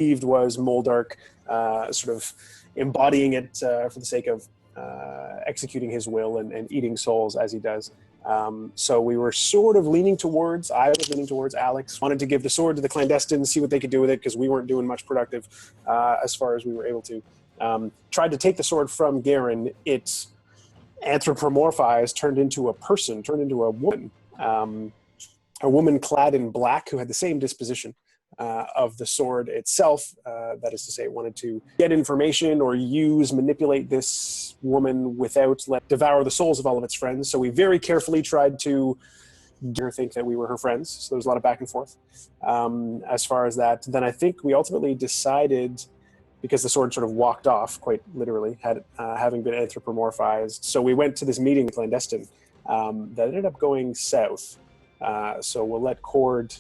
believed was Moldark sort of embodying it for the sake of executing his will and eating souls as he does. So we were sort of I was leaning towards Alex, wanted to give the sword to the clandestine, see what they could do with it, because we weren't doing much productive as far as we were able to. Tried to take the sword from Garen. It anthropomorphized, turned into a person, turned into a woman clad in black who had the same disposition of the sword itself. That is to say, wanted to get information or manipulate this woman without devour the souls of all of its friends. So we very carefully tried to get her think that we were her friends. So there was a lot of back and forth as far as that. Then I think we ultimately decided, because the sword sort of walked off, quite literally, having been anthropomorphized. So we went to this meeting with clandestine that ended up going south. So we'll let Cord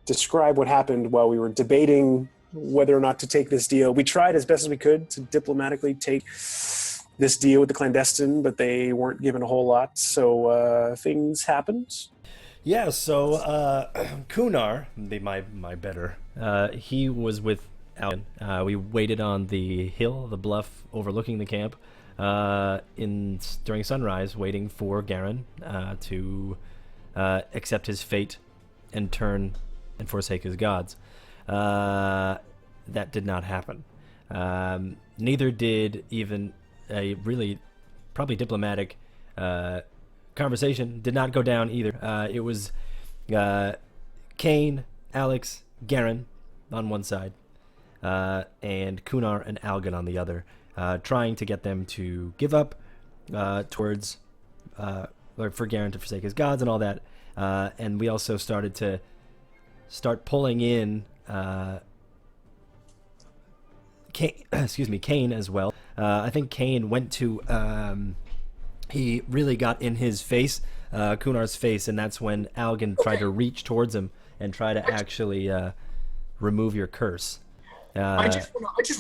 describe what happened while we were debating whether or not to take this deal. We tried as best as we could to diplomatically take this deal with the clandestine, but they weren't given a whole lot. So things happened. Yeah, so Kunar, my better, he was with Algan. We waited on the hill, the bluff overlooking the camp, during sunrise, waiting for Garen to accept his fate and turn and forsake his gods. That did not happen. Neither did even a really probably diplomatic conversation did not go down either. It was Kane, Alex, Garen on one side, and Kunar and Algan on the other, trying to get them to give up towards or for Garen to forsake his gods and all that. And we also started to pulling in Kane as well. I think Kane went to he really got in his face, Kunar's face, and that's when Algan tried to reach towards him and try to actually remove your curse. I just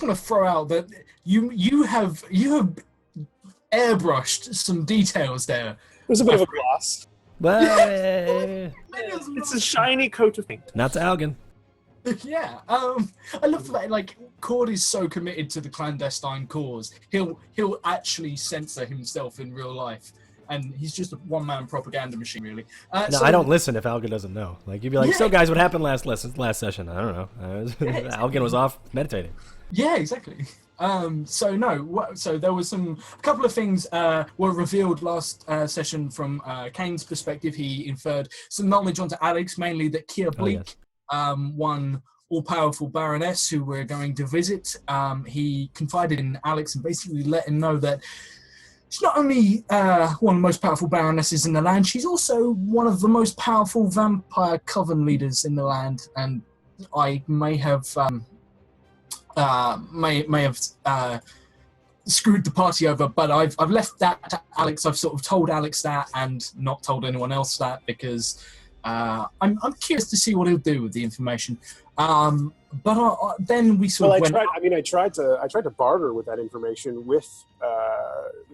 want to throw out that you have airbrushed some details there. There's a bit of a gloss. Well, it's a shiny coat of paint. Not to Algan. Yeah, I love that. Like, Cord is so committed to the clandestine cause. He'll actually censor himself in real life, and he's just a one-man propaganda machine, really. No, I don't listen if Algan doesn't know. Like, you'd be like, "So, guys, what happened last session?" I don't know. Algan was off meditating. Yeah, exactly. So there was a couple of things were revealed last session from Kane's perspective. He inferred some knowledge onto Alex, mainly that Keir Bleak, one all-powerful baroness who we're going to visit. He confided in Alex and basically let him know that she's not only one of the most powerful baronesses in the land, she's also one of the most powerful vampire coven leaders in the land. And I may have screwed the party over, but I've left that to Alex. I've sort of told Alex that and not told anyone else that because I'm curious to see what he'll do with the information. But then we sort of I tried to barter with that information with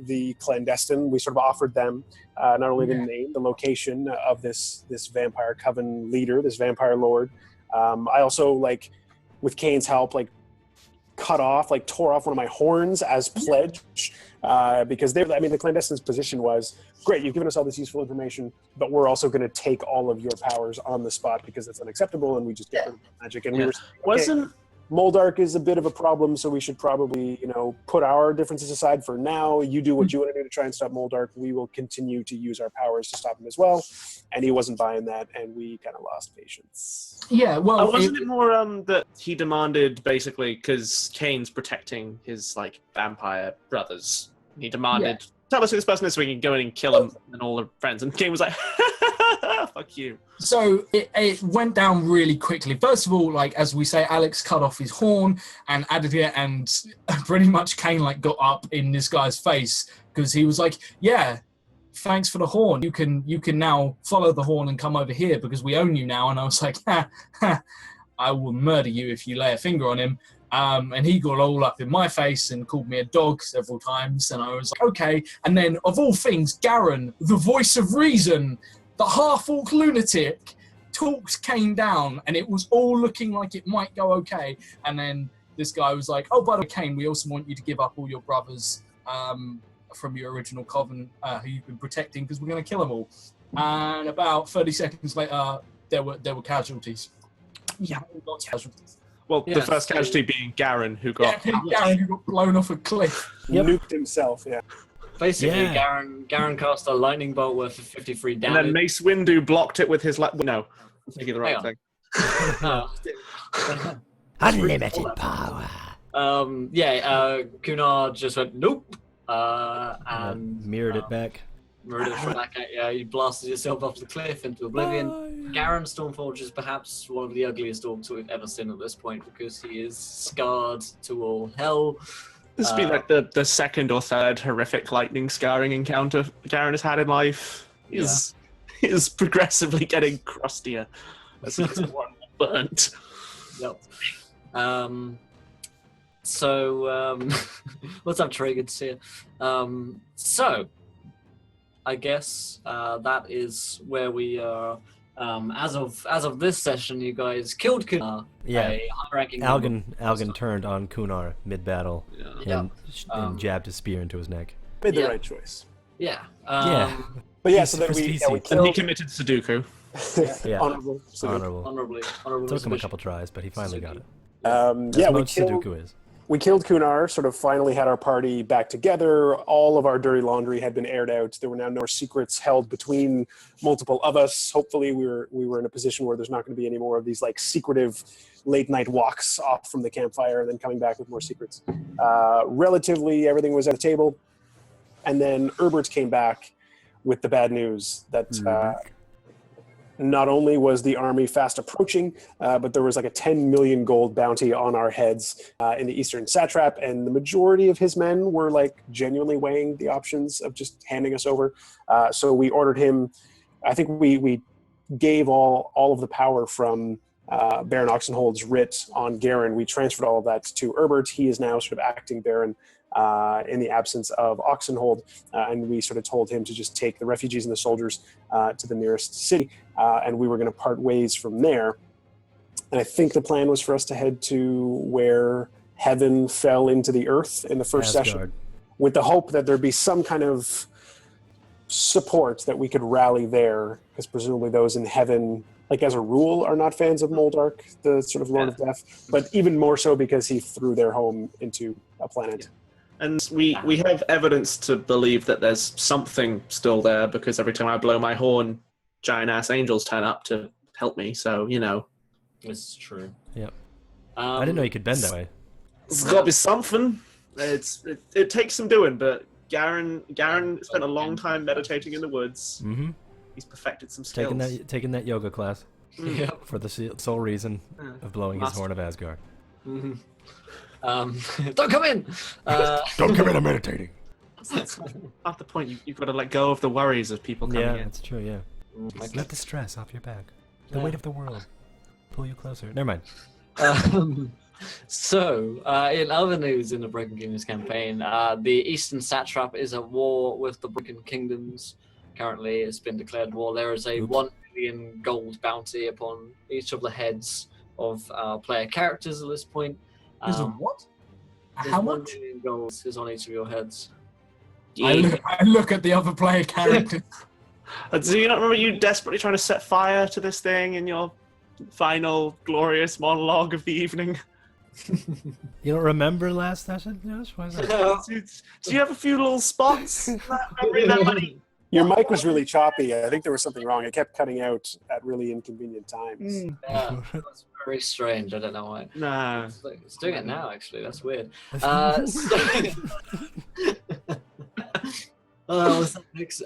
the clandestine. We sort of offered them not only the name, the location of this vampire coven leader, this vampire lord. I also, like, with Kane's help, like, tore off one of my horns as pledge, because the clandestine's position was, great, you've given us all this useful information, but we're also going to take all of your powers on the spot because it's unacceptable, and we just get rid of magic. And we were wasn't Moldark is a bit of a problem, so we should probably, put our differences aside for now. You do what you want to do to try and stop Moldark. We will continue to use our powers to stop him as well. And he wasn't buying that, and we kind of lost patience. Yeah, well... wasn't it more that he demanded, basically, because Kane's protecting his, vampire brothers. He demanded, tell us who this person is so we can go in and kill him and all the friends. And Kane was like, fuck you. So it went down really quickly. First of all, as we say, Alex cut off his horn and added it, and pretty much Kane got up in this guy's face because he was like, yeah, thanks for the horn. You can now follow the horn and come over here because we own you now. And I was like, I will murder you if you lay a finger on him. And he got all up in my face and called me a dog several times. And I was like, okay. And then, of all things, Garen, the voice of reason, the half-orc lunatic, talked Kane down, and it was all looking like it might go okay. And then this guy was like, "Oh, by the way, Kane, we also want you to give up all your brothers from your original coven who you've been protecting, because we're going to kill them all." And about 30 seconds later, there were casualties. Yeah. Lots of casualties. Well, Yeah, the first so- casualty being Garen, who got Garen, who got blown off a cliff. Yep. Nuked himself. Yeah. Basically, Yeah. Garen cast a lightning bolt worth of 53 and then damage. Mace Windu blocked it with his no, thinking the right Hang thing. Unlimited power. Kunar just went nope, and Mirrored it back. mirrored it from back at you. You blasted yourself off the cliff into oblivion. Garen Stormforge is perhaps one of the ugliest orcs we've ever seen at this point, because he is scarred to all hell. This would be like the second or third horrific lightning scarring encounter Garen has had in life. He's progressively getting crustier as he gets more and more burnt. Yep. Let's have triggers here. So, I guess that is where we are. As of this session, you guys killed Kunar. Yeah. A high-ranking Algan turned on Kunar mid-battle Yeah. and jabbed his spear into his neck. Made the Yeah. right choice. Yeah. Yeah. But yeah, He's so then we species. killed And he committed Sudoku. Yeah. honorable. Honorable. Honorably Took him a submission. couple tries, but he finally got it. Yeah, As we most killed. Sudoku is. We killed Kunar, sort of finally had our party back together. All of our dirty laundry had been aired out. There were now no secrets held between multiple of us. Hopefully we were in a position where there's not going to be any more of these like secretive late night walks off from the campfire and then coming back with more secrets. Relatively everything was at the table. And then Herbert came back with the bad news that not only was the army fast approaching, but there was like a 10 million gold bounty on our heads in the Eastern Satrap, and the majority of his men were like genuinely weighing the options of just handing us over. So we ordered him. I think we gave all of the power from Baron Oxenhold's writ on Garen. We transferred all of that to Herbert. He is now sort of acting Baron in the absence of Oxenhold, and we sort of told him to just take the refugees and the soldiers to the nearest city, and we were going to part ways from there. And I think the plan was for us to head to where heaven fell into the earth in the first session, Asgard. with the hope that there'd be some kind of support that we could rally there, because presumably those in heaven, like as a rule, are not fans of Moldark, the sort of Lord of Death, but even more so because he threw their home into a planet. And we have evidence to believe that there's something still there, because every time I blow my horn, giant ass angels turn up to help me. So This is true. Yep. I didn't know you could bend that way. there's got to be something. It takes some doing, but Garen spent a long time meditating in the woods. Mm-hmm. He's perfected some skills. Taking that yoga class Yep. for the sole reason of blowing his Master. horn of Asgard. Mm-hmm. Don't come in. Don't come in, I'm meditating. At the point, you've got to let go of the worries of people coming Yeah, in. that's true. Yeah. Okay. Let the stress off your back. The Yeah. weight of the world pull you closer. Never mind. In other news in the Broken Kingdoms campaign, the Eastern Satrap is at war with the Broken Kingdoms. Currently, it's been declared war. There is a 1 million gold bounty upon each of the heads of player characters at this point. There's a what? There's How 1 much? million gold is on each of your heads. I look at the other player characters. Do you not remember you desperately trying to set fire to this thing in your final glorious monologue of the evening? You don't remember last session, Josh? Why is that? Do you have a few little spots? that money? Your mic was really choppy. I think there was something wrong. It kept cutting out at really inconvenient times. Yeah, that's very strange. I don't know why. No. It's doing it now, actually. That's weird. What's that next?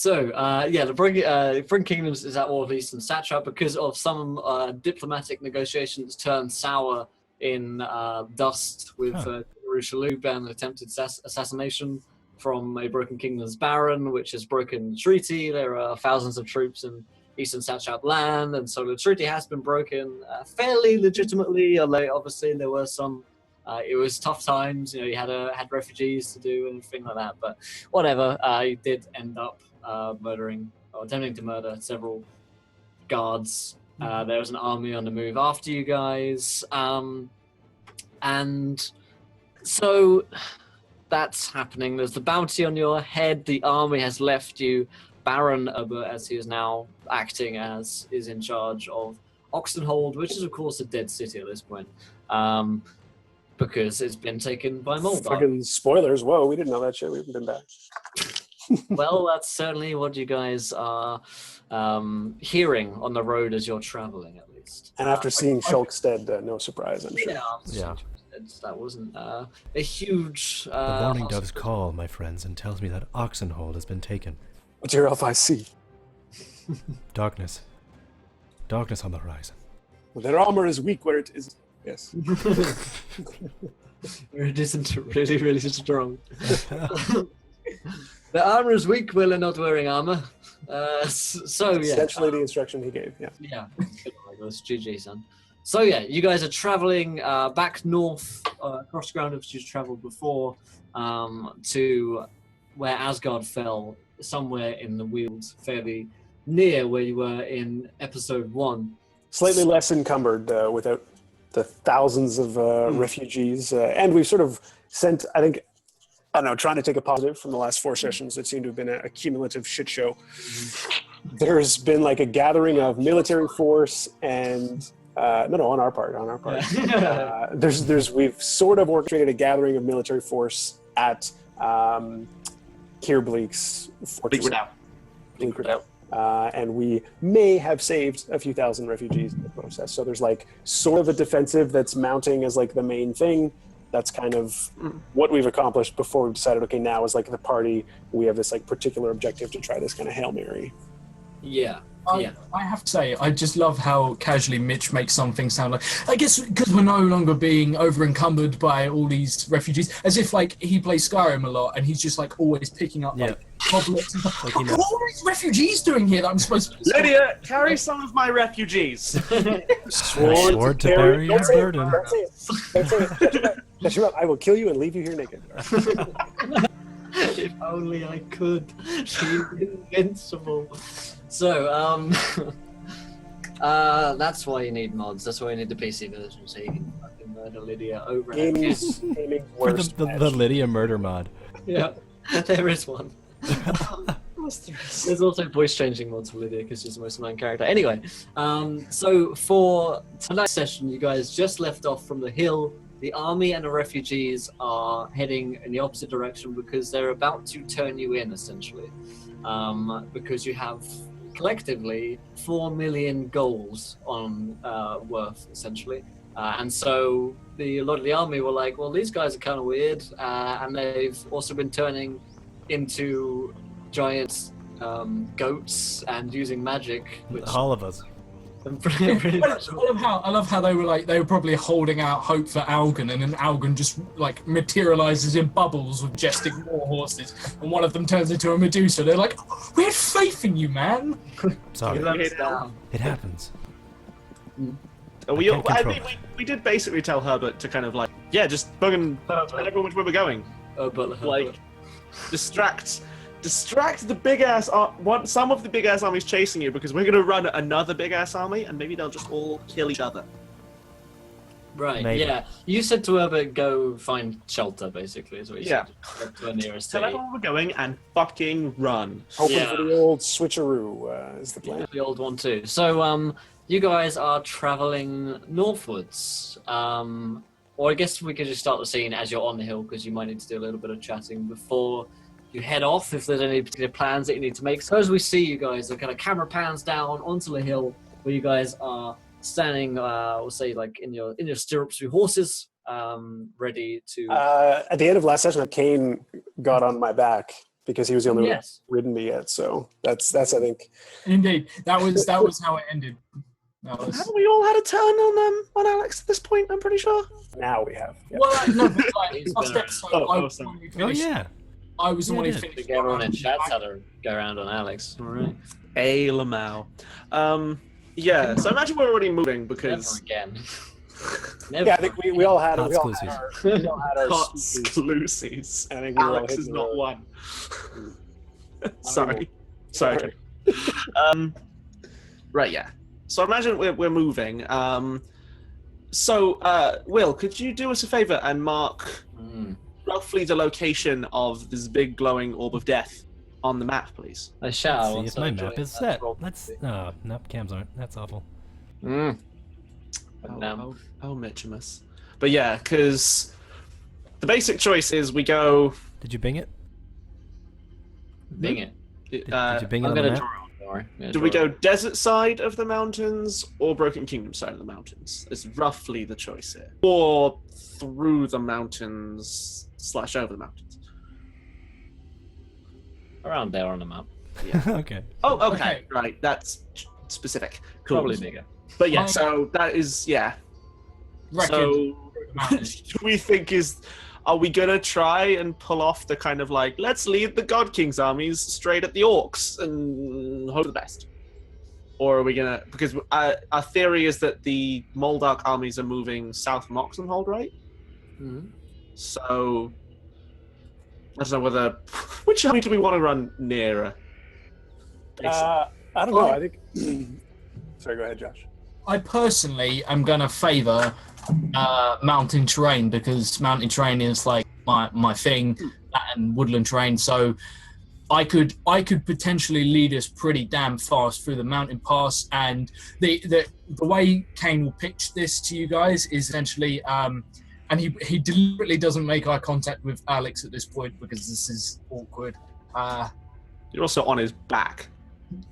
The Broken Kingdoms is at war with Eastern Satrap because of some diplomatic negotiations turned sour in dust with Rushalub and attempted assassination from a Broken Kingdoms Baron, which has broken the treaty. There are thousands of troops in Eastern Satrap land, and so the treaty has been broken fairly legitimately. Although obviously there were some. It was tough times, you had refugees to do and everything like that. But whatever, he did end up murdering or attempting to murder several guards. There was an army on the move after you guys, and so that's happening. There's the bounty on your head. The army has left you. Baron Uber, as he is now acting as, is in charge of Oxenhold, which is of course a dead city at this point, because it's been taken by Moldar. Fucking spoilers! Whoa, we didn't know that shit. We haven't been back. Well, that's certainly what you guys are hearing on the road as you're traveling, at least. And after seeing Shulk's dead, no surprise, I'm sure. Yeah. That wasn't a huge. The warning doves call, my friends, and tells me that Oxenhold has been taken. What's your elf I see? Darkness. Darkness on the horizon. Well, their armor is weak where it is. Yes. It isn't really, really strong. The armor is weak while they're not wearing armor. So yeah. Essentially the instruction he gave. Yeah. Yeah. That's GG, son. So yeah, you guys are traveling back north across ground which you've traveled before to where Asgard fell, somewhere in the Weald, fairly near where you were in episode 1. Slightly less encumbered without the thousands of refugees. And we've sort of sent, I don't know, trying to take a positive from the last 4 sessions that seem to have been a cumulative shit show. There's been like a gathering of military force and on our part. We've sort of orchestrated a gathering of military force at Kierbleek's fortress. Bleak Redoubt. And we may have saved a few thousand refugees in the process. So there's like sort of a defensive that's mounting as like the main thing. That's kind of what we've accomplished before we decided, okay, now is like the party, we have this like particular objective to try this kind of Hail Mary. Yeah. I have to say, I just love how casually Mitch makes something sound like, I guess because we're no longer being over encumbered by all these refugees, as if like he plays Skyrim a lot and he's just like always picking up like goblets and stuff. What are all these refugees doing here that I'm supposed to... Lydia, carry some of my refugees. Sword to bury your burden. Don't say it. Catch him up. I will kill you and leave you here naked. If only I could. She's invincible. So, that's why you need mods. That's why you need the PC version, so you can fucking murder Lydia over and over. For the Lydia murder mod. Yeah, there is one. There's also voice changing mods for Lydia because she's the most annoying character. Anyway, so for tonight's session, you guys just left off from the hill. The army and the refugees are heading in the opposite direction because they're about to turn you in, essentially. Because you have collectively 4 million goals on worth, essentially. And so a lot of the army were like, well, these guys are kind of weird. And they've also been turning into giant goats and using magic. Which all of us. I love how they were probably holding out hope for Algan, and then Algan just like materializes in bubbles with majestic war horses, and one of them turns into a Medusa. They're like, we had faith in you, man. Sorry, it happens. We did basically tell Herbert to kind of like, just fucking tell everyone which way we're going. But like, distract the big ass, some of the big ass armies chasing you, because we're gonna run another big ass army, and maybe they'll just all kill each other. Right. Maybe. Yeah. You said to Herbert, go find shelter. Basically, is what you said. Go to the nearest Tell city. everyone we're going and fucking run. Hoping for the old switcheroo is the plan. The old one too. So, you guys are traveling northwards. Or I guess we could just start the scene as you're on the hill, because you might need to do a little bit of chatting before you head off, if there's any particular plans that you need to make. So as we see you guys, the kind of camera pans down onto the hill where you guys are standing, we'll say like in your stirrups with horses, ready to... At the end of last session, Kane got on my back because he was the only one who's ridden me yet. So that's I think... Indeed. That was how it ended. Haven't we all had a turn on Alex at this point, I'm pretty sure? Now we have. Yeah. Well, no, but like, last episode, Yeah. I was the one who finished. Everyone in chat's had to go around on Alex. All right. A Lamau. So imagine we're already moving because... Never again. Yeah, I think we all had our exclusives. I think we Alex is not one. Sorry. Sorry. Right, yeah. So imagine we're moving. Will, could you do us a favor and mark roughly the location of this big glowing orb of death on the map, please? I shall. See if my map is set. No, cams aren't. That's awful. Mm. Oh, Mitchimus. But yeah, because the basic choice is we go. Did you bing it? Bing it. Did you bing it I'm on the gonna map? draw. Don't worry. Do we go desert side of the mountains or Broken Kingdom side of the mountains? It's roughly the choice here. Or through the mountains / over the mountains. Around there on the map. Yeah. Okay. Oh, okay. Right. That's specific. Cool. Probably bigger. But yeah, so that is, yeah. So, do we think are we gonna try and pull off the kind of like, let's lead the God King's armies straight at the orcs and hope for the best? Or are we gonna, because our theory is that the Moldark armies are moving south from Oxenhold, right? Mm-hmm. So, I don't know whether, which army do we want to run nearer? I don't know. I think. Sorry, go ahead, Josh. I personally am going to favour mountain terrain because mountain terrain is like my thing, and woodland terrain. So I could potentially lead us pretty damn fast through the mountain pass. And the way Kane will pitch this to you guys is essentially, and he deliberately doesn't make eye contact with Alex at this point because this is awkward. You're also on his back.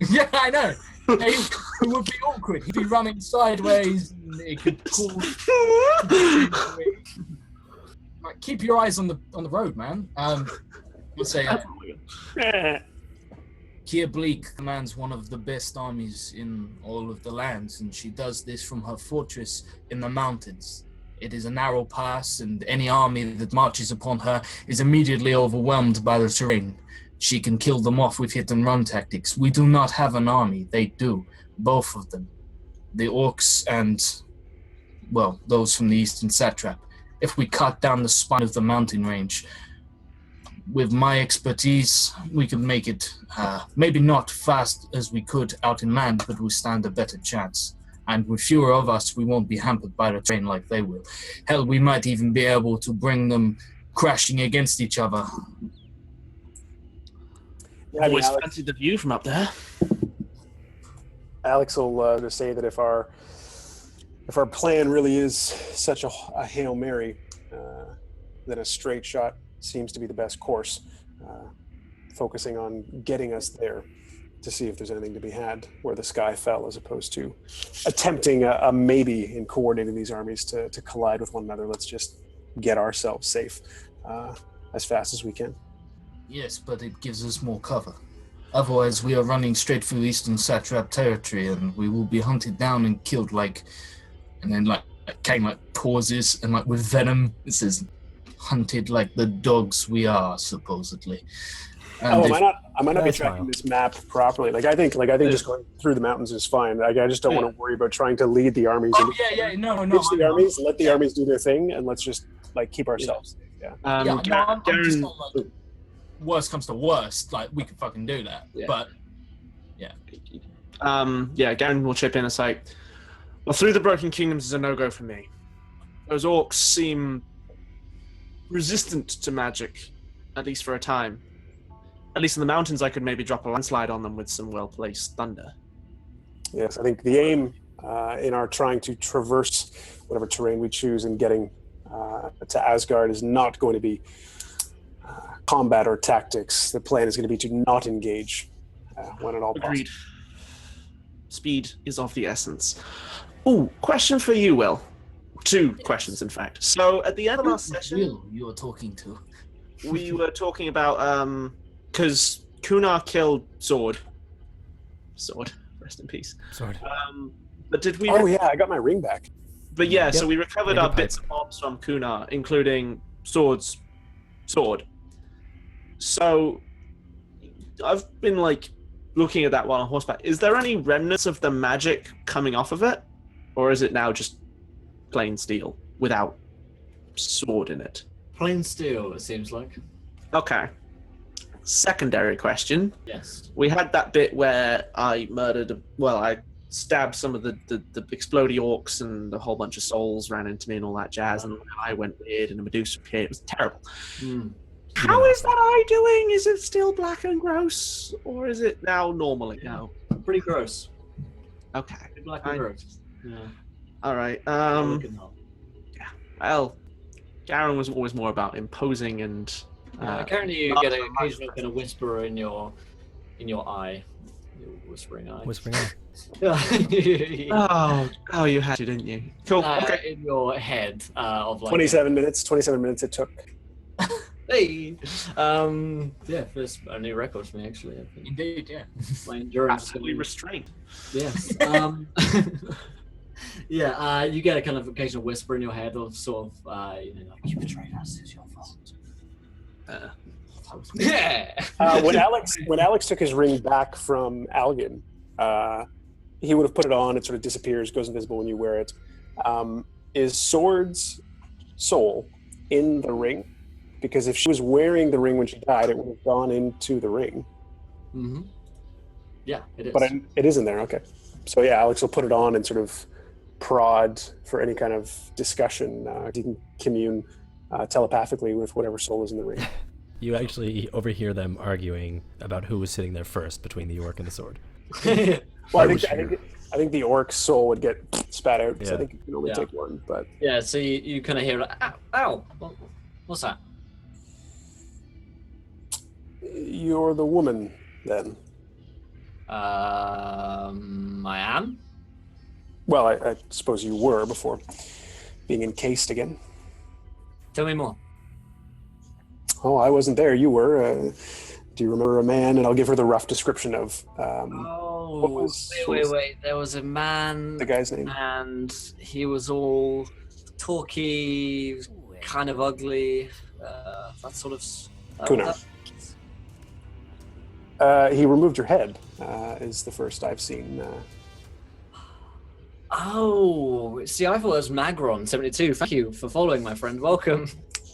Yeah, I know. It would be awkward. He'd be running sideways. And it could cause. Like, keep your eyes on the road, man. Let's say Kier Bleak commands one of the best armies in all of the lands, and she does this from her fortress in the mountains. It is a narrow pass, and any army that marches upon her is immediately overwhelmed by the terrain. She can kill them off with hit-and-run tactics. We do not have an army. They do. Both of them. The orcs and, well, those from the eastern satrap. If we cut down the spine of the mountain range, with my expertise, we could make it maybe not fast as we could out in land, but we stand a better chance. And with fewer of us, we won't be hampered by the terrain like they will. Hell, we might even be able to bring them crashing against each other. Yeah, Always fancied the view from up there. Alex will just say that if our plan really is such a Hail Mary, then a straight shot seems to be the best course, focusing on getting us there to see if there's anything to be had where the sky fell, as opposed to attempting a maybe in coordinating these armies to collide with one another. Let's just get ourselves safe as fast as we can. Yes, but it gives us more cover. Otherwise, we are running straight through eastern satrap territory, and we will be hunted down and killed and then Kane pauses, and with venom, it says, hunted like the dogs we are, supposedly. And I might not be tracking this map properly. I think just going through the mountains is fine. I just don't want to worry about trying to lead the armies. No. The armies, let the armies do their thing, and let's just keep ourselves. Yeah. I'm just not worst comes to worst, we could fucking do that. Yeah. But Garen will chip in and say, well, through the Broken Kingdoms is a no-go for me. Those orcs seem resistant to magic, at least for a time. At least in the mountains, I could maybe drop a landslide on them with some well-placed thunder. Yes, I think the aim in our trying to traverse whatever terrain we choose and getting to Asgard is not going to be combat or tactics. The plan is going to be to not engage when at all Agreed. possible. Speed is of the essence. Ooh, question for you, Will. Two questions, in fact. So at the end of last session, Will, you were talking to. We were talking about because Kunar killed Sword. Rest in peace. Sword. But did we? Oh yeah, I got my ring back. But yeah, so Yep. we recovered our bits and bobs from Kunar, including Sword's sword. So I've been looking at that while on horseback. Is there any remnants of the magic coming off of it, or is it now just plain steel without sword in it? Plain steel, it seems like. Okay. secondary question. Yes. We had that bit where I I stabbed some of the explodey orcs and a whole bunch of souls ran into me and all that jazz, and I went weird and a Medusa appeared. It was terrible. How is that eye doing? Is it still black and gross, or is it now normal now? Pretty gross. Okay. Pretty black and gross. Yeah. All right. Well, Garen was always more about imposing and. Currently, you get an occasional kind of whisper in your eye, your whispering eye. Whispering eye. Oh, you had to, didn't you? Cool. Okay. In your head of like 27 minutes. 27 minutes it took. Hey. Yeah, there's a new record for me actually. I think. Indeed, yeah. My endurance. Absolutely restrained. Yes. Yeah. You get a kind of occasional whisper in your head of sort of like you betrayed us. It's your fault. Yeah. When Alex took his ring back from Algan, he would have put it on. It sort of disappears, goes invisible when you wear it. Is Sword's soul in the ring? Because if she was wearing the ring when she died, it would have gone into the ring. Mm-hmm. Yeah, it is. But it is in there. Okay. So yeah, Alex will put it on and sort of prod for any kind of discussion. He can commune telepathically with whatever soul is in the ring. You actually overhear them arguing about who was sitting there first between the orc and the sword. Well, I think the orc's soul would get spat out because I think you can only take one. But yeah, so you kind of hear like, ow, what's that? You're the woman, then. I am. Well, I suppose you were before being encased again. Tell me more. Oh, I wasn't there. You were. Do you remember a man? And I'll give her the rough description of. Wait. There was a man. The guy's name. And he was all talky, kind of ugly. That sort of. Kunar. He removed your head. Is the first I've seen. Oh, see, I thought it was Magron72. Thank you for following, my friend. Welcome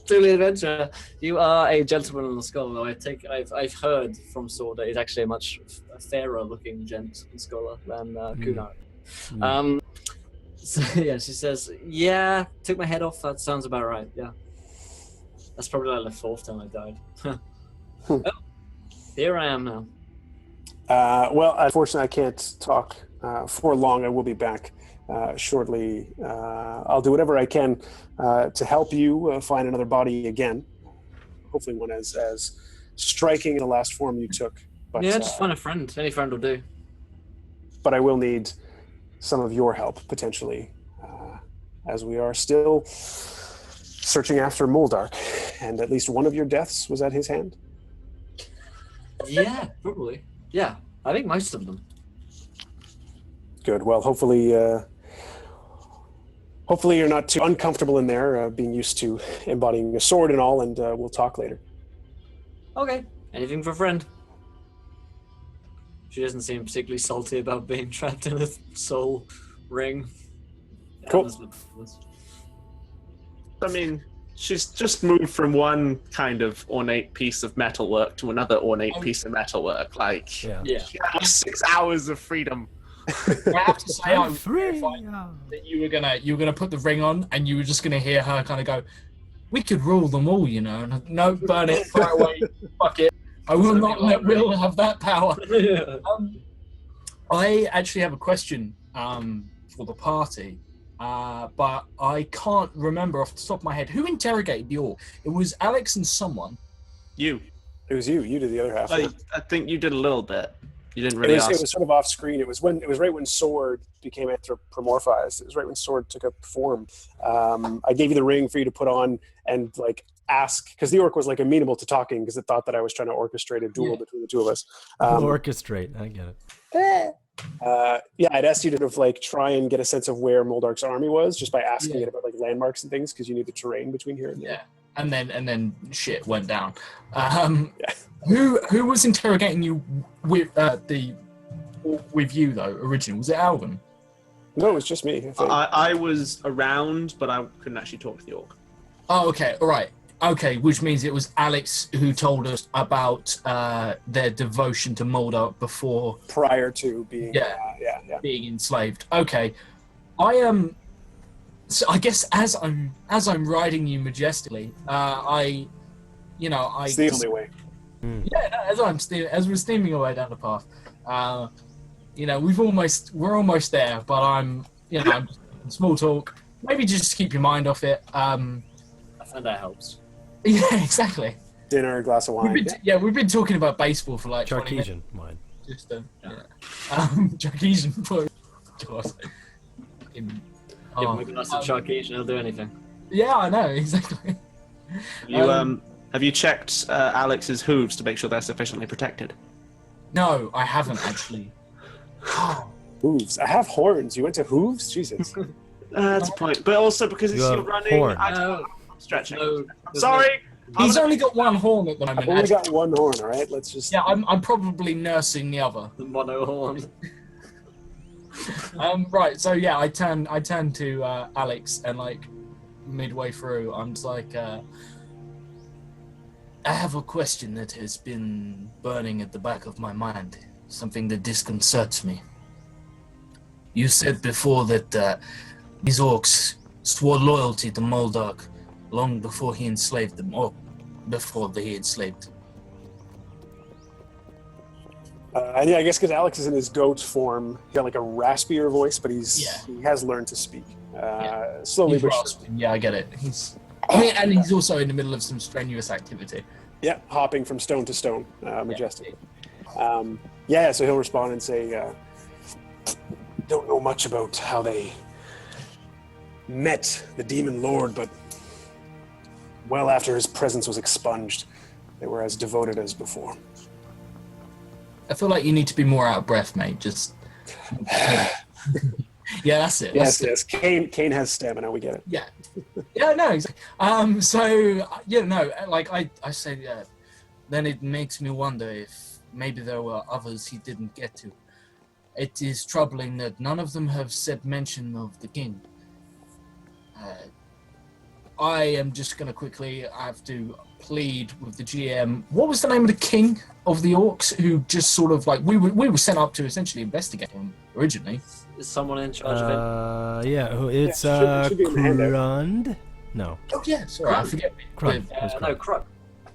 to the adventure. You are a gentleman on the scholar. I've heard from Sword that he's actually a much fairer looking gent and scholar than Kunar. So yeah, she says, yeah, took my head off. That sounds about right. Yeah, that's probably like the fourth time I died. Well, here I am now. Well, unfortunately, I can't talk for long. I will be back shortly. I'll do whatever I can to help you find another body again. Hopefully one as striking in the last form you took. But, yeah, just find a friend. Any friend will do. But I will need some of your help, potentially, as we are still searching after Moldark. And at least one of your deaths was at his hand? Yeah, probably. Yeah, I think most of them. Good. Well, hopefully you're not too uncomfortable in there, being used to embodying a sword and all, and we'll talk later. Okay. Anything for a friend. She doesn't seem particularly salty about being trapped in a soul ring. Cool. I mean, she's just moved from one kind of ornate piece of metalwork to another ornate piece of metalwork. Like, she had 6 hours of freedom. I have to say, I was terrified that you were gonna put the ring on, and you were just gonna hear her kind of go, "We could rule them all, you know." And no, burn it, fire away, fuck it. I will not let Will have that power. I actually have a question for the party, but I can't remember off the top of my head who interrogated the orc. It was Alex and someone. You. It was you. You did the other half. I think you did a little bit. You didn't really ask. It was sort of off screen. It was right when Sword became anthropomorphized. It was right when Sword took up form. I gave you the ring for you to put on and like ask, because the orc was like amenable to talking because it thought that I was trying to orchestrate a duel between the two of us. Orchestrate, I get it. I'd asked you to like try and get a sense of where Moldark's army was just by asking it about like landmarks and things because you knew the terrain between here and there. Yeah, and then shit went down. Who was interrogating you with you though originally? Was it Algan? No, it was just me. I was around, but I couldn't actually talk to the orc. Oh, okay, all right. Okay, which means it was Alex who told us about their devotion to Moldar before prior to being being enslaved. Okay, I am. So I guess as I'm riding you majestically, I it's the only way. Yeah, as we're steaming away down the path, we're almost there, but I'm just small talk. Maybe just keep your mind off it. I find that helps. Yeah, exactly. Dinner, a glass of wine. We've been talking about baseball for like 20 minutes. Charkesian wine. Just Charkesian for God. Give him a glass of Charkesian, he'll do anything. Yeah, I know exactly. You have you checked Alex's hooves to make sure they're sufficiently protected? No, I haven't actually. Hooves. I have horns. You went to hooves? Jesus. That's a point. But also because You you're have running, horns. I'm stretching. No, Sorry. He's only got one horn at the I've moment. only got one horn, all right? Let's just... Yeah, I'm probably nursing the other. the mono horn. Right, so yeah, I turn to Alex, and like midway through, I'm just like, I have a question that has been burning at the back of my mind, something that disconcerts me. You said before that these orcs swore loyalty to Moldark long before he enslaved them, or before they enslaved. And yeah, I guess because Alex is in his goat form, he got like a raspier voice, but he has learned to speak slowly. But Yeah, I get it. And he's also in the middle of some strenuous activity. yeah, hopping from stone to stone, majestic. So he'll respond and say, "Don't know much about how they met the demon lord, but well after his presence was expunged, they were as devoted as before." I feel like you need to be more out of breath, mate. Just yeah, that's it. Yes. Kane has stamina. We get it. Yeah, no, exactly. Like I say, then it makes me wonder if maybe there were others he didn't get to. It is troubling that none of them have said mention of the king. I am just going to quickly have to plead with the GM. What was the name of the king of the orcs who just sort of like we were sent up to essentially investigate him originally? Is someone in charge of it? It's should be in the handout. Crund. No, Oh yeah, sorry, I forget. Crund. No, Krug.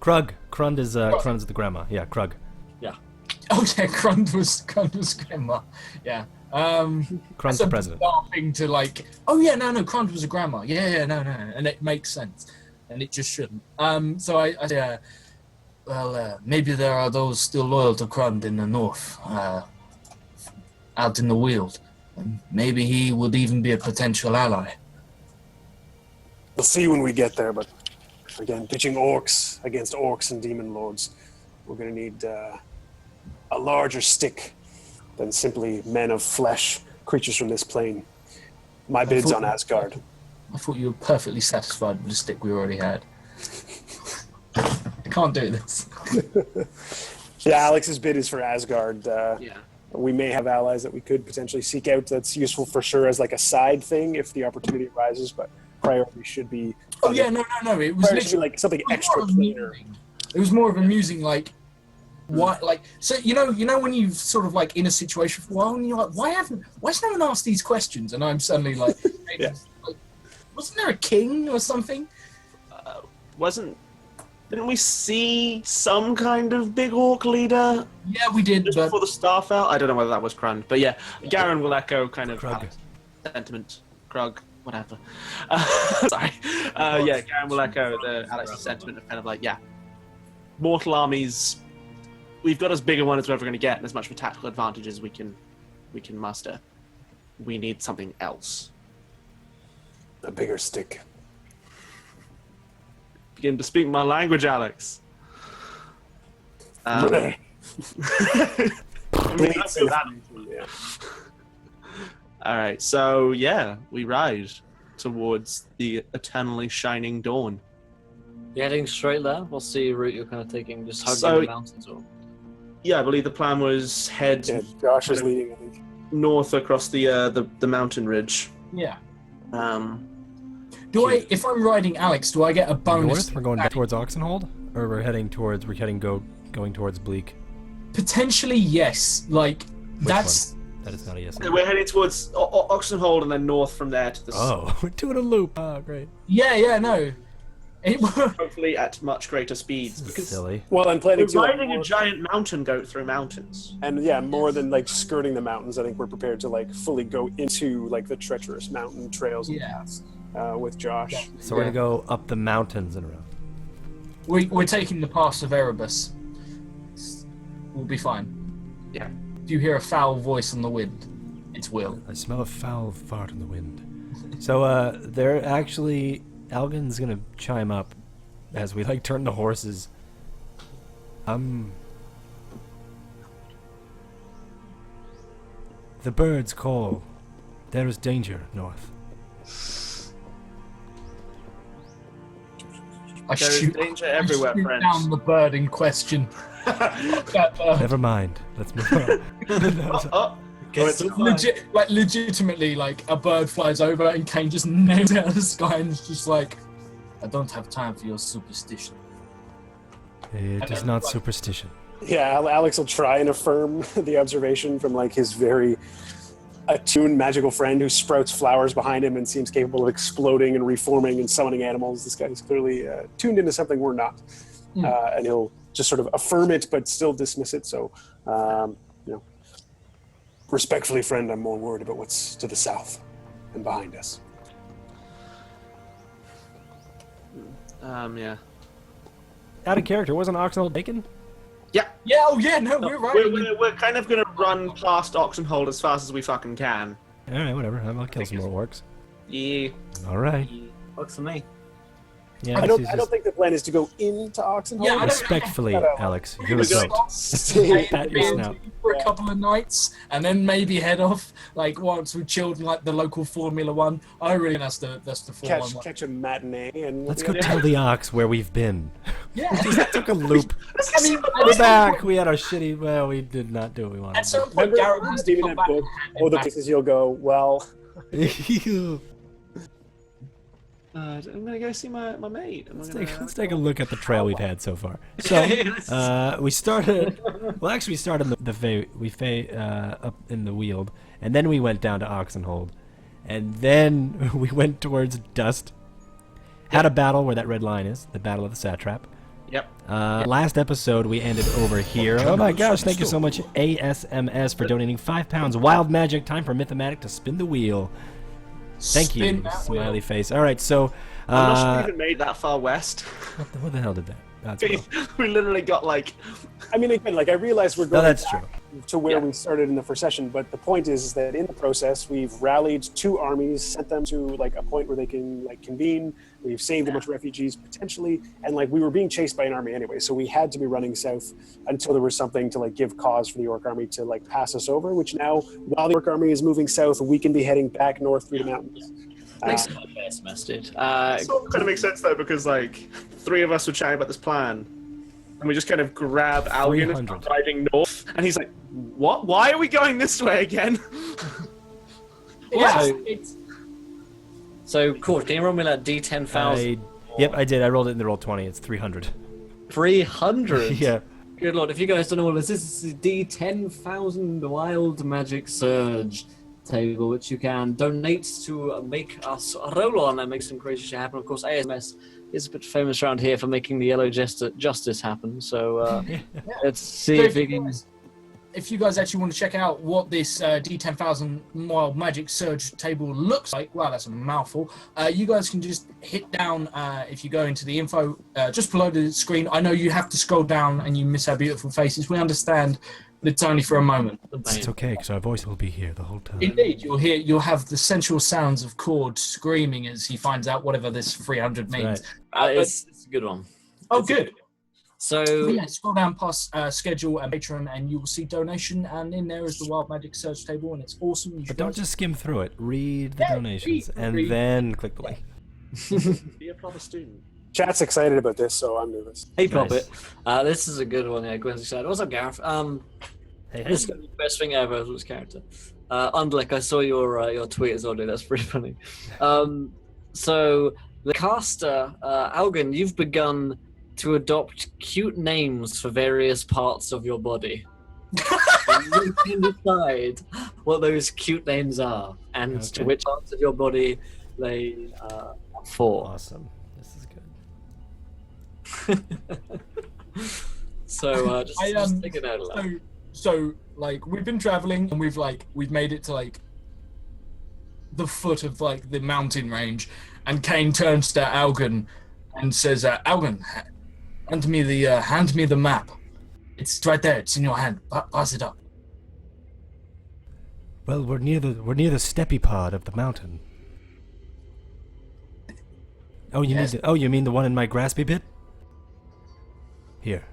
Krug. Crund is Crund's the grandma. Yeah, Krug. Oh yeah, Crund was grandma. Yeah. Crund's the president. Laughing to like, oh yeah, no, Crund was a grandma. Yeah, no, and it makes sense, and it just shouldn't. So I say, maybe there are those still loyal to Crund in the north, out in the Weald, and maybe he would even be a potential ally. We'll see when we get there, but again, pitching orcs against orcs and demon lords, we're going to need a larger stick than simply men of flesh, creatures from this plane. My bid's on Asgard. I thought you were perfectly satisfied with the stick we already had. I can't do this. Yeah, Alex's bid is for Asgard. We may have allies that we could potentially seek out that's useful for sure as like a side thing if the opportunity arises, but priority should be... Oh yeah, no. It was literally like something extra cleaner. It was more of amusing, like, what, like, so you know when you've sort of like in a situation for a while and you're like, why has no one asked these questions? And I'm suddenly like, Yeah. like, wasn't there a king or something? Didn't we see some kind of big orc leader Yeah, we did, just but before the star fell? I don't know whether that was Crund, but yeah, Garen will echo kind of Krug. sentiment. Krug, whatever. Sorry. Garen will echo Alex's sentiment of kind of like, yeah, mortal armies. We've got as big a one as we're ever going to get, and as much of a tactical advantage as we can muster. We need something else. A bigger stick. Begin to speak my language, Alex. Yeah. All right, so yeah, we ride towards the eternally shining dawn. You heading straight there? What's the route you're kind of taking? Just hugging So- the mountains, or? Yeah, I believe the plan was head Yeah, Josh is leading, I think. north across the mountain ridge. yeah. If I'm riding Alex, do I get a bonus? North? We're going back towards Oxenhold? Or we're going towards Bleak? Potentially, yes. Like, Which that's... one? That is not a yes. We're heading towards Oxenhold and then north from there to the Oh, we're doing a loop. Oh, great. Yeah, no. hopefully at much greater speeds. Because Silly. Well, I'm planning we're to riding a giant mountain goat through mountains. and yeah, more than like skirting the mountains, I think we're prepared to like fully go into like the treacherous mountain trails and paths with Josh. So we're going to go up the mountains and around. We're taking the pass of Erebus. We'll be fine. Yeah. If you hear a foul voice on the wind, it's Will. I smell a foul fart in the wind. So they're actually... Algan's going to chime up as we like turn the horses. The birds call. There is danger north. There is danger everywhere, shoot friends. down the bird in question. Never mind. Let's move on. Legitimately, like a bird flies over and Kane just nails it out of the sky and is just like, I don't have time for your superstition. It is not superstition. Yeah, Alex will try and affirm the observation from like his very attuned magical friend who sprouts flowers behind him and seems capable of exploding and reforming and summoning animals. This guy's clearly tuned into something we're not, and he'll just sort of affirm it but still dismiss it. So, respectfully, friend, I'm more worried about what's to the south and behind us. Yeah. Out of character, wasn't Oxenhold bacon? Yeah. We're right. We're kind of gonna run past Oxenhold as fast as we fucking can. Alright, whatever. I'll kill some more orcs. Yeah. Alright. Works for me. Yeah, I don't think the plan is to go into Oxenhold. Yeah, I don't- Respectfully, Alex, you're a We're goat. Stay- Pat your snout. For a couple of nights and then maybe head off like once we've chilled in like the local Formula One. I really think that's the Formula One. catch a matinee and Let's go tell the ox where we've been. Yeah. Just took a loop. I mean, We're back. We had our shitty... Well, we did not do what we wanted At some to point, Remember Garrett has to reading come that back book? and Oh, the back. places you'll go. Well, do. I'm gonna go see my mate. Let's take a look at the trail we've had so far. So, we started... Well, actually, we started up in the Weald, and then we went down to Oxenhold, and then we went towards Dust. Had a battle where that red line is, the Battle of the Satrap. Yep. Last episode, we ended over here. Oh my gosh, thank you so much, ASMS, for donating £5. Wild magic, time for Mythomatic to spin the wheel. Thank you, Spin that smiley wheel. face. All right, so... I'm not sure we even made that far west. what the hell did that? That's We literally got like. I mean, again, like I realize we're No, going that's back true. to where we started in the first session, but the point is that in the process, we've rallied 2 armies, sent them to like a point where they can like convene. We've saved a bunch of refugees potentially, and like we were being chased by an army anyway, so we had to be running south until there was something to like give cause for the orc army to like pass us over. Which now, while the orc army is moving south, we can be heading back north through the mountains. Makes sense, dude. It kind of makes sense though, because like 3 of us were chatting about this plan, and we just kind of grab Algan and start 300. riding north, and he's like, "What? Why are we going this way again?" Yeah, So- it's So, Court, can you roll me that D10,000? Yep, I did. I rolled it in the roll 20. It's 300. 300? Yeah. Good lord, if you guys don't know what this is the D10,000 Wild Magic Surge table, which you can donate to make us roll on and make some crazy shit happen. Of course, ASMS is a bit famous around here for making the Yellow Justice happen, so let's see So if we can... if you guys actually want to check out what this D10,000 Wild Magic Surge table looks like, wow, that's a mouthful. You guys can just hit down if you go into the info just below the screen. I know you have to scroll down and you miss our beautiful faces. We understand, but it's only for a moment. It's okay, because our voice will be here the whole time. Indeed, you'll have the sensual sounds of Cord screaming as he finds out whatever this 300 means. Right. It's a good one. Oh, good. So, But yeah, scroll down past schedule and Patreon, and you will see donation, and in there is the Wild Magic Search table, and it's awesome. You But should don't guys- just skim through it. Read the Yeah, donations, and read. then click the link. Be a proper student. Chat's excited about this, so I'm nervous. hey, Nice. Puppet. This is a good one, yeah. Gwen's excited. What's up, Gareth? Hey, This is gonna be the best thing ever as his character. Undlick, I saw your tweet as well, dude. That's pretty funny. So the caster, Algan, you've begun to adopt cute names for various parts of your body. And you can decide what those cute names are and to Okay. which parts of your body they are for. Awesome. This is good. So just take it out loud. So like we've been traveling and we've made it to like the foot of like the mountain range, and Kane turns to Algan and says, "Algan, hand me the map. It's right there. It's in your hand. Pass it up." Well, we're near the steppy pod of the mountain. Oh, you Yes. you mean the one in my graspy bit? Here.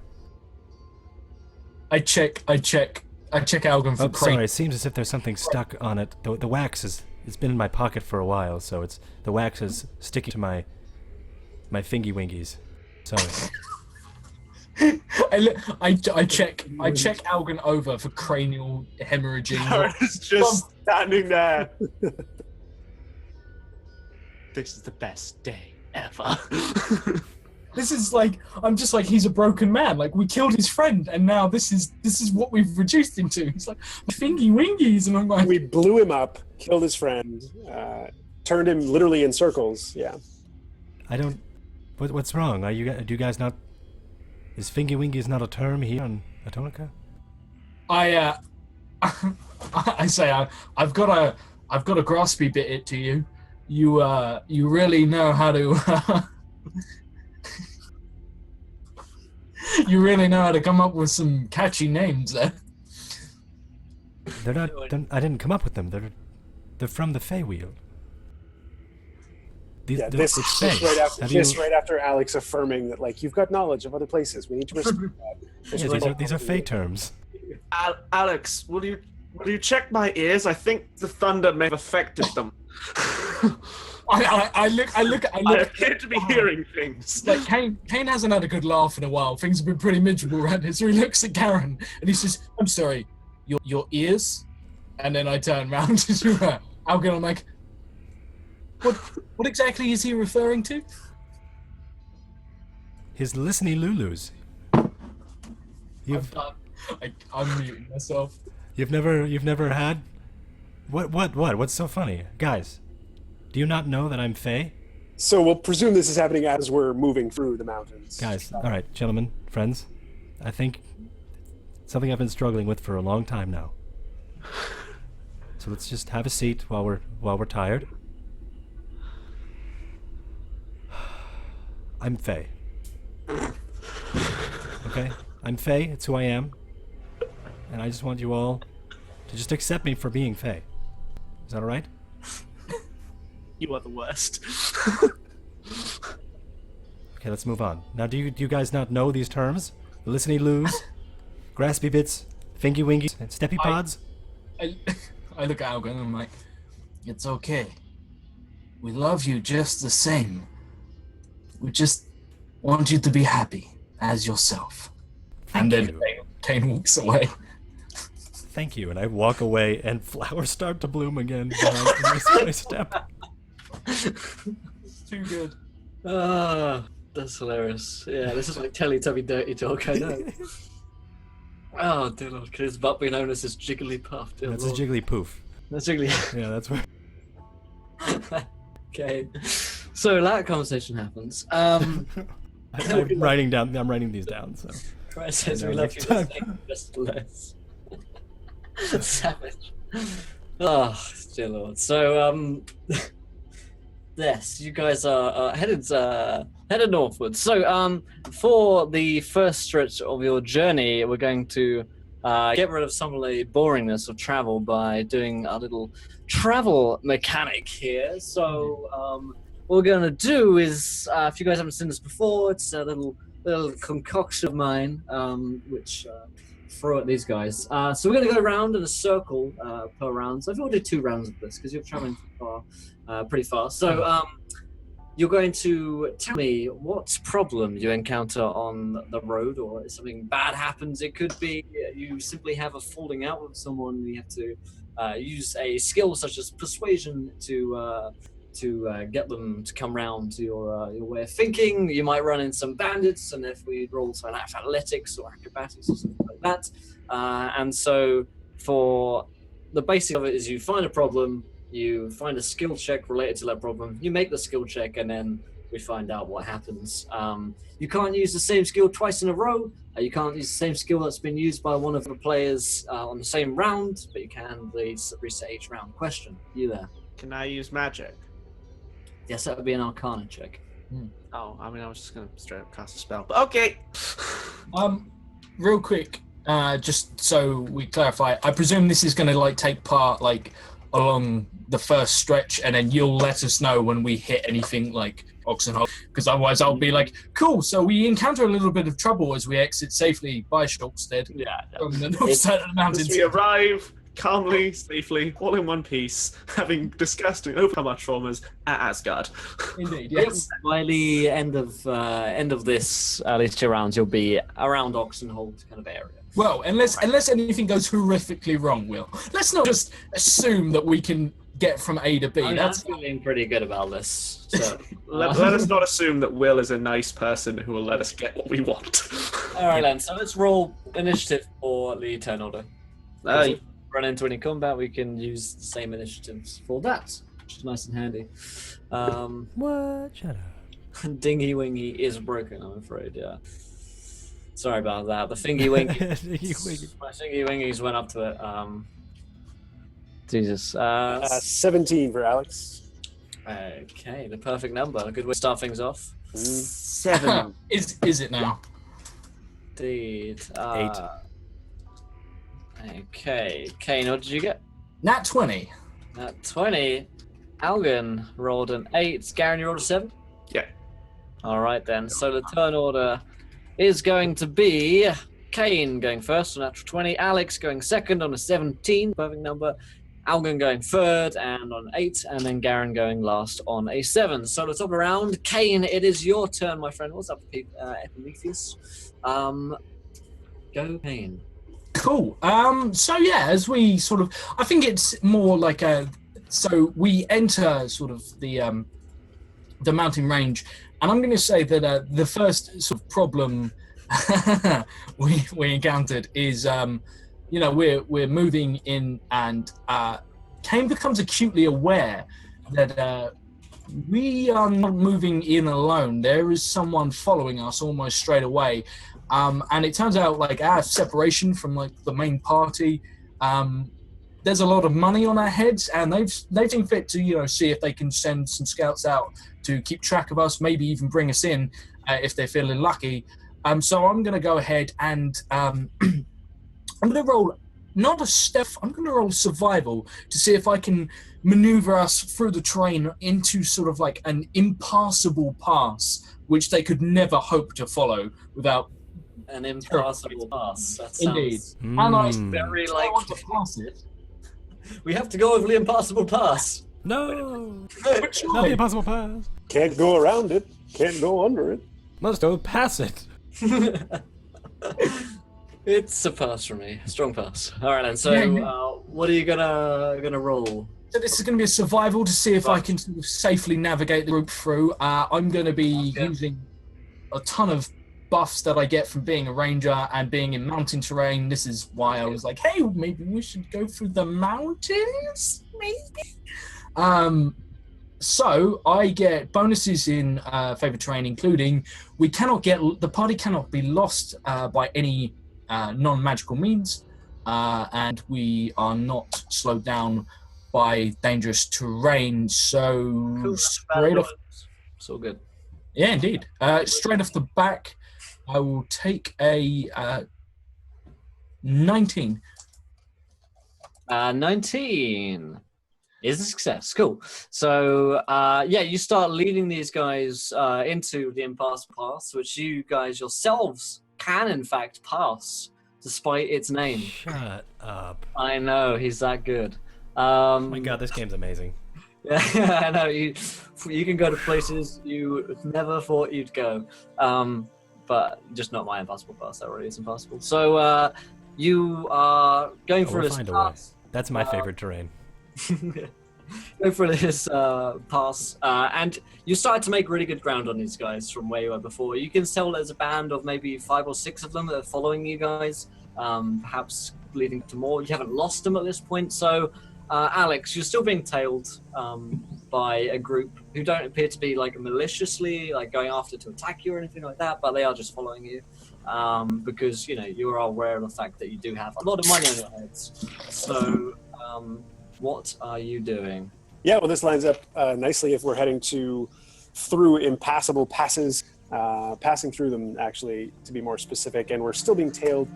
I check Algan for Oh, crane. sorry. It seems as if there's something stuck on it. The wax it's been in my pocket for a while, so the wax is sticking to my fingy wingies. Sorry. I check Algan over for cranial hemorrhaging. Kara's just standing there. This is the best day ever. This is like, I'm just like, he's a broken man. Like, we killed his friend, and now this is what we've reduced him to. He's like, fingy wingies, and I'm like, We blew him up, killed his friend, turned him literally in circles. Yeah. I don't. What's wrong? Do you guys not? Is fingy wingies not a term here on Atonica? I say, I've got a graspy bit it to you. You really know how to. You really know how to come up with some catchy names there. They're not. I didn't come up with them. They're from the Feywield. Yeah, this right after Alex affirming that, like, you've got knowledge of other places. We need to respect that. Yeah, these are Fey terms. Alex, will you check my ears? I think the thunder may have affected them. I look. I appear to be hearing things. Like Kane hasn't had a good laugh in a while. Things have been pretty miserable around here. So he looks at Garen and he says, "I'm sorry, your ears." And then I turn around to Algan. I'm like, what exactly is he referring to? His listening Lulus. I'm muting myself. You've never had. What's so funny, guys? Do you not know that I'm Fey? So we'll presume this is happening as we're moving through the mountains. Guys, all right, gentlemen, friends. I think something I've been struggling with for a long time now. So let's just have a seat while we're tired. I'm Fey. Okay? I'm Fey, it's who I am. And I just want you all to just accept me for being Fey. Is that alright? You are the worst. Okay, let's move on. Now, do you guys not know these terms? Listening loos, graspy bits, fingy wingies, and steppy pods? I look at Algan and I'm like, it's okay. We love you just the same. We just want you to be happy as yourself. Thank and you. then Kane walks away. Thank you. And I walk away, and flowers start to bloom again. I step. It's too good. That's hilarious. Yeah, this is like Teletubby dirty talk, I know. Oh, dear Lord, could his butt be known as his Jigglypuff? Dear That's Lord. a Jigglypoof. That's Jiggly. Yeah, that's where. Okay. So that conversation happens. I'm writing these down. So. Christ says I we know, love you next the time. same, just less. Savage. Oh, dear Lord. So, yes, you guys are headed northwards. So, for the first stretch of your journey, we're going to get rid of some of the boringness of travel by doing a little travel mechanic here. So, what we're going to do is, if you guys haven't seen this before, it's a little concoction of mine, which throw at these guys. So we're going to go around in a circle per round. So I think we'll do 2 rounds of this because you're traveling pretty far. So you're going to tell me what problem you encounter on the road, or if something bad happens. It could be you simply have a falling out with someone. You have to use a skill such as persuasion to to get them to come round to your way of thinking. You might run in some bandits, and if we roll some athletics or acrobatics or something like that. And so for the basic of it is you find a problem, you find a skill check related to that problem, you make the skill check, and then we find out what happens. You can't use the same skill twice in a row. You can't use the same skill that's been used by one of the players on the same round, but you can reset each round. Question, you there? Can I use magic? Yes, that would be an Arcana check. Oh, I mean, I was just gonna straight up cast a spell. But okay. Real quick, just so we clarify, I presume this is going to take part along the first stretch, and then you'll let us know when we hit anything like Oxenhold, because otherwise I'll be like, cool, so we encounter a little bit of trouble as we exit safely by Shulkstead from the north side of the mountains. As we arrive calmly, safely, all in one piece, having discussed and overcome our traumas at Asgard. Indeed, yes. By the end of this, at least 2 rounds, you'll be around Oxenhold kind of area. Well, unless anything goes horrifically wrong, Will, let's not just assume that we can get from A to B. I'm feeling pretty good about this. So. Let us not assume that Will is a nice person who will let us get what we want. All right, then. So let's roll initiative for the turn order. If we run into any combat, we can use the same initiatives for that, which is nice and handy. What? Shut up. Dingy Wingy is broken, I'm afraid. Yeah. Sorry about that. The Thingy Wingy. My Thingy Wingies went up to it. Jesus. 17 for Alex. Okay, the perfect number. A good way to start things off. 7. Is it now? Indeed. 8. Okay. Kane, what did you get? Nat 20. Nat 20. Algan rolled an 8. Garen, you rolled a 7? Yeah. All right, then. So the turn order is going to be Kane going first on a natural 20, Alex going second on a 17, perfect number, Algan going third and on 8, and then Garen going last on a 7. So the top round, Kane, it is your turn, my friend. What's up, Epimetheus? Go, Kane. Cool. So yeah, as we sort of, I think it's more like so we enter sort of the mountain range, and I'm going to say that the first sort of problem we encountered is, we're moving in, and Kane becomes acutely aware that we are not moving in alone. There is someone following us almost straight away, and it turns out our separation from the main party. There's a lot of money on our heads, and they've seen fit to see if they can send some scouts out to keep track of us, maybe even bring us in if they're feeling lucky. So I'm going to go ahead and I'm going to roll not a stealth. I'm going to roll survival to see if I can maneuver us through the terrain into sort of an impassable pass, which they could never hope to follow without. An impassable pass. That sounds Indeed. And I very I want to pass it. We have to go over the impassable pass. No! Which Not the impossible pass. Can't go around it. Can't go under it. Must go pass it. It's a pass for me. A strong pass. All right, then. So, what are you gonna roll? So this is going to be a survival to see if I can sort of safely navigate the group through. I'm going to be using a ton of buffs that I get from being a ranger and being in mountain terrain. This is why I was like, hey, maybe we should go through the mountains, maybe? So I get bonuses in favorite terrain, including the party cannot be lost by any non-magical means, and we are not slowed down by dangerous terrain. So straight off, so good. Yeah, indeed. Straight off the back, I will take a 19. 19 is a success. Cool. So, you start leading these guys into the impassable pass, which you guys yourselves can, in fact, pass, despite its name. Shut up. I know, he's that good. Oh my god, this game's amazing. Yeah, I know. You can go to places you never thought you'd go. But just not my impassable pass. That already is impossible. So you are going through We'll this find a way. pass. That's my favorite terrain. Go for this pass, and you started to make really good ground on these guys from where you were before. You can tell there's a band of maybe 5 or 6 of them that are following you guys, perhaps leading to more. You haven't lost them at this point, so Alex, you're still being tailed by a group who don't appear to be like maliciously like going after to attack you or anything like that, but they are just following you because you are aware of the fact that you do have a lot of money on your heads. So what are you doing? Yeah, well, this lines up nicely if we're heading through impassable passes, passing through them, actually, to be more specific, and we're still being tailed,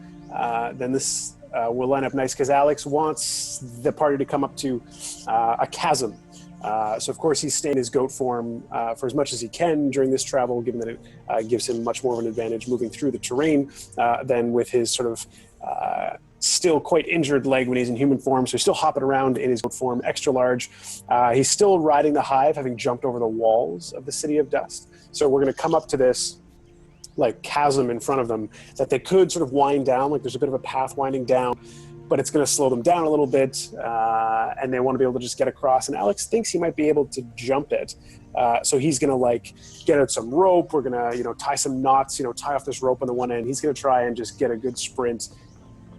then this will line up nice because Alex wants the party to come up to a chasm. So, of course, he's staying in his goat form for as much as he can during this travel, given that it gives him much more of an advantage moving through the terrain than with his sort of still quite injured leg when he's in human form, so he's still hopping around in his goat form, extra large. He's still riding the hive, having jumped over the walls of the City of Dust. So we're going to come up to this like chasm in front of them that they could sort of wind down, like there's a bit of a path winding down, but it's going to slow them down a little bit, and they want to be able to just get across. And Alex thinks he might be able to jump it. So he's going to like get out some rope. We're going to, tie some knots, tie off this rope on the one end. He's going to try and just get a good sprint,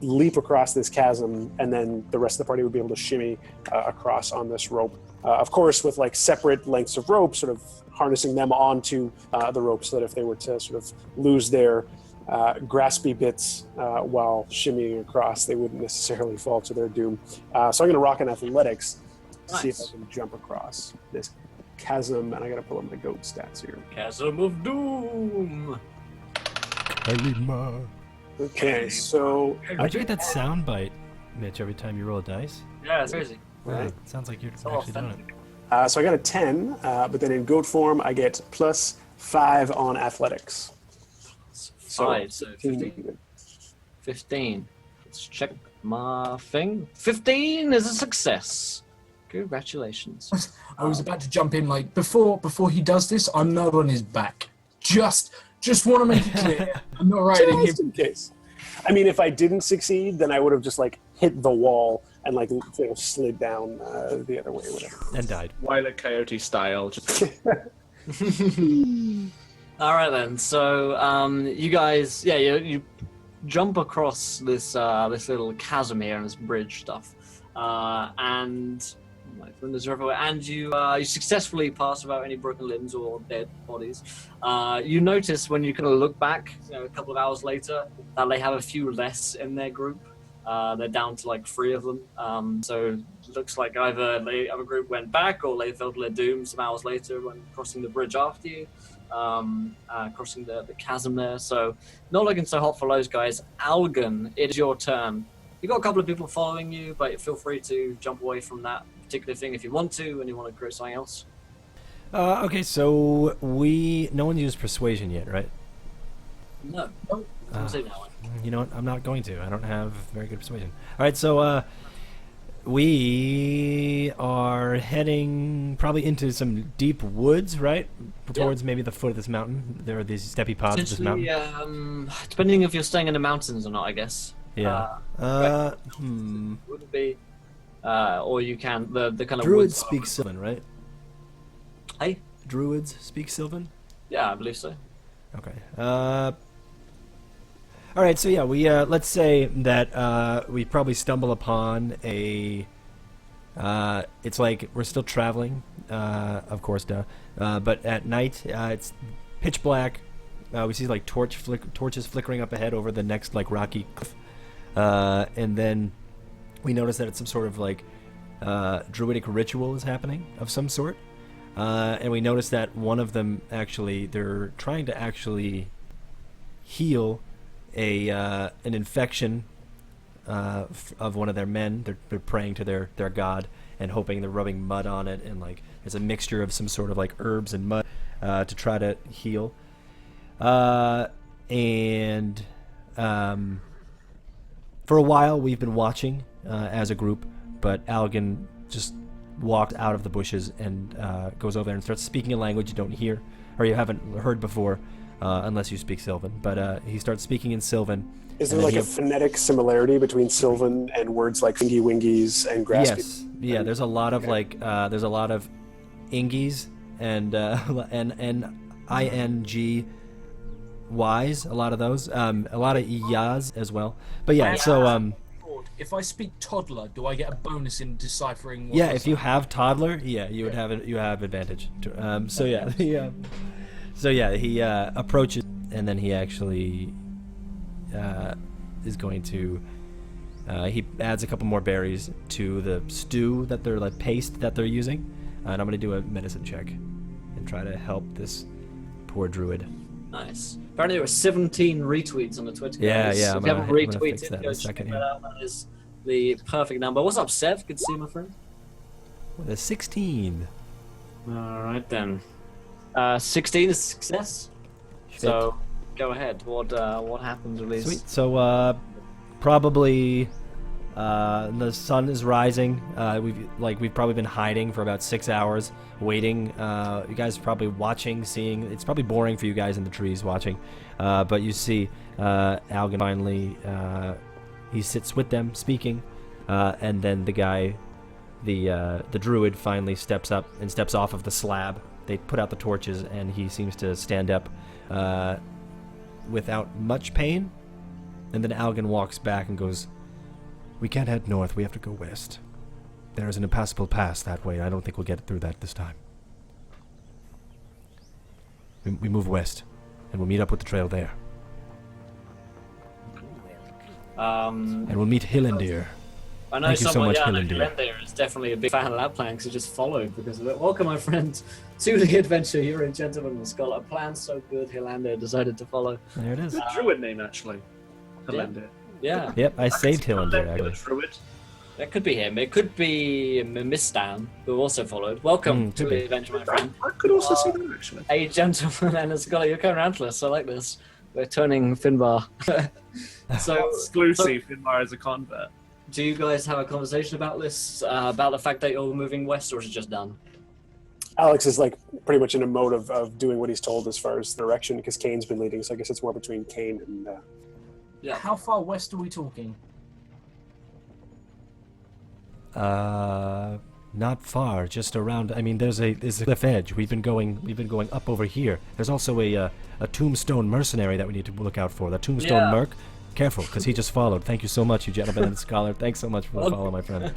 leap across this chasm, and then the rest of the party would be able to shimmy across on this rope. Of course, with like separate lengths of rope, sort of harnessing them onto the rope so that if they were to sort of lose their graspy bits while shimmying across, they wouldn't necessarily fall to their doom. So I'm going to rock an athletics to see if I can jump across this chasm, and I got to pull up my goat stats here. Chasm of Doom. Okay, so How'd you get that sound bite, Mitch, every time you roll a dice? Yeah, it's crazy. Right. Sounds like you're So actually doing it. authentic. so I got a 10, but then in goat form I get plus 5 on athletics. So 5, so 15. 15. Let's check my thing. 15 is a success. Congratulations. I was about to jump in, like, before he does this, I'm not on his back. Just want to make it clear, I'm not riding him. Just in case. I mean, if I didn't succeed, then I would have just like hit the wall and like slid down the other way, or whatever. And died. Wile E. Coyote style. Just All right then. So you guys, you jump across this this little chasm here and this bridge stuff, and my friends are everywhere. And you successfully pass without any broken limbs or dead bodies. You notice when you kind of look back, a couple of hours later, that they have a few less in their group. They're down to like 3 of them. So it looks like either the other group went back or they fell to their doom some hours later when crossing the bridge after you, crossing the chasm there. So not looking so hot for those guys. Algan, it is your turn. You've got a couple of people following you, but feel free to jump away from that particular thing if you want to and you want to create something else. Okay, so no one used persuasion yet, right? No. Say that one. You know what? I'm not going to. I don't have very good persuasion. All right, so we are heading probably into some deep woods, right? Towards maybe the foot of this mountain. There are these steppy paths of this mountain. Depending if you're staying in the mountains or not, I guess. Yeah. Would it be? Or you can the kind of Druids woods speak Sylvan, right? Hey? Druids speak Sylvan? Yeah, I believe so. Okay. All right, so yeah, we let's say that we probably stumble upon a. It's like we're still traveling, of course, but at night it's pitch black. We see like torches flickering up ahead over the next like rocky cliff, and then we notice that it's some sort of like druidic ritual is happening of some sort, and we notice that one of them actually they're trying to actually heal an infection of one of their men. They're praying to their god and hoping, they're rubbing mud on it, and like there's a mixture of some sort of like herbs and mud to try to heal. And for a while we've been watching as a group, but Algan just walked out of the bushes and goes over there and starts speaking a language you don't hear or you haven't heard before. unless you speak Sylvan. But he starts speaking in Sylvan. Is there like a phonetic similarity between Sylvan and words like fingy wingies and graspy? Yes. Yeah. There's a lot of there's a lot of ingies and ing y's. A lot of those. A lot of yas as well. But yeah. So if I speak toddler, do I get a bonus in deciphering? What yeah. If you have toddler, yeah, you would have it. You have advantage. So yeah. He approaches and then he actually. Is going to he adds a couple more berries to the stew that they're like paste that they're using, and I'm gonna do a medicine check and try to help this poor druid. Nice. Apparently there were 17 retweets on the Twitter. Yeah, guys. yeah. If I'm you haven't gonna retweeted, fix that in go a check second that here. out. That is the perfect number. What's up, Sev? Good to see you, my friend. The 16. All right then. 16 is a success. So go ahead. What happens with these? Sweet. So probably the sun is rising. We've probably been hiding for about 6 hours, waiting. You guys are probably watching, seeing. It's probably boring for you guys in the trees watching, but you see Algan finally. He sits with them speaking, and then the guy, the druid, finally steps up and steps off of the slab. They put out the torches, and he seems to stand up without much pain. And then Algan walks back and goes, "We can't head north. We have to go west. There is an impassable pass that way. I don't think we'll get through that this time. We move west, and we'll meet up with the trail there. And we'll meet Hillendeer." I know Thank you so someone, much, yeah, Hillendeer. is definitely a big fan of that plan because he just followed because of it. Welcome, my friend, to the adventure. You're a gentleman and scholar. Plan so good, Hillendeer decided to follow. There it is. The druid name, actually. Hillendeer. Yeah, Yep, I saved Hillendeer, actually. Druid. that could be him. It could be Miss Stan, who also followed. Welcome to could the be. adventure, my friend. I could also see that, actually. A gentleman and a scholar. You're coming around to us. I like this. We're turning Finbar. So Exclusive Finbar as a convert. do you guys have a conversation about this? About the fact that you're moving west, or is it just done? Alex is like pretty much in a mode of doing what he's told as far as direction because Kane's been leading. So I guess it's more between Kane and. Yeah. How far west are we talking? Not far, just around. I mean, there's a cliff edge. We've been going up over here. There's also a tombstone mercenary that we need to look out for. The tombstone Yeah. merc. Careful, because he just followed. Thank you so much, you gentlemen and scholar. Thanks so much for the follow, my friend.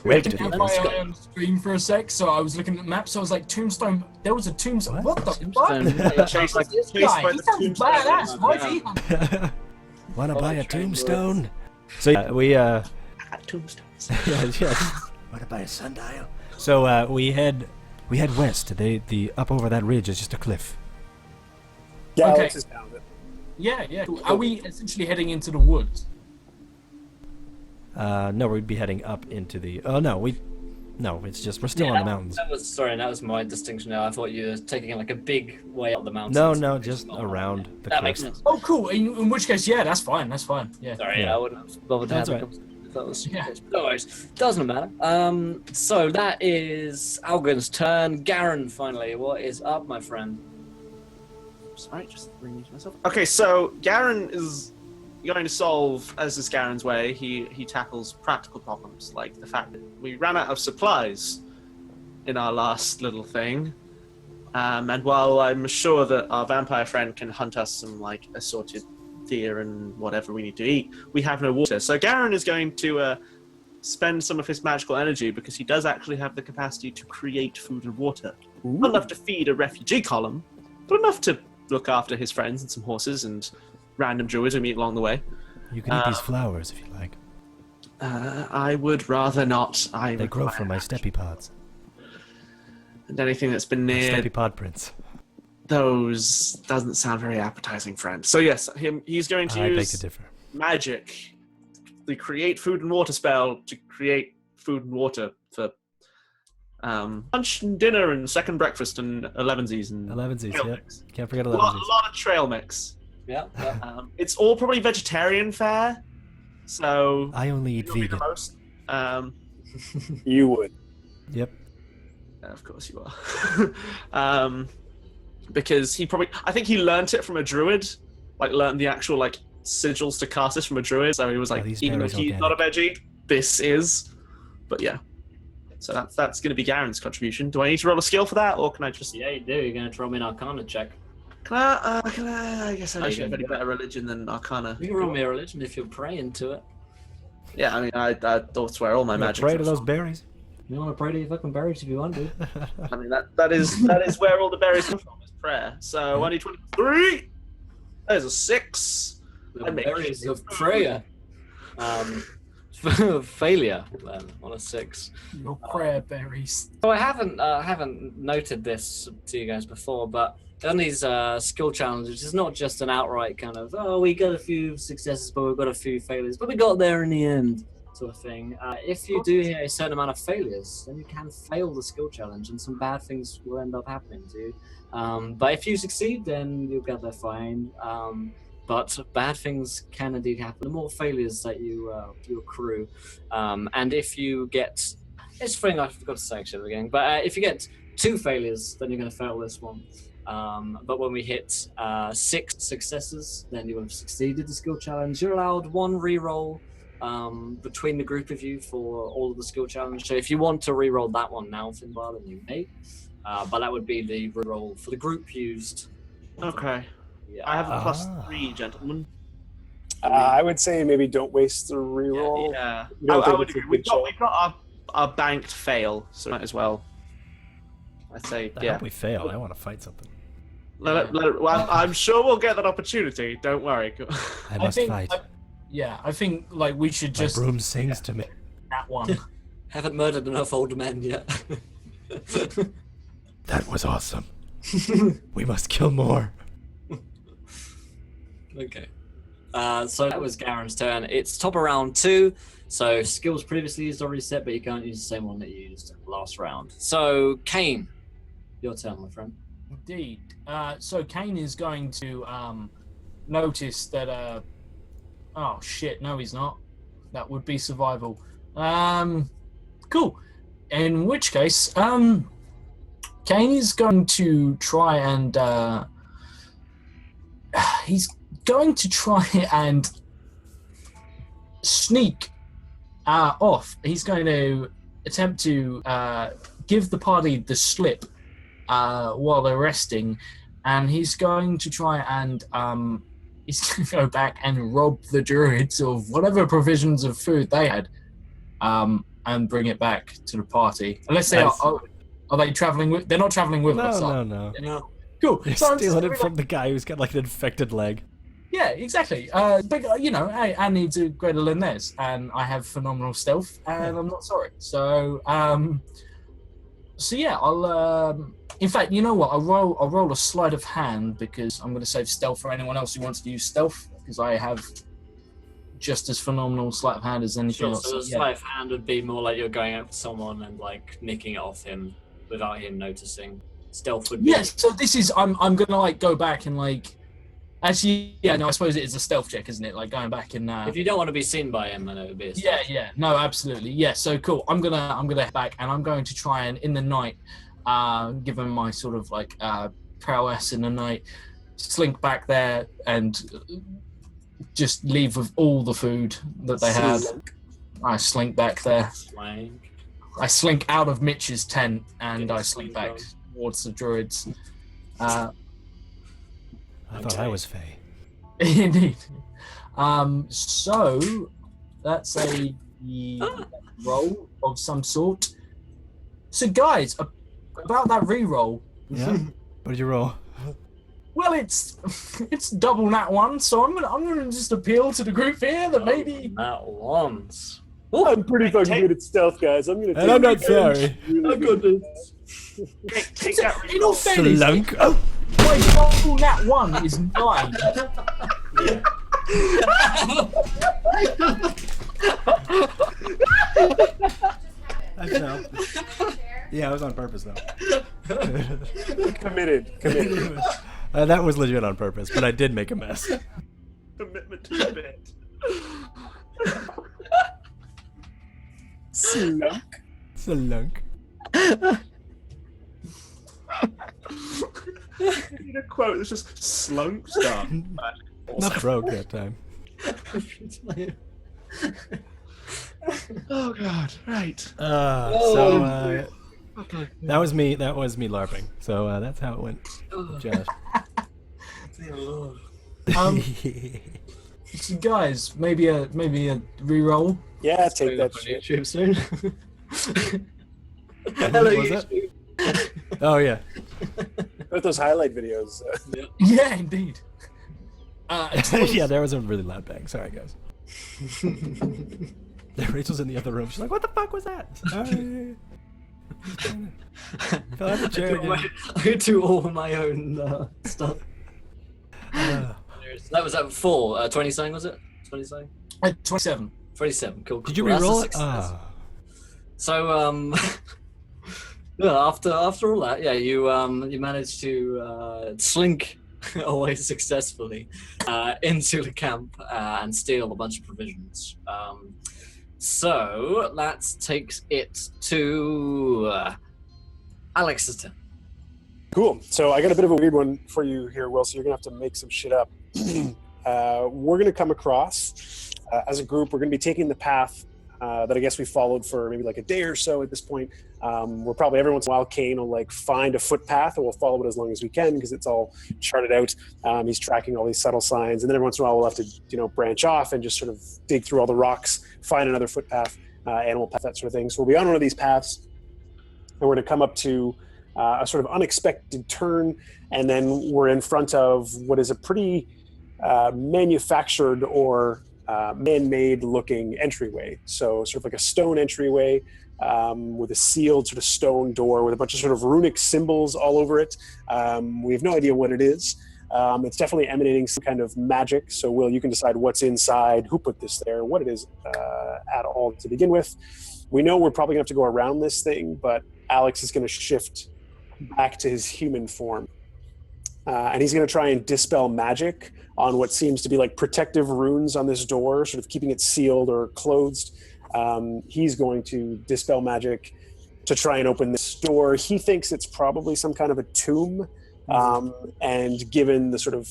Wait, I didn't have my eye on screen for a sec, so I was looking at maps. So I was like, Tombstone. There was a Tombstone. What the fuck? Chased This chased guy, by he the sounds tombstone. badass. Why is he hunting? Wanna buy a train tombstone? So yeah, we Tombstones. yeah. Wanna buy a sundial? So we head west. The up over that ridge is just a cliff. Yeah, Okay. Alex is down it. Yeah, yeah. Are we essentially heading into the woods? No, we'd be heading up into the. Oh no, it's just we're still on the mountains. That was my distinction now. I thought you were taking it like a big way up the mountains. No, just around the That cliff. makes sense. Oh, cool. In which case, yeah, that's fine. That's fine. Yeah. Sorry, Yeah. I wouldn't have bothered to have That's the right. conversation if that was Yeah. no worries. Doesn't matter. So that is Algan's turn. Garen, finally, what is up, my friend? Sorry, just bringing to myself. Okay, so Garen is going to solve, as is Garen's way, he tackles practical problems, like the fact that we ran out of supplies in our last little thing. And while I'm sure that our vampire friend can hunt us some, like, assorted deer and whatever we need to eat, we have no water. So Garen is going to spend some of his magical energy, because he does actually have the capacity to create food and water. Not enough to feed a refugee column, but enough to look after his friends and some horses and random druids we meet along the way. You can eat these flowers if you like. I would rather not. They grow from my steppy pods. And anything that's been My near steppy pod prints. those doesn't sound very appetizing, friend. So yes, he's going to I beg use to differ. magic, the create food and water spell, to create food and water for lunch and dinner and second breakfast and 11sies and 11sies, trail yeah. mix. Can't forget A 11sies. lot of trail mix. Yeah. It's all probably vegetarian fare, so I only eat it'll be the vegan. most. You would. Yep. Of course you are. because I think he learnt it from a druid, like learned the actual like sigils to cast this from a druid. So he was like, these even though berries he's not a veggie, this is. But yeah, so that's going to be Garen's contribution. Do I need to roll a skill for that, or can I just? Yeah, you do. You're going to throw me an Arcana check. Can I? I guess I should have any do it. better religion than Arcana. You can roll me a religion if you're praying to it. Yeah, I mean, I thought where all my magic. Pray to those berries. You want to pray to your fucking berries if you want to. I mean, that is where all the berries come from, is prayer. So I need 23. There's a 6. The berries of prayer. Failure then on a 6. Your prayer berries. So I haven't noted this to you guys before, but on these skill challenges, it's not just an outright kind of, oh, we got a few successes, but we've got a few failures, but we got there in the end sort of thing. If you do hit a certain amount of failures, then you can fail the skill challenge, and some bad things will end up happening to you. But if you succeed, then you'll get there fine. But bad things can indeed happen. The more failures that you accrue, and if you get, it's a thing I forgot to say actually at the beginning, but if you get 2 failures, then you're going to fail this one. But when we hit 6 successes, then you have succeeded the skill challenge. You're allowed 1 reroll between the group of you for all of the skill challenge. So if you want to reroll that one now, Finbar, then you may. But that would be the reroll for the group used. Okay. Yeah. I have a +3, gentlemen. I would say maybe don't waste the reroll. Yeah. You don't I think would it's a agree. good We've got our banked fail, so might as well. I'd say, I yeah. hope we fail. I want to fight something. Well, I'm sure we'll get that opportunity. Don't worry. I must fight. I think like we should My just broom sings to me. that one. Haven't murdered enough old men yet. That was awesome. We must kill more. Okay. So that was Garen's turn. It's top of round 2. So skills previously used are reset, but you can't use the same one that you used last round. So Kane, your turn, my friend. Indeed. So Kane is going to notice that. Oh shit! No, he's not. That would be survival. Cool. In which case, Kane is going to try and sneak off. He's going to attempt to give the party the slip while they're resting, and he's going to try and he's going to go back and rob the druids of whatever provisions of food they had, and bring it back to the party. Unless they are they traveling with? They're not traveling with us. No. Cool. You're So I'm stealing just it from the guy who's got like an infected leg. Yeah, exactly. But you know, I need to greater than theirs, and I have phenomenal stealth, and I'm not sorry. So, yeah, I'll. In fact, you know what? I'll roll a sleight of hand because I'm going to save stealth for anyone else who wants to use stealth because I have just as phenomenal sleight of hand as anything else. So the sleight of hand would be more like you're going up to someone and like nicking it off him without him noticing. Stealth would be. Yes. So this is I'm going to like go back and like. Actually, yeah, no, I suppose it is a stealth check, isn't it? Like going back and. If you don't want to be seen by him, then it would be a stealth. Yeah, no, absolutely, yeah. So cool. I'm gonna head back, and I'm going to try and in the night, given my sort of like prowess in the night, slink back there and just leave with all the food that they had. I slink back there. I slink out of Mitch's tent and I slink back towards the druids. I thought I was Faye. Indeed. So that's a roll of some sort. So guys, about that re-roll. Yeah. What did you roll? Well, it's double nat 1, so I'm gonna just appeal to the group here that maybe Nat 1s. I'm pretty fucking good at stealth, guys. I'm gonna. And I'm not sorry. Really good. Take that. in all fairness, Slunk. Oh. my double nat 1 is 9. I fell. Yeah, it was on purpose though. Committed. That was legit on purpose, but I did make a mess. Commitment to the bit. Slunk. I need a quote that's just slunk star. Not broke that time. Oh god, right. So that was me. That was me LARPing. So that's how it went, Josh. So guys, maybe a re-roll. Yeah, take that on shit. YouTube soon. Hello, was YouTube. Oh yeah. With those highlight videos. Yeah, indeed. Yeah, there was a really loud bang. Sorry, guys. Rachel's in the other room. She's like, "What the fuck was that?" Sorry. Fell out the chair again. I do all my own stuff. That was at 4. 20 something was it? 20 something? 27. 27. Cool. Did you Well, that's a re-roll it? success. So yeah, after all that, yeah, you managed to slink away successfully into the camp and steal a bunch of provisions. So that takes it to Alex's turn. Cool. So I got a bit of a weird one for you here, Will. So you're gonna have to make some shit up. We're gonna come across as a group. We're gonna be taking the path that I guess we followed for maybe like a day or so at this point. We're probably every once in a while, Kane will like find a footpath, and we'll follow it as long as we can because it's all charted out. He's tracking all these subtle signs, and then every once in a while we'll have to branch off and just sort of dig through all the rocks, find another footpath, animal path, that sort of thing. So we'll be on one of these paths, and we're gonna come up to a sort of unexpected turn, and then we're in front of what is a pretty manufactured or man-made looking entryway. So sort of like a stone entryway with a sealed sort of stone door with a bunch of sort of runic symbols all over it. We have no idea what it is. It's definitely emanating some kind of magic. So Will, you can decide what's inside, who put this there, what it is at all to begin with. We know we're probably gonna have to go around this thing, but Alex is gonna shift back to his human form. And he's going to try and dispel magic on what seems to be like protective runes on this door, sort of keeping it sealed or closed. He's going to dispel magic to try and open this door. He thinks it's probably some kind of a tomb. And given the sort of,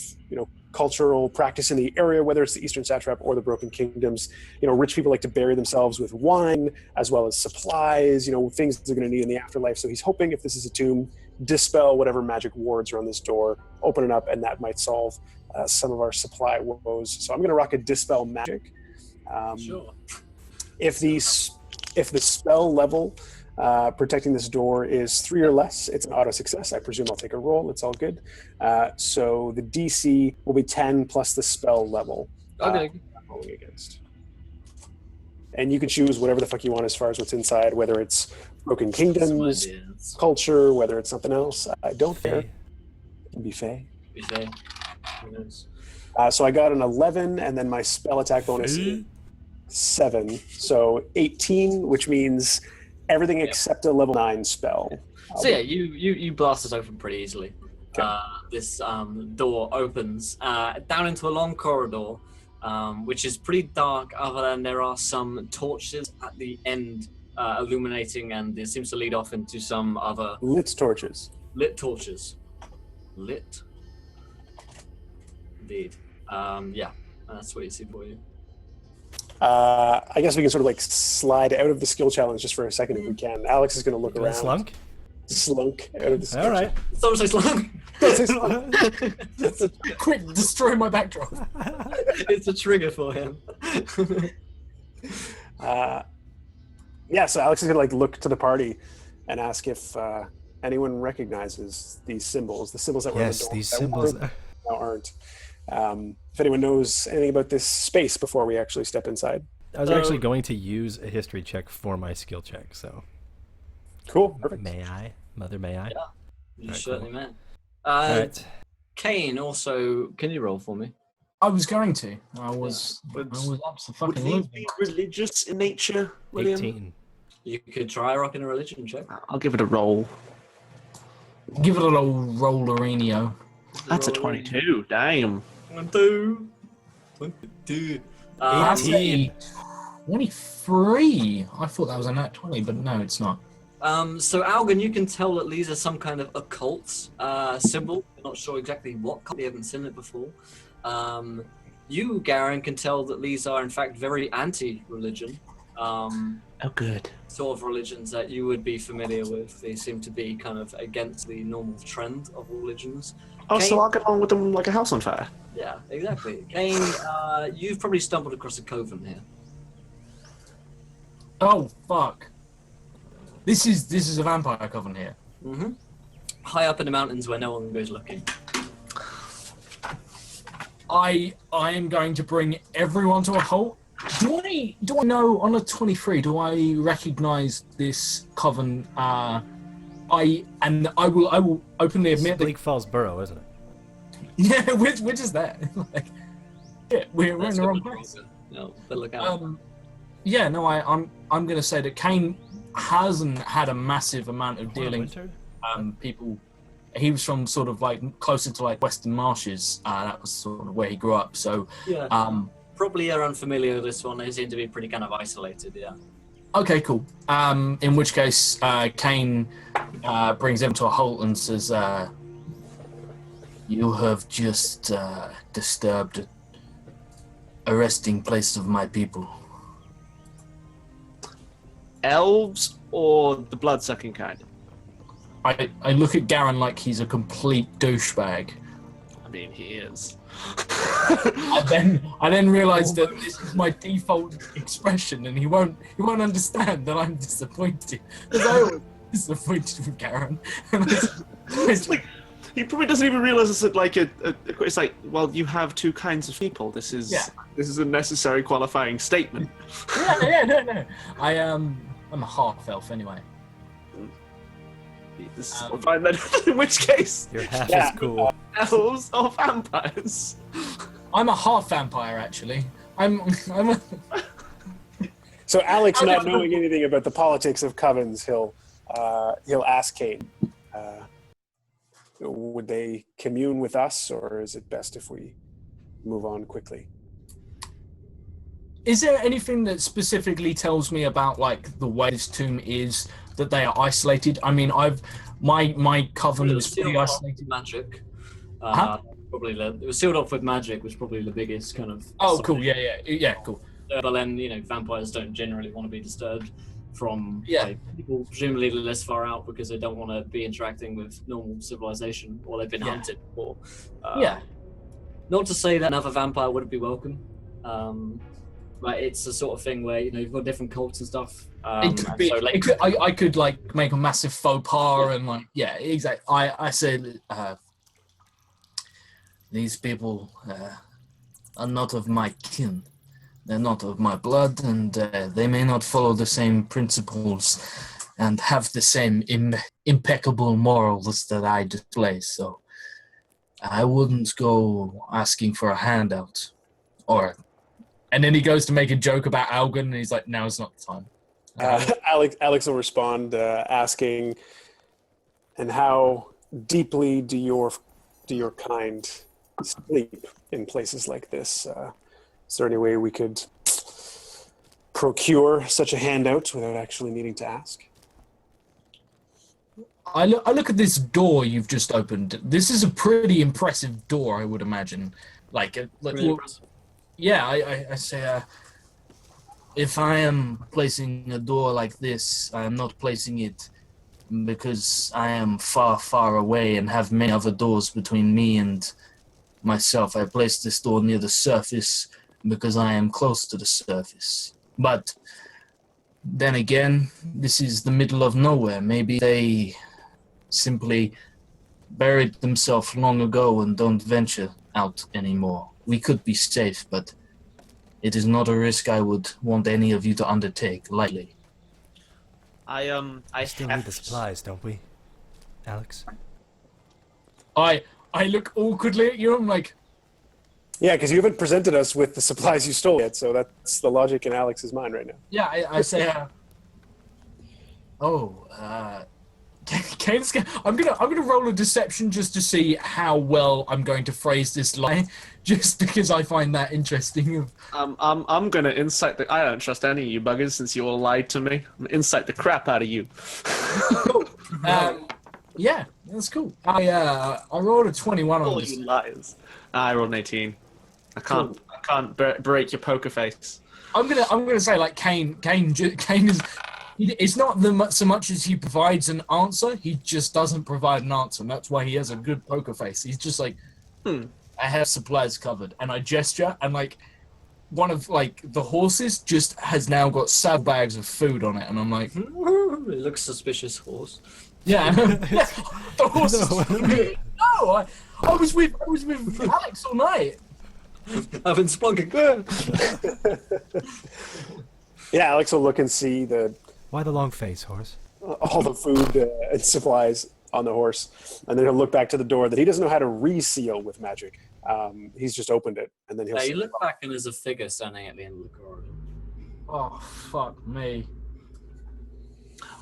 cultural practice in the area, whether it's the Eastern Satrap or the Broken Kingdoms, rich people like to bury themselves with wine as well as supplies, things they're going to need in the afterlife. So he's hoping if this is a tomb, dispel whatever magic wards are on this door, open it up, and that might solve some of our supply woes. So I'm going to rock a dispel magic. Sure. If the spell level protecting this door is 3 or less, it's an auto success. I presume I'll take a roll. It's all good. So the DC will be 10 plus the spell level. Okay. I'm rolling against. And you can choose whatever the fuck you want as far as what's inside, whether it's Broken Kingdoms, culture, whether it's something else. I don't care. It can be Fae. Be fair. Who knows? So I got an 11, and then my spell attack bonus is 7. So 18, which means everything except a level 9 spell. So yeah, you blast it open pretty easily. Okay. This door opens down into a long corridor, which is pretty dark, other than there are some torches at the end illuminating, and it seems to lead off into some other... Lit torches. Lit torches. Lit. Indeed. Yeah, that's what you see for you. I guess we can sort of like slide out of the skill challenge just for a second if we can. Alex is going to look around. Slunk? Slunk out of the skill All right. Someone say slunk. Don't say slunk. Quick, destroy my backdrop. It's a trigger for him. Yeah, so Alex is going to like look to the party and ask if anyone recognizes these symbols, the symbols that were on the Yes, door these that symbols. now aren't. If anyone knows anything about this space before we actually step inside. I was actually going to use a history check for my skill check, so. Cool, perfect. May I? Mother, may I? Yeah, you Alright, certainly cool. man. All right. Kane, also, can you roll for me? I was going to. I was Would up to would fucking he losing. be religious in nature, William? 18. You could try rocking a religion check. I'll give it a roll. Give it a little rollerino. That's a 22. Damn. 22. That's 18. a 23. I thought that was a nat 20, but no, it's not. So Algan, you can tell that these are some kind of occult symbol. You're not sure exactly what cult. You haven't seen it before. You, Garen, can tell that these are in fact very anti-religion. Good. Sort of religions that you would be familiar with. They seem to be kind of against the normal trend of religions. Oh, Kane, so I'll get on with them like a house on fire. yeah, exactly. Kane, you've probably stumbled across a coven here. Oh fuck! This is a vampire coven here. Mm-hmm. High up in the mountains where no one goes looking. I am going to bring everyone to a halt. Do I know on a 23? Do I recognise this coven? I will openly admit that. Bleak Falls Burrow, isn't it? Yeah, which is that? Like, yeah, we're in the wrong place. No, but look out. Yeah, no, I'm going to say that Kane hasn't had a massive amount of dealings. People. He was from sort of like closer to like Western Marshes. That was sort of where he grew up. So yeah. Probably are unfamiliar with this one. They seem to be pretty kind of isolated, yeah. Okay, cool. In which case, Kane brings them to a halt and says, "You have just disturbed a resting place of my people." Elves or the blood-sucking kind? I look at Garen like he's a complete douchebag. I mean, he is. I then realised that this is my default expression, and he won't understand that I'm disappointed. Because I always disappointed with Garen. It's like he probably doesn't even realise it's like it's like, well, you have two kinds of people. This is a necessary qualifying statement. No. I'm a half elf anyway. This is fine then. In which case, You're half as cool. Elves or vampires? I'm a half vampire, actually. I'm a... So Alex, not knowing anything about the politics of covens, he'll ask Kane, would they commune with us, or is it best if we move on quickly? Is there anything that specifically tells me about like the way this tomb is, that they are isolated? I mean, my coven was pretty isolated. Magic. Probably it was sealed off with magic, was probably the biggest kind of. Oh, cool. Yeah, cool. But then vampires don't generally want to be disturbed from people presumably less far out because they don't want to be interacting with normal civilization or they've been hunted before. Not to say that another vampire wouldn't be welcome. But it's the sort of thing where you've got different cults and stuff. I could like make a massive faux pas and like exactly. I said these people are not of my kin. They're not of my blood, and they may not follow the same principles and have the same impeccable morals that I display. So I wouldn't go asking for a handout And then he goes to make a joke about Algan, and he's like, "Now is not the time." Alex will respond, asking, "And how deeply do your kind sleep in places like this? Is there any way we could procure such a handout without actually needing to ask?" I look at this door you've just opened. This is a pretty impressive door, I would imagine. Impressive. Yeah, I say, if I am placing a door like this, I am not placing it because I am far, far away and have many other doors between me and myself. I place this door near the surface because I am close to the surface. But then again, this is the middle of nowhere. Maybe they simply buried themselves long ago and don't venture out anymore. We could be safe, but it is not a risk I would want any of you to undertake lightly. I still need the supplies, don't we, Alex? I look awkwardly at you. I'm like, yeah, because you haven't presented us with the supplies you stole yet, so that's the logic in Alex's mind right now. Yeah, I say, Kane's I'm gonna roll a deception just to see how well I'm going to phrase this lie, just because I find that interesting. I'm gonna insight I don't trust any of you buggers since you all lied to me. I'm gonna insight the crap out of you. Yeah, that's cool. I rolled a 21 on All this. you liars. I rolled an 18. I can't break your poker face. I'm gonna say like Kane is. It's not so much as he provides an answer. He just doesn't provide an answer, and that's why he has a good poker face. He's just like, I have supplies covered, and I gesture, and like one of like the horses just has now got saddlebags of food on it, and I'm like, It looks suspicious, horse. yeah, the horse. No, I was with Alex all night. I've been splunking. Yeah, Alex will look and see Why the long face, horse? all the food and supplies on the horse, and then he'll look back to the door that he doesn't know how to reseal with magic. He's just opened it, and then he'll. You look back and there's a figure standing at the end of the corridor. Oh fuck me!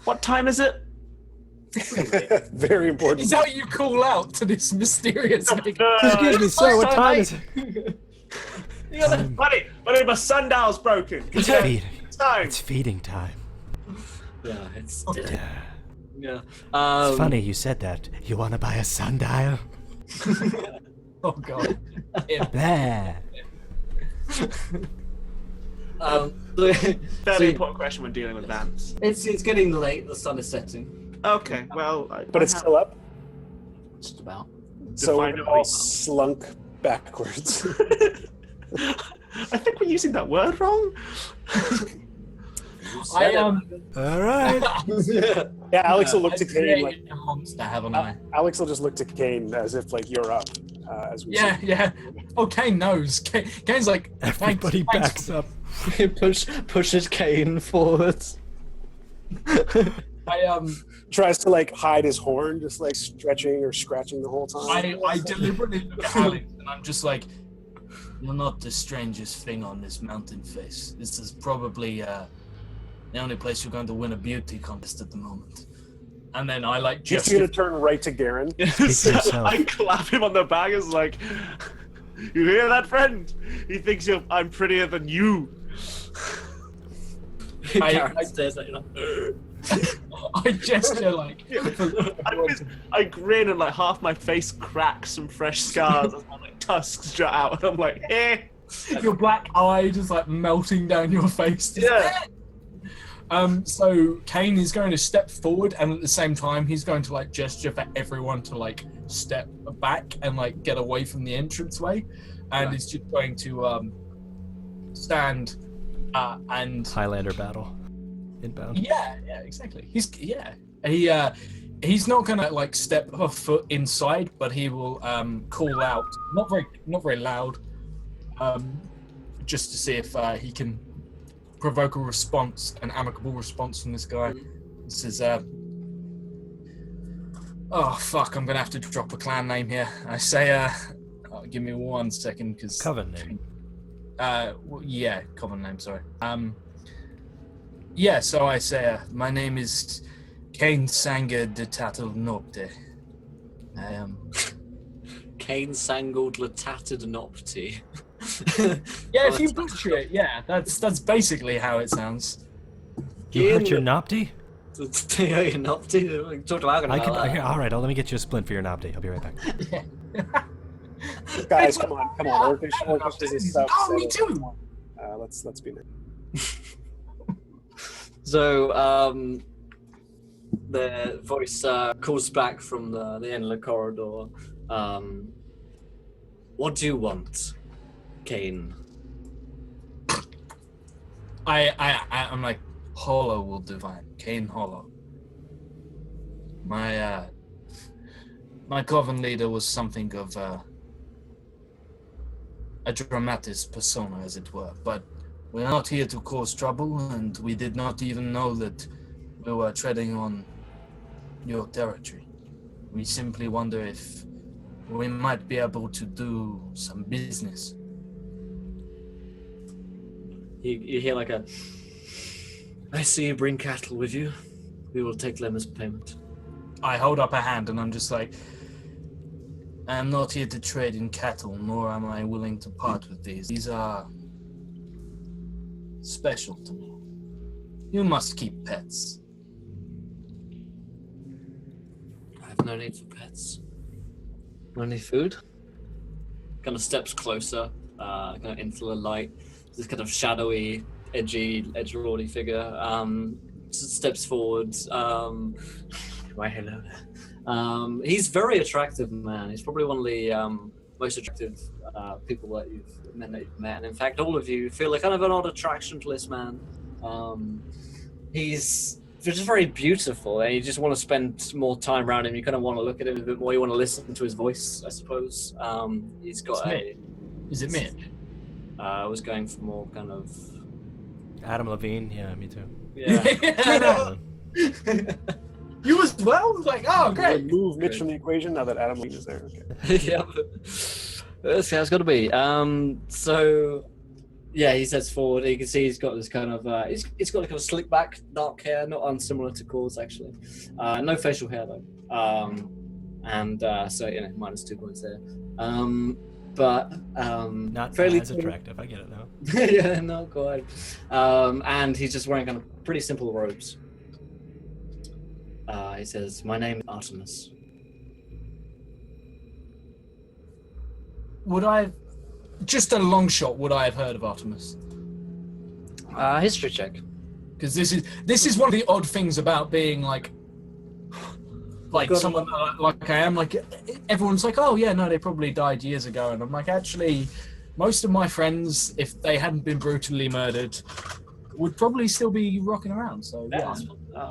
What time is it? Very important. Is that what you call out to this mysterious figure? Excuse me, sir, what time is it? Buddy, my sundial's broken. It's feeding. Time. It's feeding time. Yeah, it's yeah. It's funny you said that. You want to buy a sundial? Oh god. Blah. Fairly important question when dealing with vamps. It's getting late. The sun is setting. Okay, well, But it's still up, Just about. so Define we're it, all please. slunk backwards. I think we're using that word wrong. All right. Yeah, Alex will look to Kane like a monster, haven't I? Alex will just look to Kane as if like you're up. As we Yeah. Oh, Kane knows. Kane's like, Everybody thanks. backs up. pushes Kane forwards. tries to like hide his horn, just like stretching or scratching the whole time. I deliberately look at Alex and I'm just like, you're not the strangest thing on this mountain face. This is probably the only place you're going to win a beauty contest at the moment. And then I like He's gesture. gonna turn right to Garen. yourself. I clap him on the back. It's like, you hear that, friend? He thinks I'm prettier than you. Karen stares at you like, I gesture like. I grin and like half my face cracks from fresh scars as my like tusks jut out, and I'm like, eh. Your black eye just like melting down your face. Yeah. So Kane is going to step forward, and at the same time, he's going to like gesture for everyone to like step back and like get away from the entranceway, and he's just going to stand and Highlander battle. Inbound. yeah, exactly. He's not gonna like step a foot inside, but he will call out, not very loud, just to see if he can provoke a response, an amicable response from this guy. He says, oh fuck, I'm gonna have to drop a clan name here. I say, give me 1 second, because Coven name. yeah, common name, sorry. Yeah, so I say, my name is Kane Sanger de Tatel Nocte. I am. Kane Sangled Latatted Nopti. Yeah, if you butcher it, yeah, that's basically how it sounds. You hurt your Nopti? Yeah, your Nopti. Talk to Algan about that. All right, let me get you a splint for your Nopti. I'll be right back. Guys, come on. Orcish is stuff. Oh, me too. Let's be nice. So, the voice calls back from the end of the corridor. What do you want, Kane? I'm like, Hollow will divine. Kane Hollow. My coven leader was something of a dramatis persona, as it were, but we're not here to cause trouble, and we did not even know that we were treading on your territory. We simply wonder if we might be able to do some business. You hear like a, I see you bring cattle with you. We will take them as payment. I hold up a hand and I'm just like, I am not here to trade in cattle, nor am I willing to part with these. These are special to me. You must keep pets. I have no need for pets. No need food. Kind of steps closer, kind of into the light. This kind of shadowy, edgelordy figure. Steps forward. Why hello. He's very attractive, man. He's probably one of the most attractive people that you've met. And in fact, all of you feel like kind of an odd attraction to this man. He's just very beautiful, and you just want to spend more time around him. You kind of want to look at him a bit more. You want to listen to his voice, I suppose. He's got Is it Mitch? I was going for more kind of... Adam Levine, yeah, me too. Yeah. You as well? Like, oh, great. Remove Mitch from the equation now that Adam Levine is there. Okay. Yeah. This guy's got to be. So, yeah, he steps forward. You can see he's got this kind of... he's got a kind of slick back, dark hair, not unsimilar to Core's, actually. No facial hair, though. So, minus 2 points there. Not fairly as attractive. I get it now. Yeah, not quite. And he's just wearing kind of pretty simple robes. He says, "My name is Artemis." Would I have, just a long shot, would I have heard of Artemis? History check. Because this is one of the odd things about being like someone like I am. Like, everyone's like, oh yeah, no, they probably died years ago, and I'm like, actually, most of my friends, if they hadn't been brutally murdered, would probably still be rocking around. So yeah.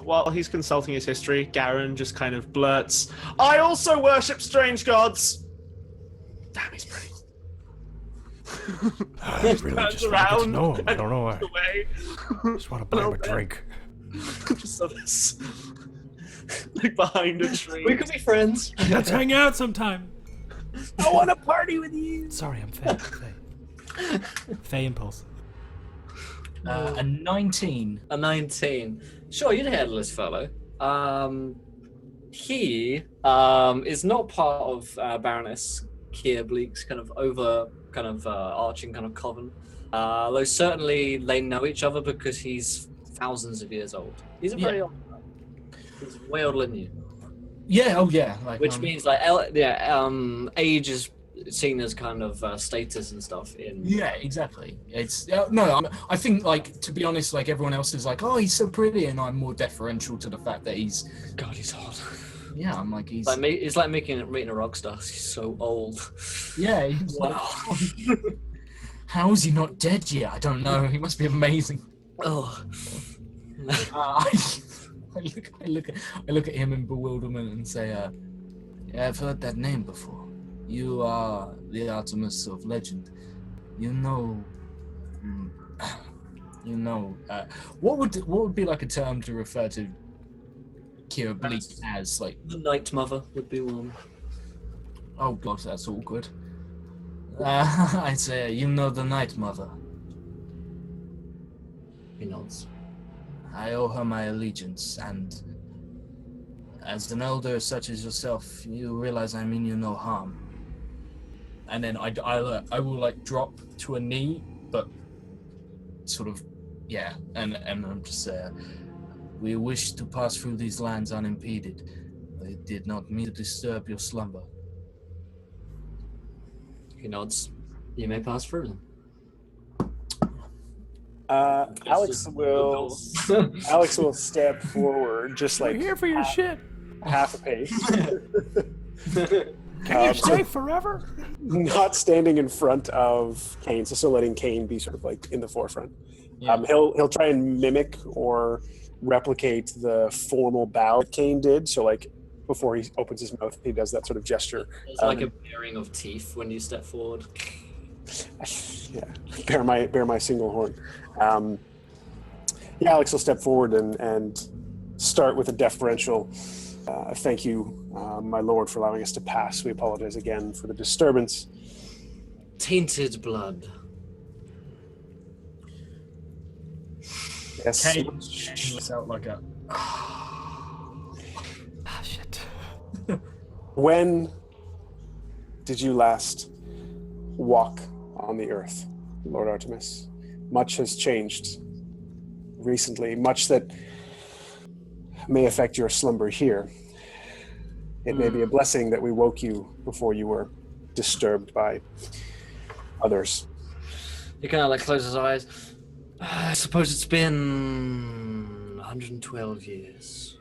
While he's consulting his history, Garen just kind of blurts, "I also worship strange gods." Damn, he's pretty. I really just want to get to know him. I don't know why. Away. Just want to buy him a drink. Just so this, like behind a tree. We could be friends. Let's hang out sometime. I want to party with you. Sorry, I'm Faye. Faye Impulse. A 19. A 19. Sure, you'd handle this fellow. He is not part of Baroness Kier Bleak's kind of arching kind of coven. Though certainly they know each other because he's thousands of years old. He's a very old man. He's way older than you. Yeah, oh yeah. Like, Which means like age is seen as kind of status and stuff in... Yeah, exactly. It's I think, like, to be honest, like, everyone else is like, oh, he's so pretty, and I'm more deferential to the fact that he's... God, he's hot. Yeah, I'm like, he's... It's like meeting a rock star. He's so old. Yeah, he's like... How is he not dead yet? I don't know. He must be amazing. Oh. I look at him in bewilderment and say, yeah, I've heard that name before. You are the Artemis of legend. What would be like a term to refer to Kira Bleak as? Like, the Night Mother would be one. Oh god, that's awkward. I'd say, the Night Mother. He nods. I owe her my allegiance, and as an elder such as yourself, you realize I mean you no harm. And then I will like drop to a knee, but sort of, yeah, and I'm just we wish to pass through these lands unimpeded. We did not mean to disturb your slumber. He nods. You may pass through them. Alex will step forward, just like We're here for your shit. half a pace. Can you stay forever? Not standing in front of Kane, so still letting Kane be sort of like in the forefront. Yeah. He'll try and mimic or replicate the formal bow that Kane did. So like before he opens his mouth, he does that sort of gesture. It's like a baring of teeth when you step forward. Yeah, bear my single horn. Alex will step forward and start with a deferential thank you, my lord, for allowing us to pass. We apologize again for the disturbance. Tainted blood. Yes. Kane lets out like a... Ah, shit. When did you last walk on the earth, Lord Artemis? Much has changed recently, much that may affect your slumber here. It may be a blessing that we woke you before you were disturbed by others. He kind of like closes his eyes. I suppose it's been 112 years.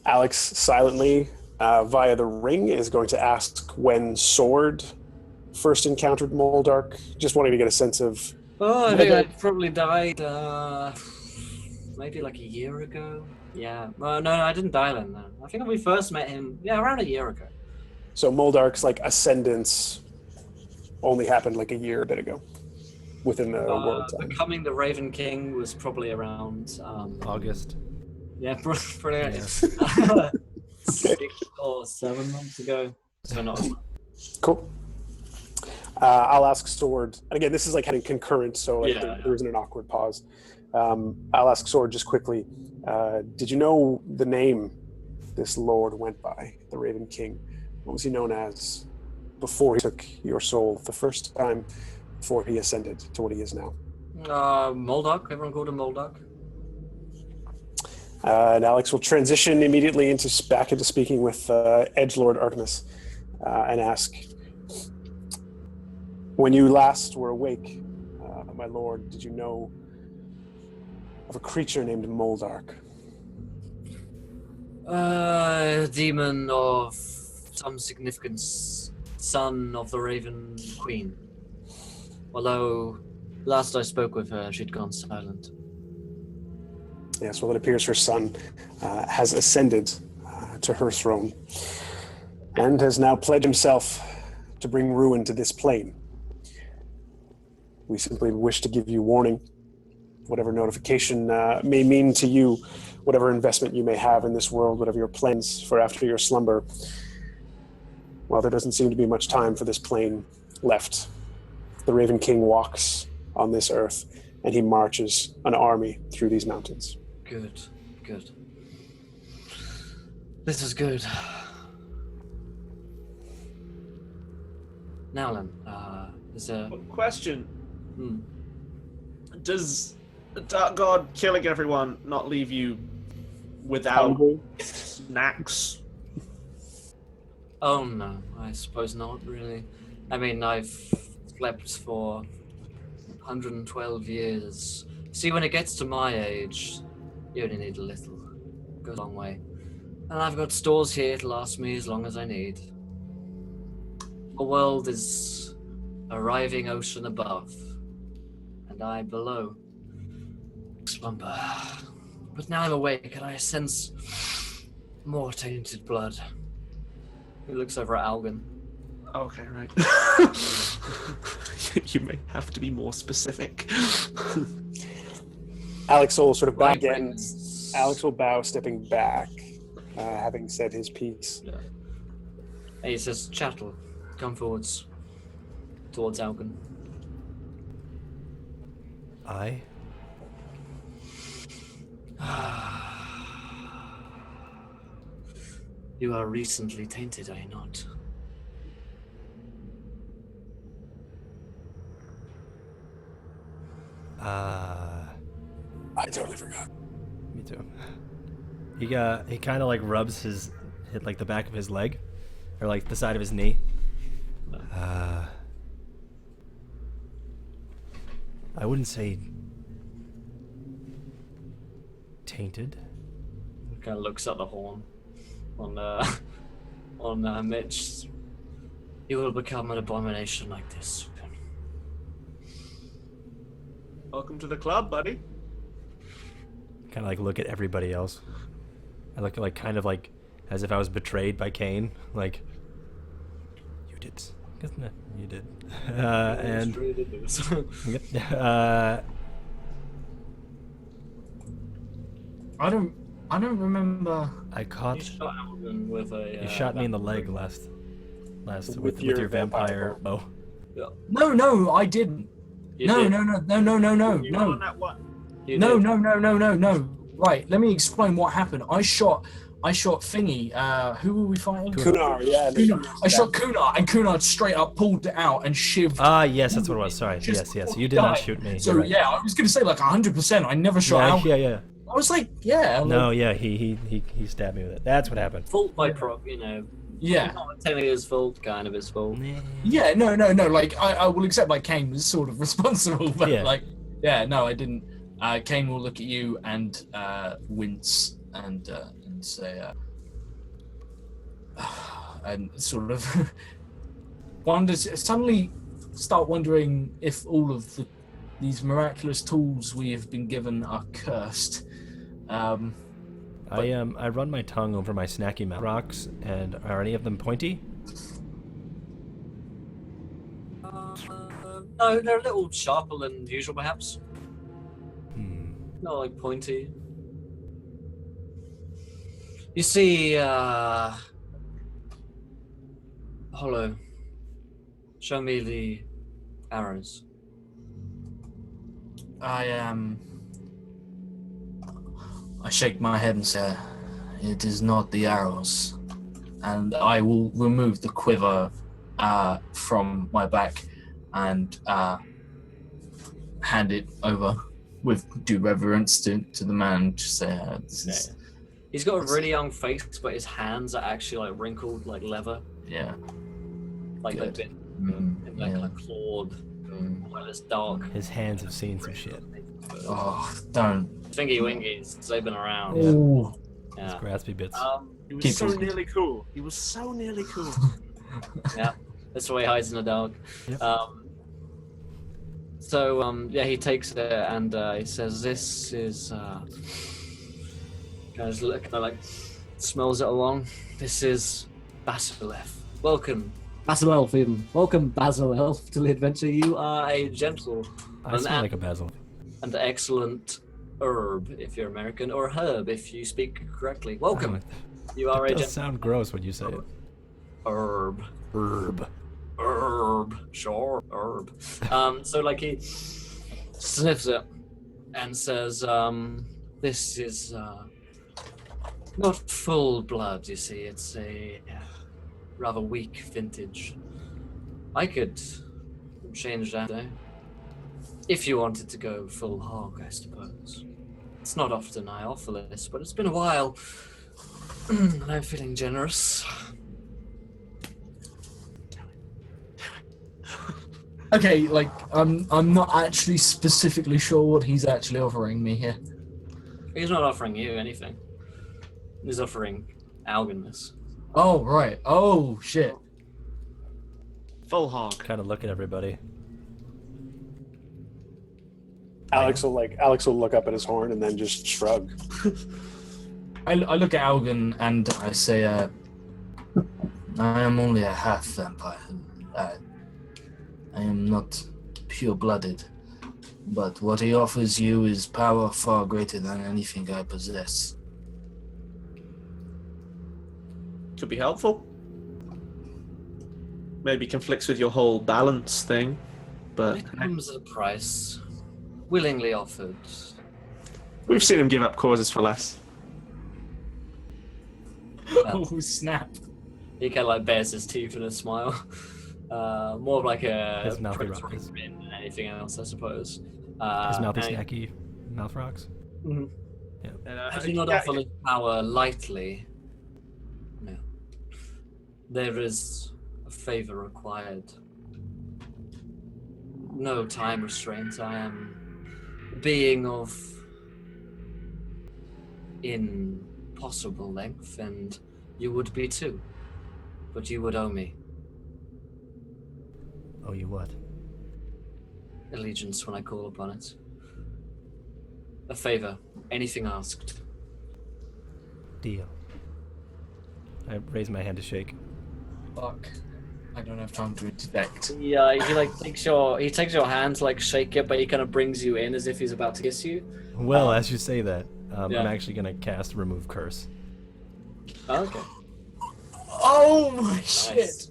Alex silently, via the ring, is going to ask when Sword first encountered Moldark, just wanting to get a sense of... Oh, I think I probably died maybe like a year ago. Yeah. No, I didn't die then. No. I think we first met him, around a year ago. So Moldark's like ascendance only happened like a year bit ago within the world time. Becoming the Raven King was probably around August. Yeah, pretty much. 6 or 7 months ago. So not. Cool. I'll ask Sword, and again, this is like heading concurrent, so like there isn't an awkward pause. I'll ask Sword just quickly. Did you know the name this lord went by, the Raven King? What was he known as before he took your soul the first time, before he ascended to what he is now? Moldark. Everyone called him Moldark. And Alex will transition immediately back into speaking with Edgelord Artemis and ask, when you last were awake, my lord, did you know of a creature named Moldark? Demon of some significance, son of the Raven Queen. Although, last I spoke with her, she'd gone silent. Yes, well, it appears her son has ascended to her throne and has now pledged himself to bring ruin to this plane. We simply wish to give you warning. Whatever notification may mean to you, whatever investment you may have in this world, whatever your plans for after your slumber, well, there doesn't seem to be much time for this plane left. The Raven King walks on this earth, and he marches an army through these mountains. Good. This is good. Now then, is a question. Does the Dark God killing everyone not leave you without snacks? Oh no, I suppose not really. I mean, I've slept for 112 years. See, when it gets to my age, you only need a little. It goes a long way. And I've got stores here to last me as long as I need. The world is a writhing ocean above, and I below. Slumber. But now I'm awake, and I sense more tainted blood. He looks over at Algan. Okay, right. You may have to be more specific. Alex will sort of bow again. Alex will bow, stepping back, having said his piece. Yeah. And he says, Chattel, come forwards. Towards Algan. I? You are recently tainted, are you not? I totally forgot. Me too. He kind of like rubs his like the back of his leg, or like the side of his knee. I wouldn't say tainted. He kind of looks at the horn on Mitch. You will become an abomination like this. Welcome to the club, buddy. Kind of like look at everybody else. I look like kind of like as if I was betrayed by Cain. Like, you did. You did. And yep. I don't remember. I caught. You shot Algan with a. You shot me in the leg last with your vampire bow. Yeah. No, I didn't. No. You on that one. No. Right, let me explain what happened. I shot I shot Thingy. Who were we fighting? Kunar, yeah. Kunar. I shot Kunar, and Kunar straight up pulled it out and shivved. Ah, yes, that's what it was. Sorry. Yes. You did not shoot me. So You're right. yeah, I was gonna say like 100%. I never shot Algan. Yeah. I was like, yeah. No, yeah, he stabbed me with it. That's what happened. Fault by prop, you know. Yeah. Not technically his fault, kind of his fault. Yeah, no. Like, I will accept, like, Kane was sort of responsible, but, I didn't. Kane will look at you and wince and say, and sort of suddenly start wondering if all of these miraculous tools we have been given are cursed. I run my tongue over my snacky mouth. Rocks, and are any of them pointy? No, they're a little sharper than usual, perhaps. Not like pointy. You see, Hollow, show me the arrows. I shake my head and say, it is not the arrows. And I will remove the quiver from my back and hand it over with due reverence to the man. Just say, this is... He's got a really young face, but his hands are actually like wrinkled like leather. Yeah. Like they've been like clawed. Well, it's dark. His hands have seen some shit. Oh, don't. Thingy wingies, they've been around. Ooh. Yeah. Graspy bits. He was so nearly cool. He was so nearly cool. Yeah, that's why he hides in the dark. Yep. He takes it and he says, "This is." Guys, look, kind of like smells it along. This is Basilef. Welcome, Basilef. Even welcome, Basilef, to the adventure. You are a gentle. I smell like a basil. An excellent herb if you're American, or herb if you speak correctly. Welcome. You are it a does gentle. sound gross when you say it. Herb. Sure, herb. So like he sniffs it and says, "This is not full blood. You see, it's a rather weak vintage. I could change that, if you wanted to go full hog, I suppose. It's not often I offer this, but it's been a while, and I'm feeling generous." Okay, like I'm not actually specifically sure what he's actually offering me here. He's not offering you anything. He's offering Algan this. Oh right. Oh shit. Full hog. Kind of look at everybody. Alex will look up at his horn and then just shrug. I look at Algan and I say, I am only a half vampire. I am not pure-blooded, but what he offers you is power far greater than anything I possess. Could be helpful. Maybe conflicts with your whole balance thing, but It comes at a price. Willingly offered. we've seen him give up causes for less. Oh snap! He kind of like bares his teeth in a smile. More of like a His mouthy predatory rocks. grin than anything else, I suppose. His mouthy and- snacky mouth rocks. Mhm. Yeah. I do not offer this power lightly. No. There is a favor required. No time restraint. I am a being of impossible length, and you would be too. But you would owe me Oh, you what? allegiance when I call upon it. A favor, anything asked. Deal. I raise my hand to shake. Fuck! I don't have time to interject. Yeah, he like takes your hand to like shake it, but he kind of brings you in as if he's about to kiss you. Well, as you say that, yeah. I'm actually gonna cast Remove Curse. Oh, okay. Oh my Nice. shit!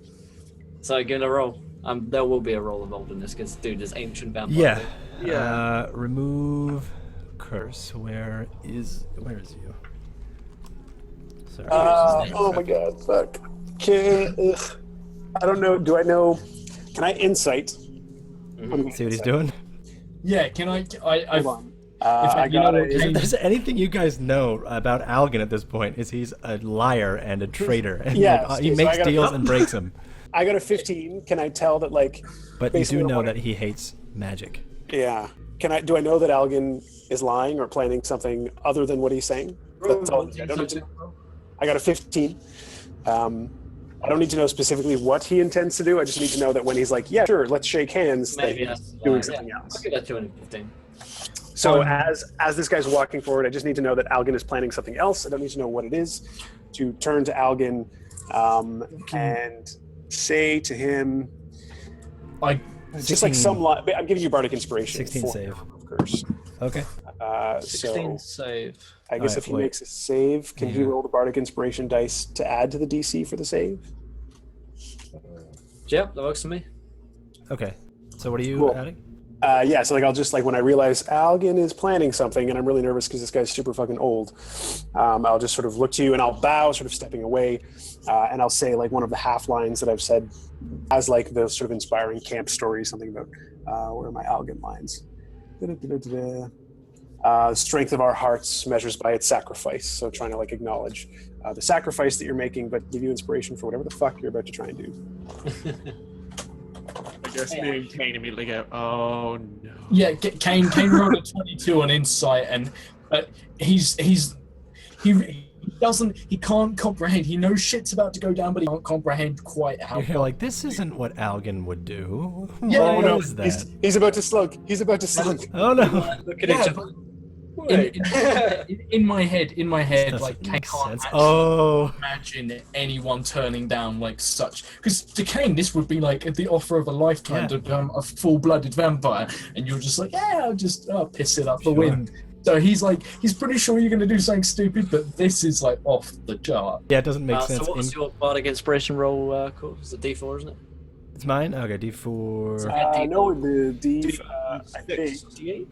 So give it a roll. There will be a roll involved in this because dude is ancient vampire. Yeah. Remove Curse. Where is you? Sorry. Oh my god, fuck. I don't know. Do I know? Can I insight? See what he's doing? Yeah, can I? I've, Hold on. I I got know- a. If there's anything you guys know about Algan at this point, is he's a liar and a traitor, and Yes, like, he okay, so I makes gotta- deals and breaks them. I got a 15. Can I tell that like? But you Basically do know what- that he hates magic. Yeah. Do I know that Algan is lying or planning something other than what he's saying? That's all. I don't need to know. I got a 15. I don't need to know specifically what he intends to do. I just need to know that when he's like, "Yeah, sure, let's shake hands," that Maybe he's that's doing yeah, something else. I'll give that 215. So as this guy's walking forward, I just need to know that Algan is planning something else. I don't need to know what it is. To turn to Algan and say to him, just like 16 some. I'm giving you bardic inspiration. 16 for save. curse. Okay. 16 So save. I guess Alright, if he wait. makes a save, can he Yeah. roll the bardic inspiration dice to add to the DC for the save? Yep, that works for me. Okay. So what are you Cool. adding? Yeah, so like I'll just like when I realize Algan is planning something and I'm really nervous because this guy's super fucking old, I'll just sort of look to you and I'll bow, sort of stepping away, and I'll say like one of the half lines that I've said as like the sort of inspiring camp story, something about where are my Algan lines? Strength of our hearts measures by its sacrifice. So trying to like acknowledge the sacrifice that you're making, but give you inspiration for whatever the fuck you're about to try and do. I guess me and Kane immediately go, oh no. yeah, Kane rolled a 22 on insight, and he can't comprehend. He knows shit's about to go down, but he can't comprehend quite how. You're like, this isn't what Algan would do. Yeah, Why no, is that? He's about to slug. He's about to slug. Oh no. Look at Yeah, each other. Wait. in my head, Doesn't like I make can't sense. actually Oh. imagine anyone turning down like such. Because to Kane, this would be like the offer of a lifetime Yeah. to become a full-blooded vampire, and you're just like, yeah, I'll just piss it up the Sure. wind. So he's pretty sure you're going to do something stupid, but this is like off the chart. Yeah, it doesn't make sense. So what's your bardic inspiration roll called? It's a D4, isn't it? It's mine? Okay, D4. No, the D. I think D8?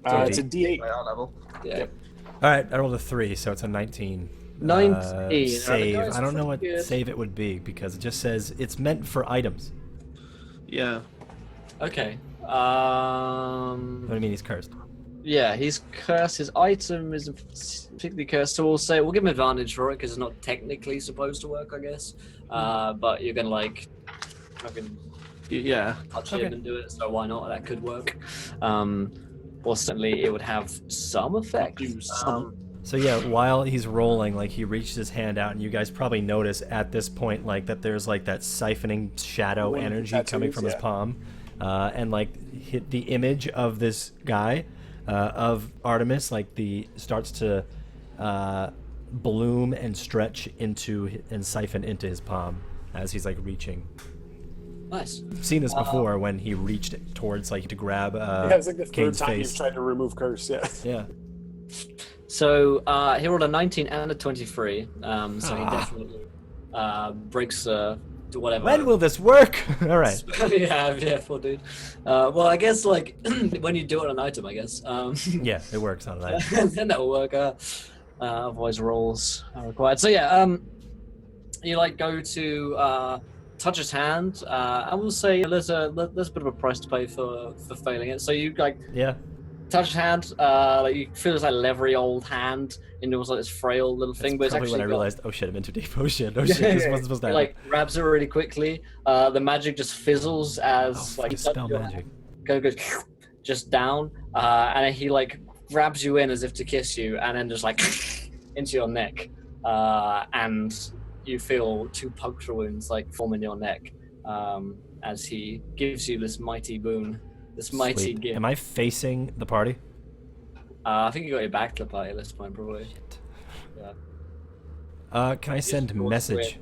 it's a D8. By our level. Yeah. Alright, I rolled a 3, so it's a 19. 19. Save. That's I don't know what pretty good. save it would be because it just says it's meant for items. Yeah. Okay. What do you mean he's cursed? Yeah, he's cursed. His item is particularly cursed, so we'll give him advantage for it because it's not technically supposed to work, I guess. But you're gonna like fucking Yeah. touch Okay. him and do it, so why not? That could work. Or certainly it would have some effect. Do some. So yeah, while he's rolling, like he reaches his hand out, and you guys probably notice at this point, like that there's like that siphoning shadow One of the energy coming from his tattoos, palm, and like hit the image of this guy, of Artemis, like the starts to bloom and stretch into and siphon into his palm as he's like reaching. Nice. I've seen this before when he reached towards like to grab Yeah, it's like the third Kane's time face. you've tried to remove curse. Yeah. Yeah. So he rolled a 19 and a 23. So he Ah. definitely breaks whatever. When will this work? All right. yeah, poor dude. Well, I guess like when you do it on an item, I guess. Yeah, it works on that. Then that will work. Otherwise, rolls are required. So yeah, you like go to touch his hand. I will say there's a bit of a price to pay for failing it. So you like Yeah. touch his hand. Like you feel this like leathery old hand into like this frail little thing, but That's it's probably actually when I got- realized, oh shit, I'm in too deep. Oh shit, this wasn't supposed to He, happen. like grabs it really quickly. The magic just fizzles as Oh, like fucking spell your magic. hand goes just down, and then he like grabs you in as if to kiss you, and then just like into your neck, and you feel two puncture wounds like form in your neck, as he gives you this mighty boon, this mighty Sweet. gift. Am I facing the party? I think you got your back to the party at this point, probably. Can I send roll message?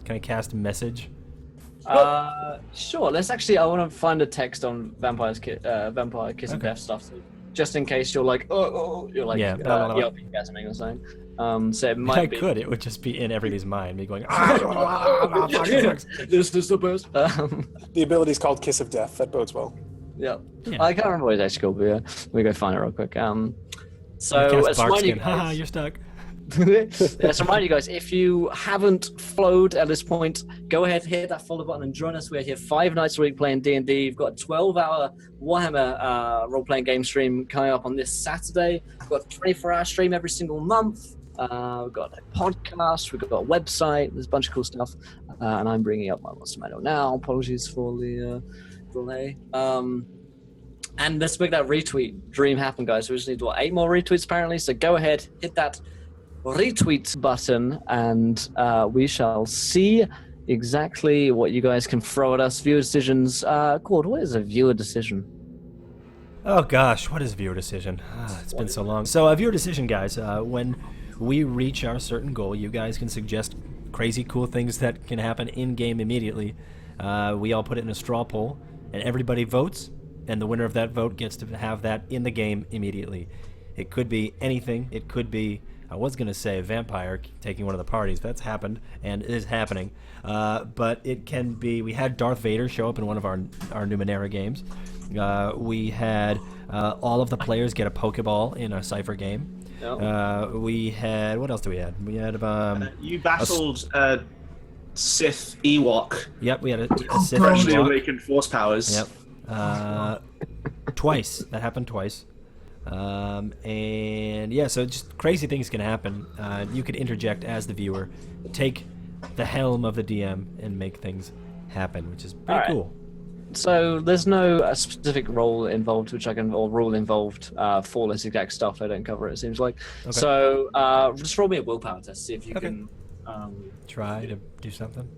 Can I cast message? Sure. Let's actually. I want to find a text on vampire kiss and Okay. death stuff, just in case you're like, you're like, Yeah, blah, blah, blah. you're orgasming or something. So it I might be. could. It would just be in everybody's mind. Me going, This is the best. The ability is called Kiss of Death. That bodes well. Yeah. Yeah. I can't remember what it's actually called, but yeah, let me go find it real quick. So cast a Bark smiley skin. Haha, face. you're stuck. Let's remind you guys, if you haven't followed at this point, go ahead, hit that follow button and join us. We're here 5 nights a week playing D&D. We've got a 12-hour Warhammer role-playing game stream coming up on this Saturday. We've got a 24-hour stream every single month. We've got a podcast, we've got a website, there's a bunch of cool stuff. And I'm bringing up my monster manual now. Apologies for the delay. And let's make that retweet dream happen, guys. We just need, 8 more retweets apparently. So go ahead, hit that retweet button, and we shall see exactly what you guys can throw at us. Viewer decisions. Cord, what is a viewer decision? Oh gosh, what is viewer decision? It's been so long. So a viewer decision, guys, when we reach our certain goal, you guys can suggest crazy cool things that can happen in-game immediately. We all put it in a straw poll, and everybody votes, and the winner of that vote gets to have that in the game immediately. It could be anything. It could be, I was going to say a vampire taking one of the parties. That's happened and is happening. But it can be, we had Darth Vader show up in one of our Numenera games. We had all of the players get a Pokeball in a Cypher game. Yep. We had, what else do we had? We had you battled Sith Ewok. Yep, we had a Sith Freshly Ewok. awakened force powers. Yep. Twice. That happened twice. And yeah, so just crazy things can happen. You could interject as the viewer, take the helm of the DM, and make things happen, which is pretty cool. So there's no specific role involved, or rule involved for this exact stuff. I don't cover it. It seems like. Okay. So just roll me a willpower test. See if you can try to do something.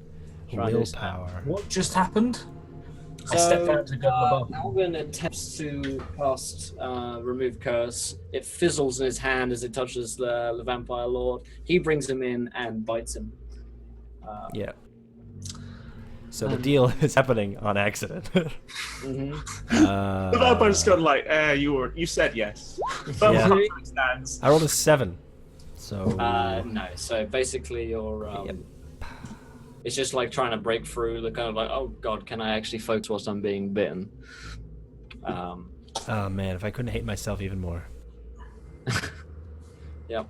Willpower. What just happened? So, I stepped out to go above. Algan attempts to cast Remove Curse. It fizzles in his hand as it touches the Vampire Lord. He brings him in and bites him. Yeah. So the deal is happening on accident. Mm-hmm. The vampire's gone like, you said yes. Yeah. Stands. I rolled a 7. So no. So basically, you're. It's just like trying to break through the kind of like, oh god, can I actually focus whilst I'm being bitten? Oh man, if I couldn't hate myself even more. Yep.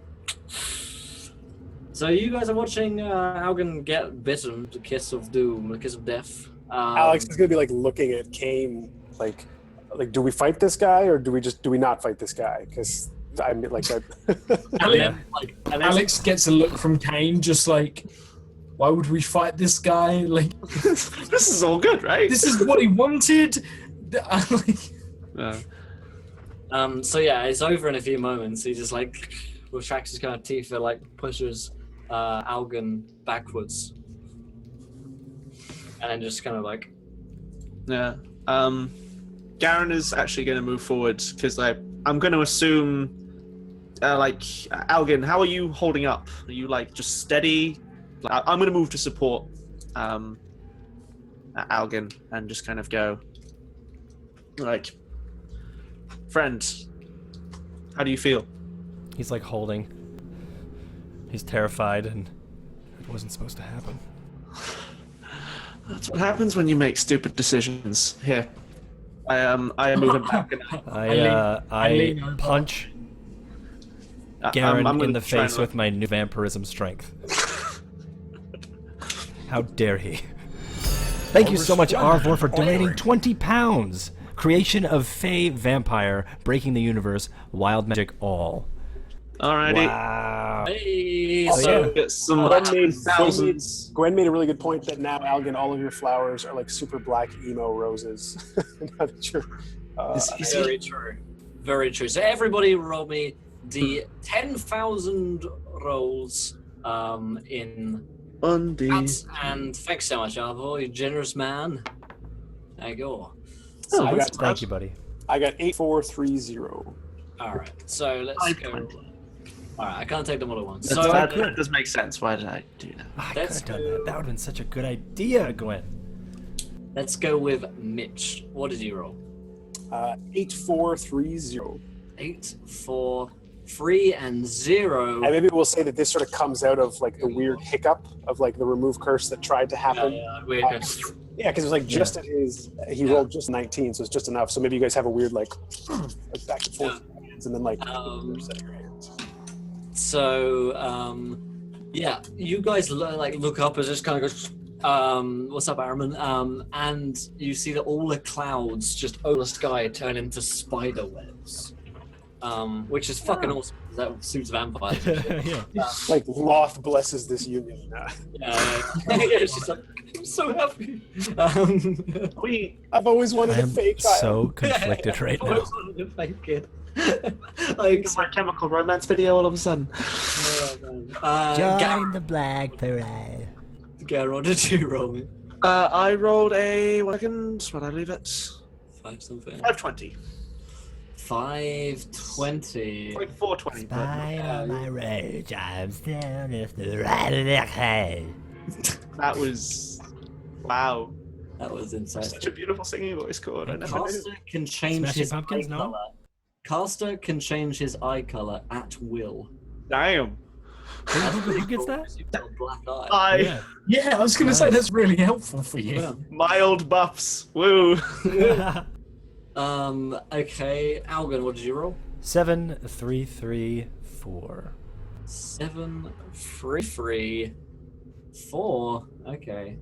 So you guys are watching Algan get bitten, the kiss of doom, the kiss of death. Alex is gonna be like looking at Kane, like, do we fight this guy or do we not fight this guy? Because I mean, like, Alex gets a look from Kane, just like, why would we fight this guy? Like, this is all good, right? This is what he wanted. So yeah, it's over in a few moments. He just like retracts his kind of teeth and like pushes Algan backwards, and then just kind of like. Yeah. Garen is actually going to move forward because I'm going to assume, Algan, how are you holding up? Are you like just steady? I'm going to move to support Algan and just kind of go, like, friend, how do you feel? He's like holding. He's terrified, and it wasn't supposed to happen. That's what happens when you make stupid decisions. Here, I move him back. And I punch Garen in the face with my new vampirism strength. How dare he? Thank you so much, Arvor, for donating £20. Creation of Fey Vampire, breaking the universe, wild magic all. Alrighty. Wow. Hey, so get some Gwen made a really good point that now, Algan, all of your flowers are like super black emo roses. Now that you're, very true. Very true. So everybody roll me the 10,000 rolls in cats, and thanks so much, Arvo, you generous man. There you go. So thank you, buddy. I got 8430. Alright, so let's go. Alright, I can't take them all at once. So that does make sense. Why did I do that? I could have done that. That would have been such a good idea, Gwen. Let's go with Mitch. What did you roll? 8430. 8, 4, 3, and 0. And maybe we'll say that this sort of comes out of like the weird hiccup of like the remove curse that tried to happen. Weird curse. Yeah, because it was like just at he rolled just 19, so it's just enough. So maybe you guys have a weird like back and forth hands, and then like setting your hands. So, yeah, you guys look up as just kind of goes, what's up, Araman? And you see that all the clouds just over the sky turn into spider webs, which is fucking awesome. That suits vampires. Yeah. Like Loth blesses this union. Yeah, it's just like, I'm so happy. I've always wanted I a am fake child. so conflicted right now. Fake kid. Like My Chemical Romance video all of a sudden. Join the Black Parade. Garrod, did you roll me? I rolled a what I leave it? 5 something. 520. 520. Like 420. but- Spine on my road, I'm still just the right of the head. That was wow. That was insane. Such a beautiful singing voice chord. I never knew. Caster can change Smashing his Pumpkins, eye no? color. Caster can change his eye color at will. Damn. Who gets that? You've got a black eye. Yeah. Yeah, I was going to say Nice. that's really helpful for you. Mild buffs. Woo. Okay, Algan, what did you roll? 7, 3, 3, 4. 7, 3, 3, 4. Okay.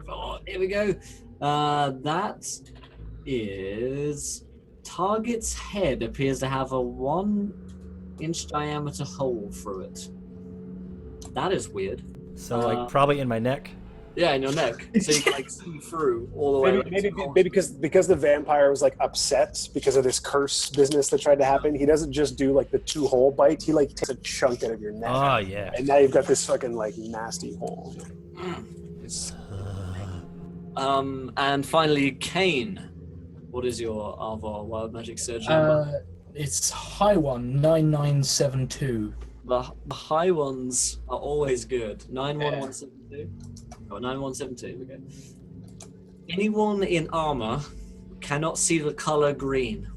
4. Here we go. That is target's head appears to have a 1-inch diameter hole through it. That is weird. So like probably in my neck. Yeah, in your neck, so you can like see through all the way. Maybe because the vampire was like upset because of this curse business that tried to happen. He doesn't just do like the 2-hole bite. He like takes a chunk out of your neck, Oh yeah. and now you've got this fucking like nasty hole. And finally, Kane. What is your Arvar Wild Magic Surge number? It's high one, 9972. The high ones are always good. 91172. Oh, 9172. Okay. Anyone in armor cannot see the color green.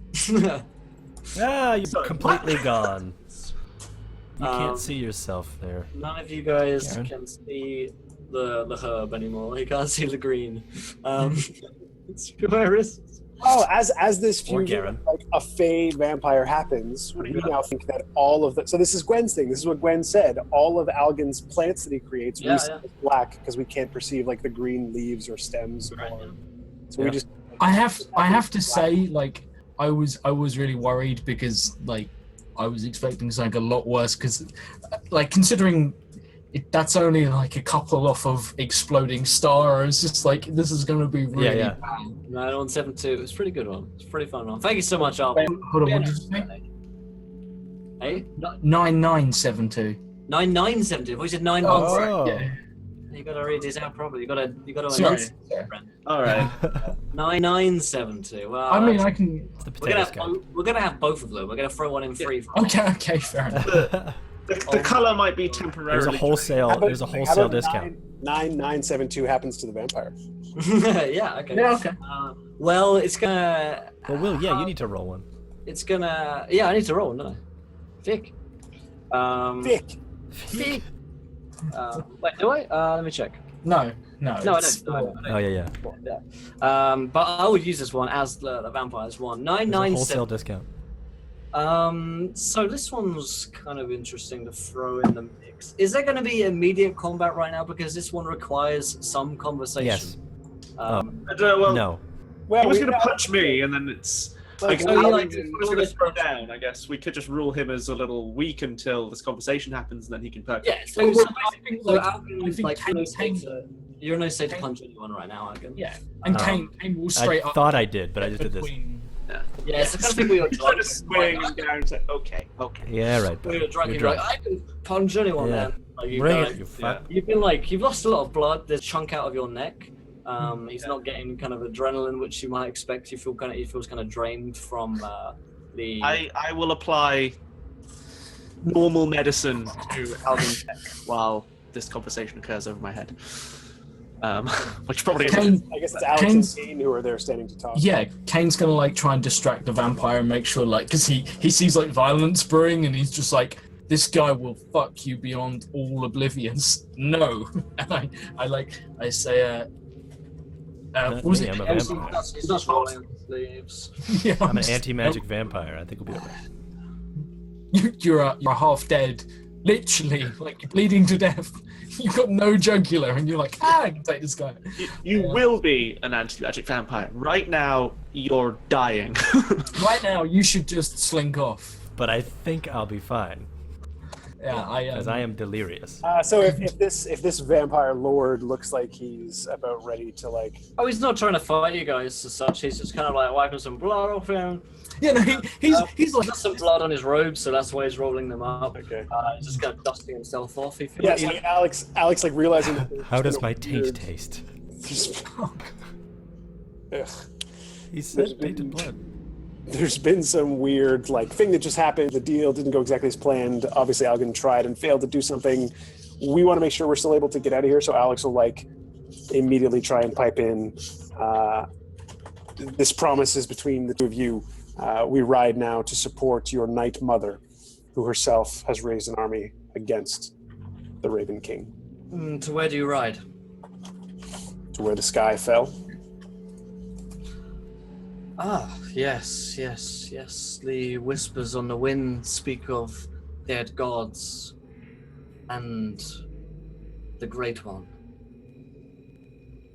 Ah, you're completely gone. You Um, can't see yourself there. None of you guys Karen? can see the herb anymore. You can't see the green. It's Iris. Oh, as this Or fusion Garen. of, like a Fey vampire happens, we now think that all of the so this is Gwen's thing. This is what Gwen said. All of Algan's plants that he creates we see as black because we can't perceive like the green leaves or stems. Right, Or, yeah. so we just I have to say, like, I was really worried because like I was expecting something a lot worse because like considering that's only like a couple off of exploding star. It's just like this is going to be really Yeah. bad. 9172. It's a pretty good one. It's a pretty fun one. Thank you so much, Arvar. Wait, hold on, what did you say? Hey? 9972. 9972. What you said? Oh, 917. Oh. yeah. You gotta read these out properly. You gotta Sorry. announce Sorry. All right. 9972. Well, I mean, I can. It's the we're gonna potato have we're gonna have both of them. We're gonna throw one in free. Okay, fair enough. guy. The color might be temporarily. There's a wholesale. How about- There's a how wholesale about discount. 9972 happens to the vampire. Yeah. Okay. Yeah, okay. Well, it's gonna. Well, Will, yeah, you need to roll one. It's gonna. Yeah, I need to roll, don't I? Vic. Vic. Vic. Wait, do I? Let me check. No. No, I it's, don't. No, Oh yeah. Yeah. But I would use this one as the vampires one. There's a wholesale 997. discount. So this one's kind of interesting to throw in the mix. Is there going to be immediate combat right now? Because this one requires some conversation. Yes. Um, I don't know, well, No. Well, he was we going to know- punch me, and then it's like, so you like he was going to throw down. I guess we could just rule him as a little weak until this conversation happens, and then he can perk. Yeah. So, Well, so I think, so like, Algan, I think like, Kane- you're no state to punch anyone right now, Algan. Yeah, and Kane will I straight up. thought I did, but I just did this. between- Yeah, it's the kind of thing we were He's drunk. trying to swing and down. Say, okay. Yeah, right. We were drunk. You're You're like, drunk. I can punch anyone, Yeah. man. Like, you Bring go, it, you fuck. You've been like, you've lost a lot of blood. There's a chunk out of your neck. He's not getting kind of adrenaline, which you might expect. He feels kind of drained from the. I will apply normal medicine to Algan's neck while this conversation occurs over my head. Which probably isn't. Kane, I guess it's Alex Kane's- and Kane who are there standing to talk. yeah, Kane's gonna like try and distract the vampire and make sure like because he sees like violence brewing and he's just like this guy will fuck you beyond all oblivions. No, and I say Not was me, it? I'm a vampire. He's not rolling sleeves. Yeah, I'm an just- anti-magic vampire. I think we'll be alright. you're half dead, literally, like you're bleeding to death. You've got no jugular, and you're like, I can take this guy. You will be an anti-magic vampire. Right now, you're dying. Right now, you should just slink off. But I think I'll be fine, Yeah, as I am delirious. So if this vampire lord looks like he's about ready to like, Oh, he's not trying to fight you guys as such. He's just kind of like wiping some blood off him. Yeah, no, he's like got some blood on his robes, so that's why he's rolling them up. okay, He's just kind of dusting himself off. He yeah, feels so Alex like realizing that there's How does been a my taint weird- taste? Ugh. He said tainted blood. There's been some weird like thing that just happened. The deal didn't go exactly as planned. Obviously, Algan tried and failed to do something. We want to make sure we're still able to get out of here. So Alex will like immediately try and pipe in. This promise is between the two of you. We ride now to support your Night Mother, who herself has raised an army against the Raven King. To where do you ride? To where the sky fell. Ah, yes. The whispers on the wind speak of dead gods and the Great One,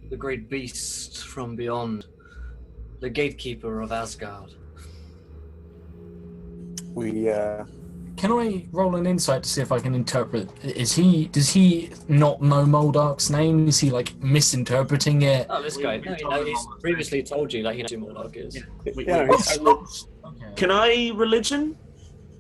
the great beast from beyond, the gatekeeper of Asgard. We Can I roll an insight to see if I can interpret? Does he not know Moldark's name? Is he like misinterpreting it? Oh, this guy. No, he's previously told you that he knows who Moldark is. yeah, Okay. Can I religion?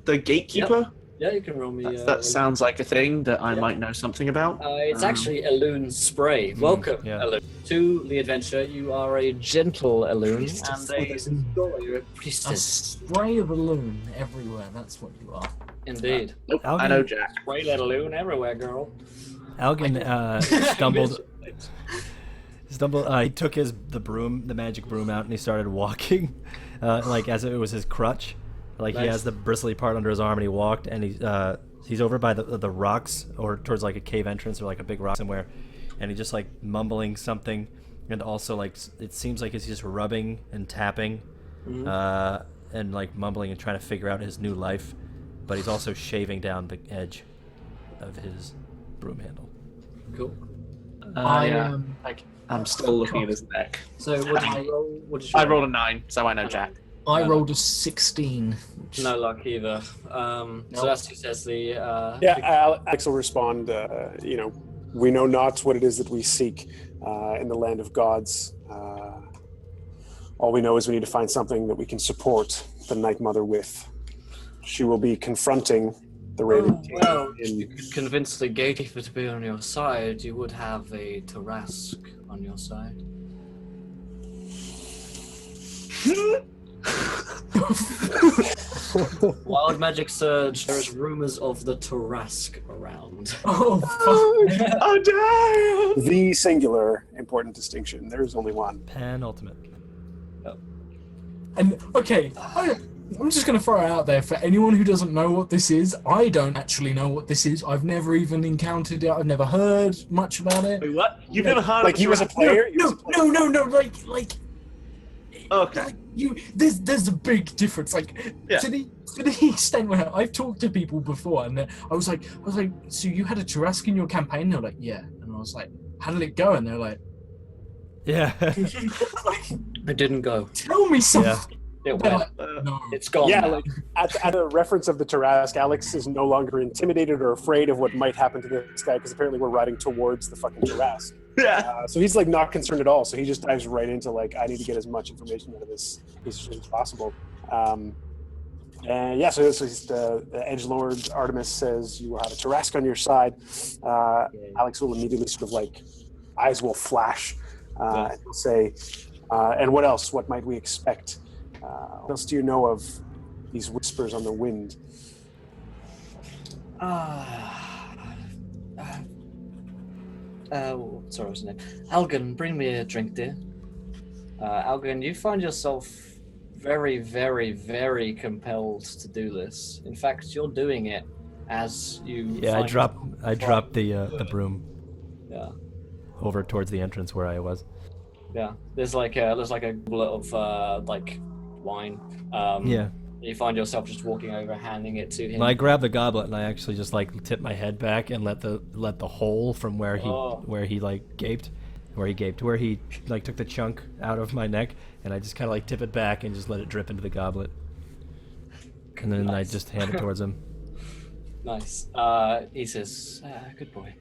The gatekeeper? Yeah, you can roll me. That sounds like a thing that I Yeah. might know something about. It's actually Elune Spray. Welcome, yeah. Elune, to the adventure. You are a gentle Elune and you're a A priestess. spray of a loon everywhere. That's what you are. Indeed. Nope, I Algan- know Jack. Spray that Elune everywhere, girl. Algan stumbled. He took the magic broom out, and he started walking, like as if it was his crutch. Like he Nice. has the bristly part under his arm, and he walked, and he's over by the rocks, or towards like a cave entrance, or like a big rock somewhere, and he's just like mumbling something, and also like it seems like he's just rubbing and tapping, and like mumbling and trying to figure out his new life, but he's also shaving down the edge of his broom handle. Cool. Yeah. I'm still looking at his neck. So what did you roll? What did you I roll? rolled a 9, so I know Jack. I rolled a 16. No luck either. So that's who says the. Alex will respond. We know not what it is that we seek in the land of gods. All we know is we need to find something that we can support the Night Mother with. She will be confronting the Raven King. Well, if you could convince the gatekeeper to be on your side, you would have a Tarask on your side. Wild magic surge. There is rumors of the Tarask around. Oh, fuck. Oh, damn! The singular important distinction. There is only one. Penultimate. And okay, I'm just going to throw it out there for anyone who doesn't know what this is. I don't actually know what this is. I've never even encountered it. I've never heard much about it. Wait, what? You've never heard Like of he was a player? He was a player. No. Like. Okay. Like there's a big difference. Like Yeah. to the extent where I've talked to people before, and I was like, so you had a Tarask in your campaign? They're like, yeah. And I was like, how did it go? And they're like, Yeah. It didn't go. tell me something. It They're went. like, no. It's gone. Yeah, now. like at the reference of the Tarask, Alex is no longer intimidated or afraid of what might happen to this guy because apparently we're riding towards the fucking Tarask. Yeah. So he's like not concerned at all. So he just dives right into like, I need to get as much information out of this piece as possible. And yeah, so he's the edgelord Artemis says you will have a Tarask on your side. Alex will immediately sort of like eyes will flash, and he'll say, "And what else? What might we expect? What else do you know of these whispers on the wind?" Sorry, what's his name? Algan, bring me a drink, dear. Algan, you find yourself very, very, very compelled to do this. In fact, you're doing it as you. Yeah, I find- dropped the broom Yeah, over towards the entrance where I was. yeah. There's like a goblet of like wine. Yeah. You find yourself just walking over, handing it to him. And I grab the goblet and I actually just like tip my head back and let the hole from where he like gaped, where he like took the chunk out of my neck, and I just kind of like tip it back and just let it drip into the goblet, and then I just hand it towards him. Nice. He says, "Good boy."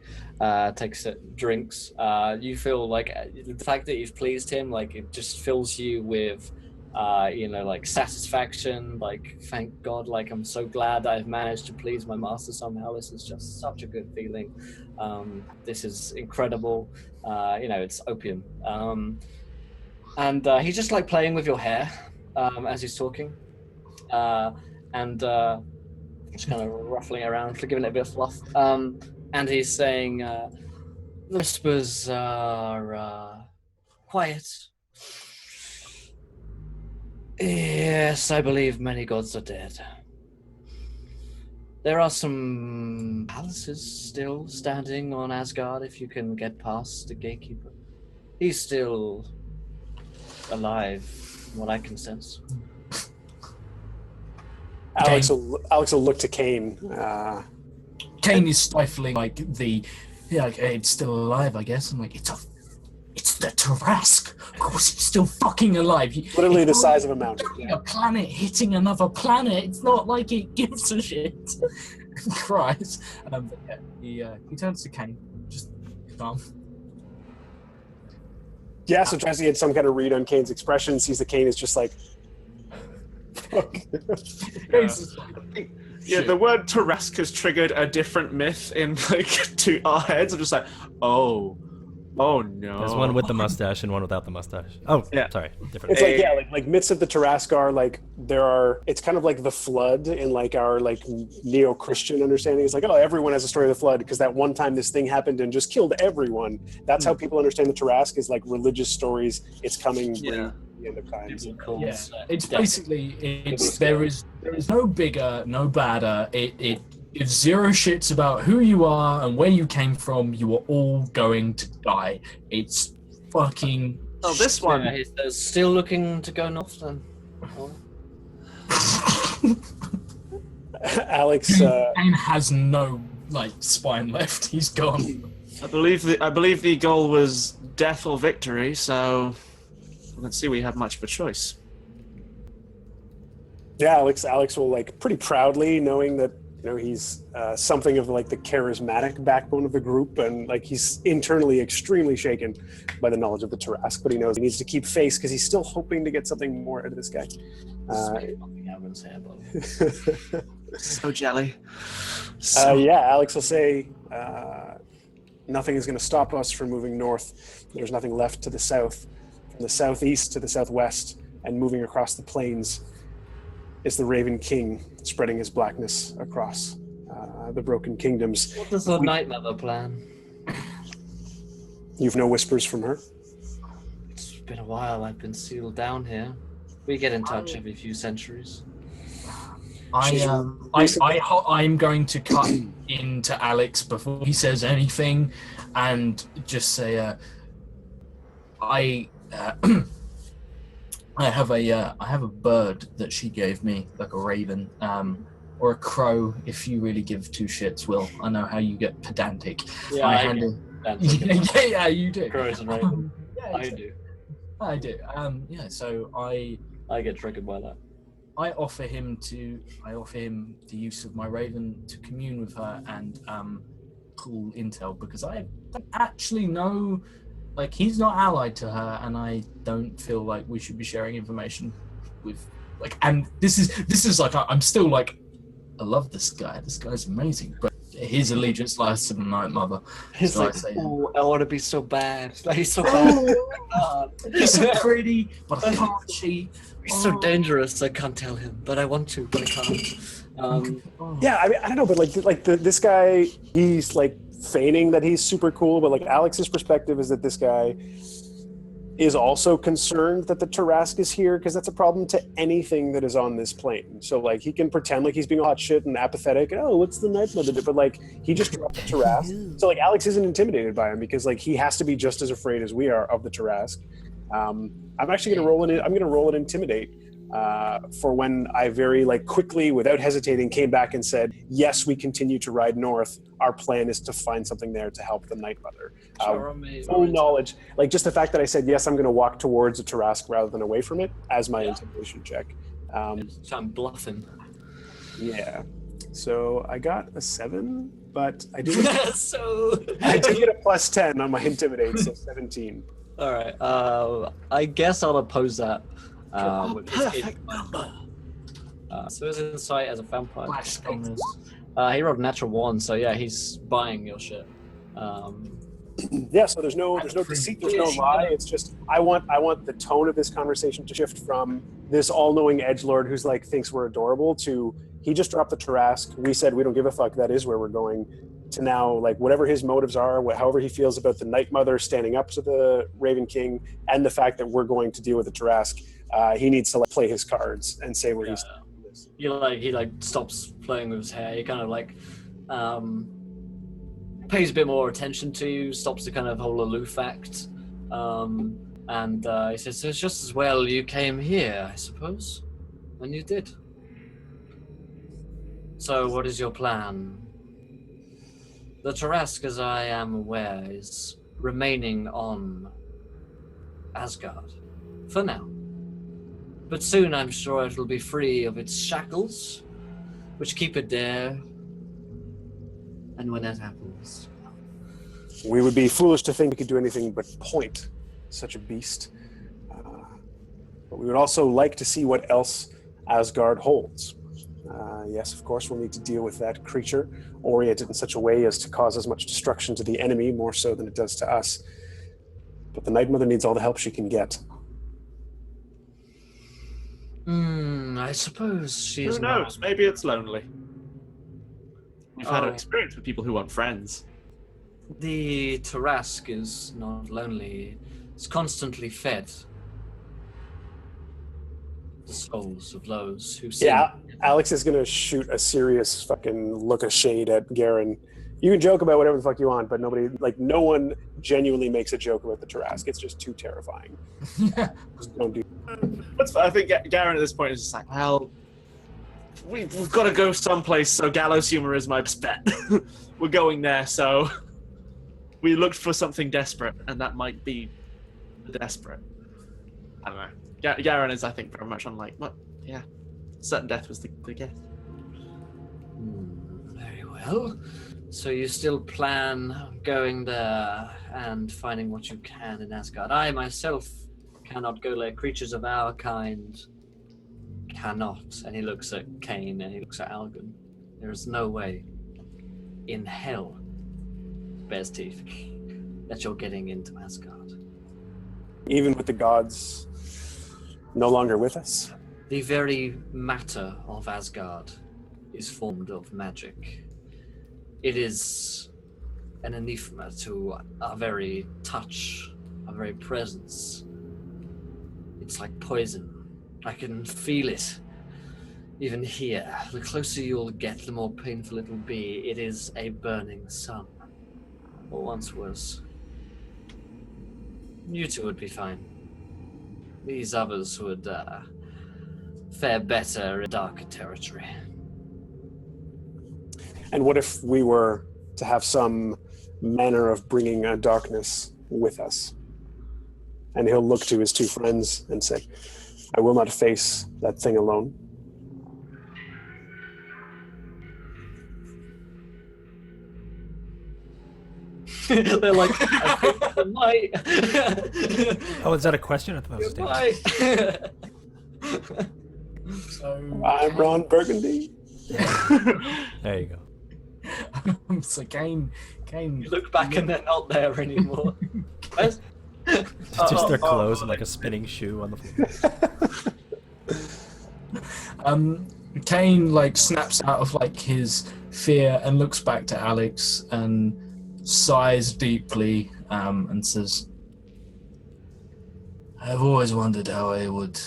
Takes it, drinks. You feel like the fact that you've pleased him, like it just fills you with, like satisfaction. Like, thank God. Like, I'm so glad I've managed to please my master somehow. This is just such a good feeling. This is incredible. It's opium. And he's just like playing with your hair as he's talking, and just kind of ruffling around, giving it a bit of fluff. And he's saying, the whispers are quiet. Yes, I believe many gods are dead. There are some palaces still standing on Asgard if you can get past the gatekeeper. He's still alive, from what I can sense. Alex will look to Kane. Kane is stifling like it's still alive, I guess. I'm like, it's the Tarask. Of course, it's still fucking alive. Literally the size of a mountain. A planet hitting another planet. It's not like it gives a shit. Cries. He turns to Kane, just calm. Yeah, so tries to get some kind of read on Kane's expression. Sees that Kane is just like, fuck. Yeah, the word Tarask has triggered a different myth in to our heads. I'm just like, oh no. There's one with the mustache and one without the mustache. Oh, yeah. Sorry, different. It's like myths of the Tarask are like it's kind of like the flood in like our like neo-Christian understanding. It's like, oh, everyone has a story of the flood because that one time this thing happened and just killed everyone. That's how people understand the Tarask is like religious stories. It's coming. Yeah. The end of times. Yeah, it's basically there is no bigger, no badder. It gives zero shits about who you are and where you came from. You are all going to die. It's fucking. Oh, this one. Yeah, he's still looking to go north then. Alex Kane has no spine left. He's gone. I believe the goal was death or victory, so let's see we have much of a choice. Yeah, Alex will pretty proudly, knowing that he's something of the charismatic backbone of the group, and he's internally extremely shaken by the knowledge of the Tarask, but he knows he needs to keep face because he's still hoping to get something more out of this guy. So jelly. Alex will say, nothing is going to stop us from moving north. There's nothing left to the south. From the southeast to the southwest, and moving across the plains is the Raven King, spreading his blackness across the broken kingdoms. What does the Night Mother plan? You've no whispers from her? It's been a while. I've been sealed down here. We get in touch every few centuries. I'm going to cut into Alex before he says anything, and just say, I have a bird that she gave me, like a raven, or a crow. If you really give two shits, Will. I know how you get pedantic. Yeah, yeah, you do. Crows and ravens. I do. So I get triggered by that. I offer him the use of my raven to commune with her and pull intel, because I don't actually know. He's not allied to her, and I don't feel like we should be sharing information with, and this is I'm still I love this guy. This guy's amazing, but his allegiance lies to the Night Mother. He's so I want to be so bad. He's so bad. He's so pretty, but I can't cheat. He's so dangerous. I can't tell him, but I want to, but I can't. Yeah, I mean, I don't know, but this guy, he's feigning that he's super cool, but Alex's perspective is that this guy is also concerned that the Tarask is here, because that's a problem to anything that is on this plane. So he can pretend like he's being hot shit and apathetic, and what's the Night Mother do? But he just dropped the Tarask. So Alex isn't intimidated by him, because he has to be just as afraid as we are of the Tarask. I'm actually going to roll it. I'm going to roll an intimidate for when I very quickly, without hesitating, came back and said, yes, we continue to ride north. Our plan is to find something there to help the Night Mother. Full knowledge, just the fact that I said, yes, I'm going to walk towards the Tarask rather than away from it as my intimidation check. So I'm bluffing. Yeah. So I got a 7, but I did So I did get a plus 10 on my intimidate, so 17. all right. I guess I'll oppose that. With his Perfect number. So his insight as a vampire. Flash bonus. He rolled a natural 1, so yeah, he's buying your shit. Yeah, so there's no deceit, there's no lie. It's just I want the tone of this conversation to shift from this all-knowing edgelord who's thinks we're adorable to he just dropped the Tarask. We said we don't give a fuck. That is where we're going. To now, whatever his motives are, however he feels about the Night Mother standing up to the Raven King, and the fact that we're going to deal with the Tarask, he needs to play his cards and say where he's. He stops playing with his hair. He kind of pays a bit more attention to you, stops the kind of whole aloof act, and he says, "It's just as well you came here, I suppose, and you did. So, what is your plan?" The Tarask, as I am aware, is remaining on Asgard for now. But soon I'm sure it'll be free of its shackles, which keep it there. And when that happens... We would be foolish to think we could do anything but point such a beast. But we would also like to see what else Asgard holds. Yes, of course, we'll need to deal with that creature, oriented in such a way as to cause as much destruction to the enemy, more so than it does to us. But the Night Mother needs all the help she can get. I suppose she is. Who knows? Maybe it's lonely. We've had an experience with people who want friends. The Tarask is not lonely. It's constantly fed the souls of those who sin. Yeah, Alex is going to shoot a serious fucking look of shade at Garen. You can joke about whatever the fuck you want, but no one genuinely makes a joke about the Tarask. It's just too terrifying. Just don't do I think Garen at this point is just well, we've got to go someplace, so gallows humor is my best bet. We're going there, so we looked for something desperate, and that might be the desperate. I don't know. Garen is, I think, very much on certain death was the guess. Very well. So you still plan on going there and finding what you can in Asgard. I myself cannot go there. Creatures of our kind cannot. And he looks at Cain and he looks at Algan. There is no way in hell, bears teeth, that you're getting into Asgard. Even with the gods no longer with us. The very matter of Asgard is formed of magic. It is an anathema to our very touch, our very presence. It's like poison. I can feel it. Even here, the closer you'll get, the more painful it'll be. It is a burning sun. Or once was. You two would be fine. These others would fare better in darker territory. And what if we were to have some manner of bringing a darkness with us? And he'll look to his two friends and say, I will not face that thing alone. They're like, I think they might. Oh, is that a question? I thought that was a statement. So I'm Ron Burgundy. There you go. so Cain. You look back and they're not there anymore. Where's... Just their clothes and like a spinning shoe on the floor. Cain snaps out of his fear and looks back to Alex and sighs deeply and says, I've always wondered how I would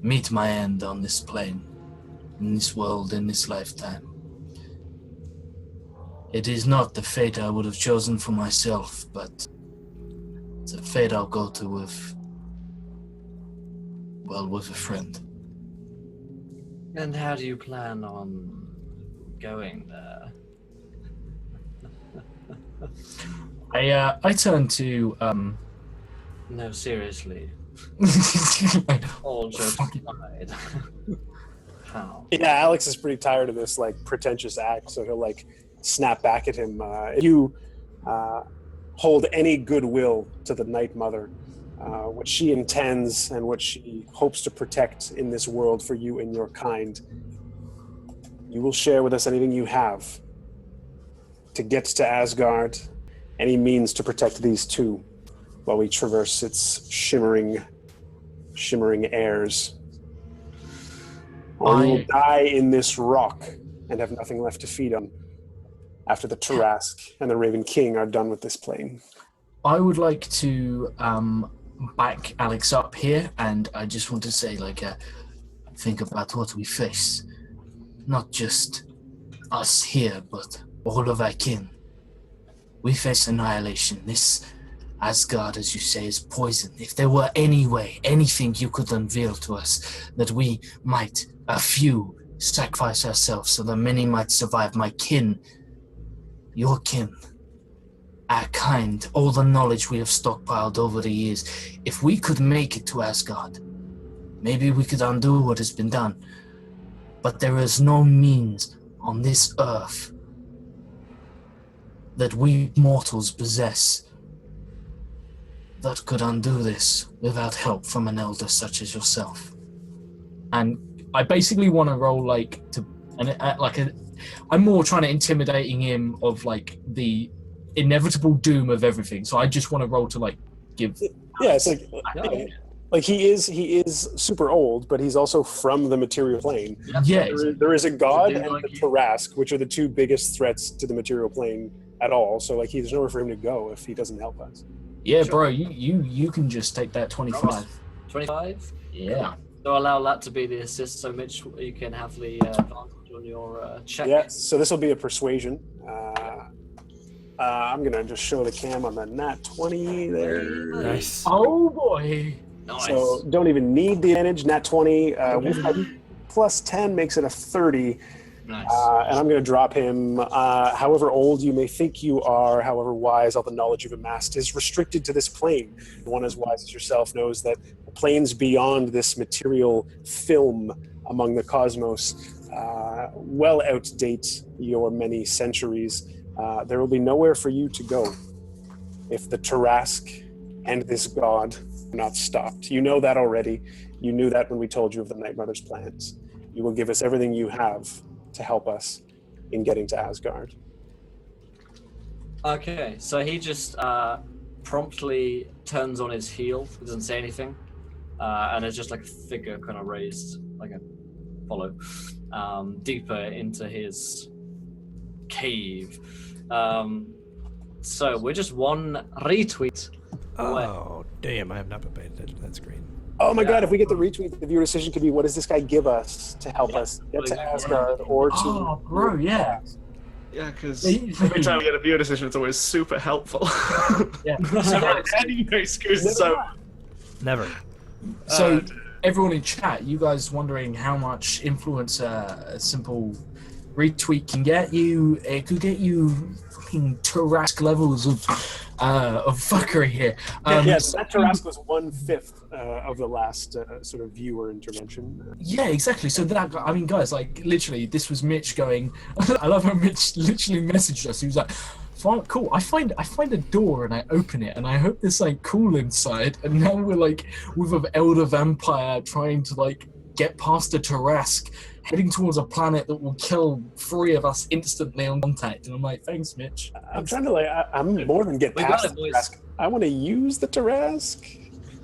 meet my end on this plane, in this world, in this lifetime. It is not the fate I would have chosen for myself, but it's a fate I'll go to with a friend. And how do you plan on going there? I turn to No, seriously. All jokes aside. How? Yeah, Alex is pretty tired of this like pretentious act, so he'll like snap back at him. If you hold any goodwill to the Night Mother, what she intends and what she hopes to protect in this world for you and your kind, you will share with us anything you have to get to Asgard, any means to protect these two while we traverse its shimmering airs. Or you will die in this rock and have nothing left to feed on after the Tarask and the Raven King are done with this plane. I would like to back Alex up here, and I just want to say, think about what we face. Not just us here, but all of our kin. We face annihilation. This Asgard, as you say, is poison. If there were any way, anything you could unveil to us, that we might, a few, sacrifice ourselves so that many might survive. My kin, your kin, our kind, all the knowledge we have stockpiled over the years. If we could make it to Asgard, maybe we could undo what has been done. But there is no means on this earth that we mortals possess that could undo this without help from an elder such as yourself. And I basically want to roll I'm more trying to intimidating him of the inevitable doom of everything. So I just want to roll to give. Yeah, it's like he is super old, but he's also from the material plane. Yeah, there is a god and the Tarask, which are the two biggest threats to the material plane at all. So there's nowhere for him to go if he doesn't help us. Yeah, sure. Bro, you can just take that 25. 25? Yeah. So allow that to be the assist, so Mitch, you can have the advantage on your check. Yeah, so this will be a persuasion. I'm going to just show the cam on the nat 20 there. Nice. Oh, boy. Nice. So don't even need the advantage. Nat 20 plus 10 makes it a 30. Nice. And I'm going to drop him. However old you may think you are, however wise, all the knowledge you've amassed is restricted to this plane. One as wise as yourself knows that the planes beyond this material film among the cosmos well outdate your many centuries. There will be nowhere for you to go if the Tarask and this god are not stopped. You know that already. You knew that when we told you of the Night Mother's plans. You will give us everything you have to help us in getting to Asgard. Okay, so he just promptly turns on his heel, doesn't say anything, and it's just like a figure kind of raised, like a follow, deeper into his cave. So we're just one retweet away. Oh, damn, I have not been paid attention. That's great. Oh my god, if we get the retweet, the viewer decision could be, what does this guy give us to help us get to Asgard or to... Oh, bro, yeah. Yeah, because every time we get a viewer decision, it's always super helpful. Yeah. Anyway, Never. So, everyone in chat, you guys wondering how much influence a simple retweet can get you? It could get you fucking Tarask levels of fuckery here. Yes, that Tarask was 1/5 of the last sort of viewer intervention. Yeah, exactly. So that, I mean, guys, literally, this was Mitch going. I love how Mitch literally messaged us. He was like, "Cool. I find a door and I open it and I hope there's cool inside." And now we're with an elder vampire trying to get past a Tarask, heading towards a planet that will kill 3 of us instantly on contact. And I'm like, thanks, Mitch. I'm trying to I'm more than get past the Tarask. I want to use the Tarask.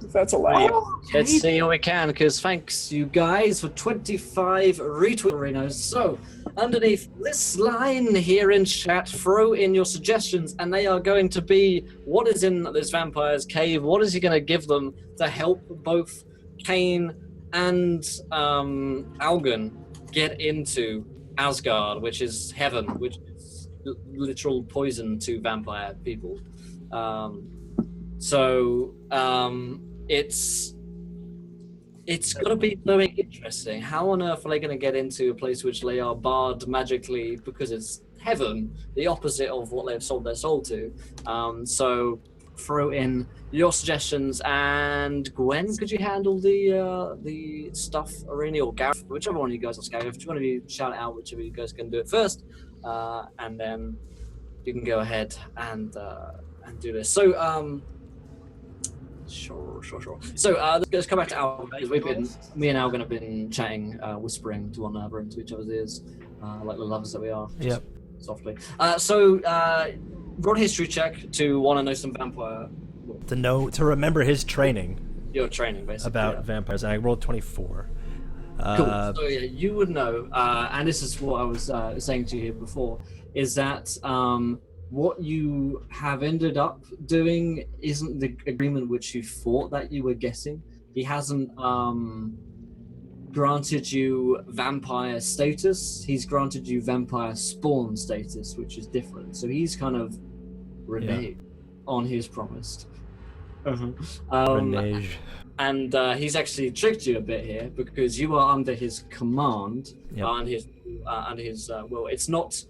If that's allowed. Okay. Let's see what we can, because thanks you guys for 25 retweets. So underneath this line here in chat, throw in your suggestions, and they are going to be, what is in this vampire's cave? What is he going to give them to help both Kane and Algan get into Asgard, which is heaven, which is literal poison to vampire people. It's It's got to be something interesting. How on earth are they going to get into a place which they are barred magically because it's heaven, the opposite of what they've sold their soul to? So throw in your suggestions, and Gwen, could you handle the stuff, Irene, or Gareth, whichever one of you guys wants to go. If one of you shout it out, whichever of you guys can do it first, and then you can go ahead and do this. So Sure. So let's come back to Algan, because me and Algan have been chatting, whispering to one another into each other's ears, like the lovers that we are. Yep. Softly. So roll a history check to want to know some vampire. To remember his training Your training, basically. about vampires, and I rolled 24. Cool. So yeah, you would know, and this is what I was saying to you here before, is that what you have ended up doing isn't the agreement which you thought that you were getting. He hasn't granted you vampire status. He's granted you vampire spawn status, which is different. So he's kind of reneged on his promise. Renege. And he's actually tricked you a bit here, because you are under his command and his will. It's not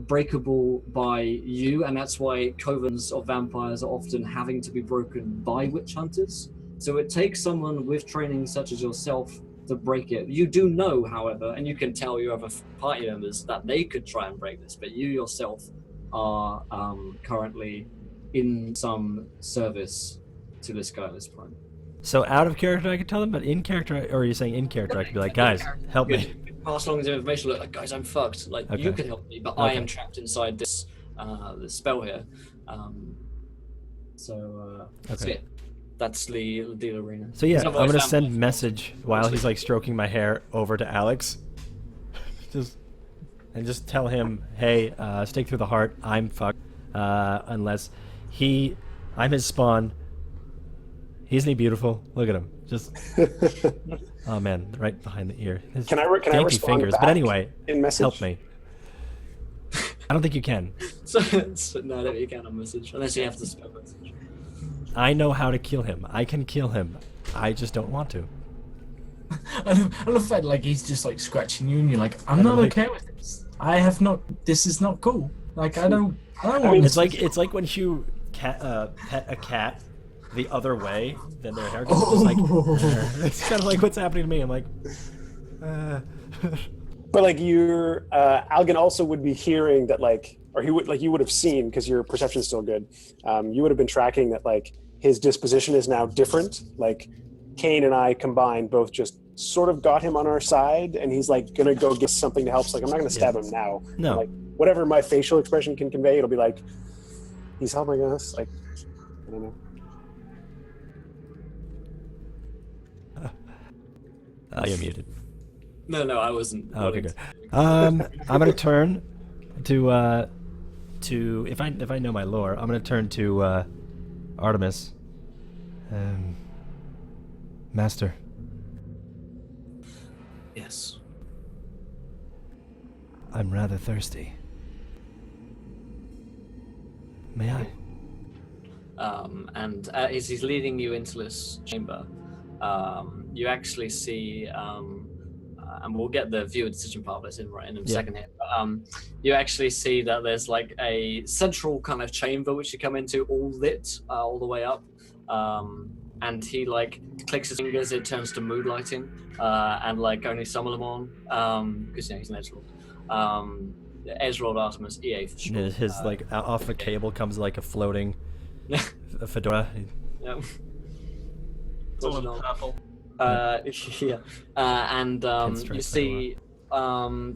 breakable by you, and that's why covens of vampires are often having to be broken by witch hunters. So it takes someone with training such as yourself to break it. You do know, however, and you can tell your other party members that they could try and break this, but you yourself are currently in some service to this guy at this point. So out of character I could tell them, but in character, or are you saying in character I could be like, guys, help me. Pass along the information, like, guys, I'm fucked. Like, Okay. you can help me, but I am trapped inside this this spell here. So Okay. yeah, that's the deal arena. So yeah, Some I'm gonna voice send vampires. message while he's like stroking my hair over to Alex. just tell him, hey, stake through the heart, I'm fucked. Unless I'm his spawn. Isn't he beautiful? Look at him. Just oh man, right behind the ear. His Can I dainty respond fingers. back But anyway, in message? help me. I don't think you can. So no, I don't think you can on message unless you have to spell message. I know how to kill him. I can kill him. I just don't want to. I love the fact like he's just like scratching you, and you're like, I'm I not don't like- okay with this. I have not. This is not cool. Like I don't want mean, this. It's like when you pet a cat the other way, then their hair goes just like. It's kind of like what's happening to me. I'm like. But like you're, Algan also would be hearing that like, or he would like you would have seen, because your perception is still good. You would have been tracking that like his disposition is now different. Like Kane and I combined both just sort of got him on our side, and he's like gonna go get something to help. So like I'm not gonna stab him now. No. Like whatever my facial expression can convey, it'll be like he's helping us. Like I don't know. You're muted. No, I wasn't. Oh, okay, good. I'm gonna turn to if I know my lore, I'm gonna turn to Artemis. Master, Yes. I'm rather thirsty. May I? And as he's leading you into this chamber, you actually see, and we'll get the viewer decision part of this in a second here. But, you actually see that there's like a central kind of chamber which you come into, all lit all the way up. And he like clicks his fingers, it turns to mood lighting, and like only some of them on, because he's an Edgelord. Edgelord Artemis, EA for sure. His like off the cable comes like a floating a fedora. Yep. It's all in purple. Yeah, and Pinstripes, you see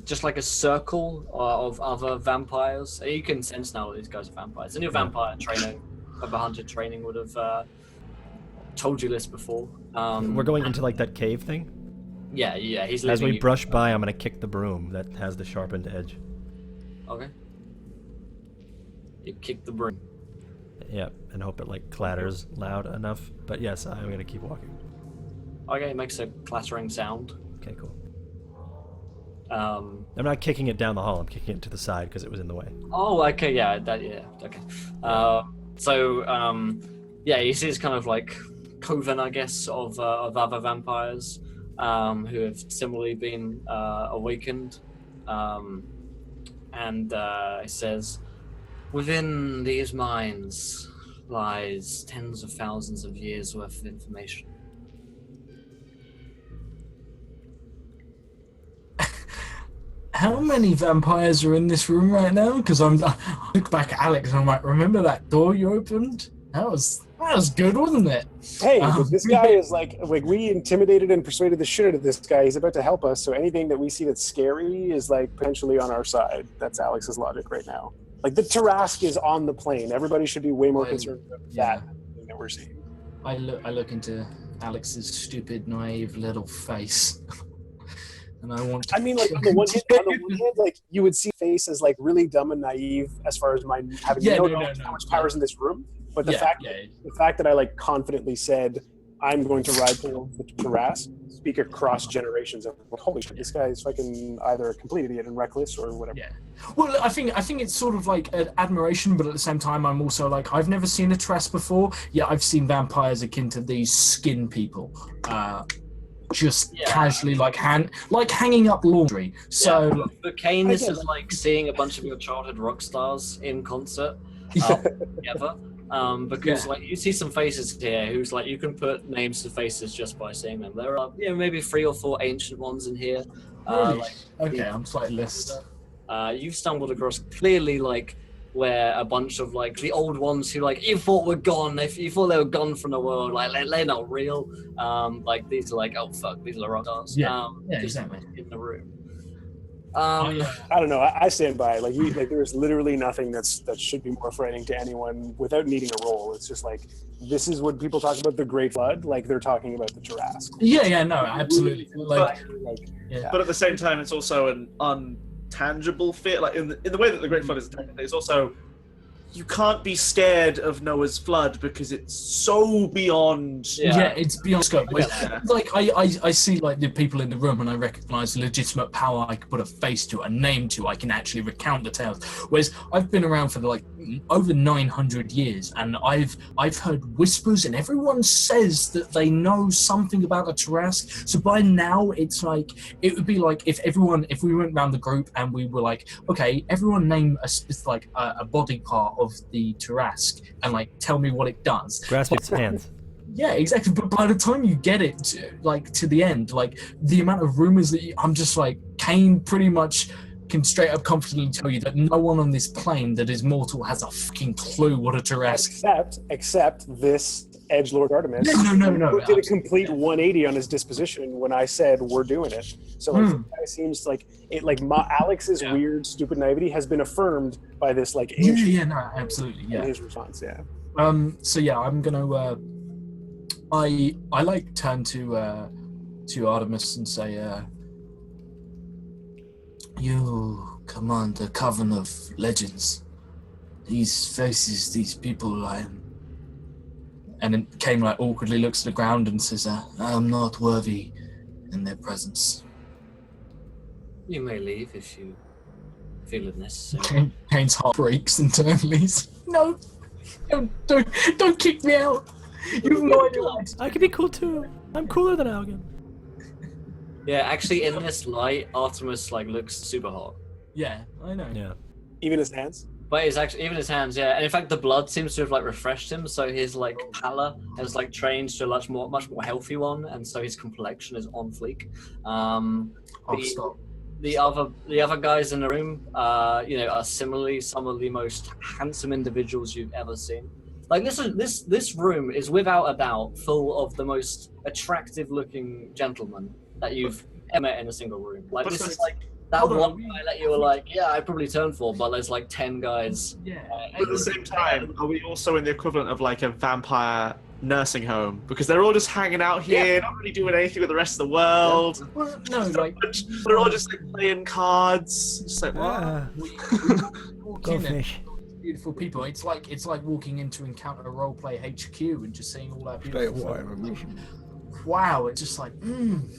just like a circle of other vampires. You can sense now that these guys are vampires. And your vampire trainer, Vampire Hunter training would have told you this before. We're going into like that cave thing. Yeah, he's As leading we you. brush by, I'm gonna kick the broom that has the sharpened edge. Okay. You kick the broom. Yeah, and hope it like clatters loud enough. But yes, I'm gonna keep walking. Okay, it makes a clattering sound. Okay, cool. Um, I'm not kicking it down the hall. I'm kicking it to the side because it was in the way. Oh, okay, yeah, okay. Yeah, he sees kind of like coven, I guess, of other vampires who have similarly been awakened. And it says, within these minds lies tens of thousands of years worth of information. How many vampires are in this room right now? Because I look back at Alex and I'm like, remember that door you opened? That was good, wasn't it? Hey, but this guy is like we intimidated and persuaded the shit out of this guy. He's about to help us, so anything that we see that's scary is like potentially on our side. That's Alex's logic right now. Like the Tarask is on the plane. Everybody should be way more concerned about that thing that we're seeing. I look into Alex's stupid, naive little face. And I want to... I mean, like on the one hand, like you would see face as like really dumb and naive as far as my having no how much power is in this room. But the fact that I like confidently said I'm going to ride towards the Tarask, speak across generations of holy shit, this guy is fucking either a complete idiot and reckless or whatever. Yeah. Well, I think it's sort of like an admiration, but at the same time, I'm also like I've never seen a Tarask before. Yeah, I've seen vampires akin to these skin people. Casually hanging up laundry. So for Kane, this is like seeing a bunch of your childhood rock stars in concert together. Because like you see some faces here who's like you can put names to faces just by seeing them. There are maybe 3 or 4 ancient ones in here. Really? I'm slightly list. You've stumbled across clearly like where a bunch of like the old ones who like you thought were gone, you thought they were gone from the world, like they're not real. Like these are like, oh fuck, these are rock stars. Exactly. In the room. I don't know. I stand by like there's literally nothing that should be more frightening to anyone without needing a roll. It's just like this is when people talk about the Great Flood, like they're talking about the Tarask. No, absolutely. But at the same time, it's also an untangible fear. Like in the way that the Great Flood is attacked, it's also you can't be scared of Noah's flood because it's so beyond. It's beyond scope. Like I see like the people in the room and I recognize legitimate power. I can put a face to, a name to. I can actually recount the tales. Whereas I've been around for like over 900 years, and I've heard whispers, and everyone says that they know something about the Tarask. So by now, it's like it would be like if we went around the group and we were like, okay, everyone name a body part of the Tarask and like tell me what it does. Grasp its hands. Yeah, exactly. But by the time you get it to the end, like the amount of rumors that I'm just like Kane pretty much can straight up confidently tell you that no one on this plane that is mortal has a fucking clue what a Tarask. Except this edgelord Artemis. No. Who did a complete 180 on his disposition when I said we're doing it. So like, it seems like it. Like Alex's weird, stupid naivety has been affirmed by this. Like absolutely. Yeah. His response. Yeah. So yeah, I'm gonna. I like turn to Artemis and say, you command the Coven of Legends. These faces, these people, and then Kane like awkwardly looks at the ground and says, I'm not worthy in their presence. You may leave if you feel it necessary. Kane's heart breaks internally. No, don't kick me out. You have no idea what I can be cool too. I'm cooler than Algan. Yeah, actually, in this light, Artemis like looks super hot. Yeah, I know. Yeah. Even his hands. But it's actually even his hands, yeah. And in fact, the blood seems to have like refreshed him, so his like pallor has like changed to a much more healthy one, and so his complexion is on fleek. Stop. The other guys in the room, are similarly some of the most handsome individuals you've ever seen. Like this room is without a doubt full of the most attractive-looking gentlemen that you've ever met in a single room. Like this is like that one guy that you were like, yeah, I'd probably turn for, but there's like 10 guys. Yeah. But at the same time, are we also in the equivalent of like a vampire nursing home? Because they're all just hanging out here, not really doing anything with the rest of the world. Yeah. Well, no, like they're all just like playing cards. Just like what? Go fish. Beautiful people. It's like walking into Encounter Roleplay HQ and just seeing all that beautiful. Wow, it's just like,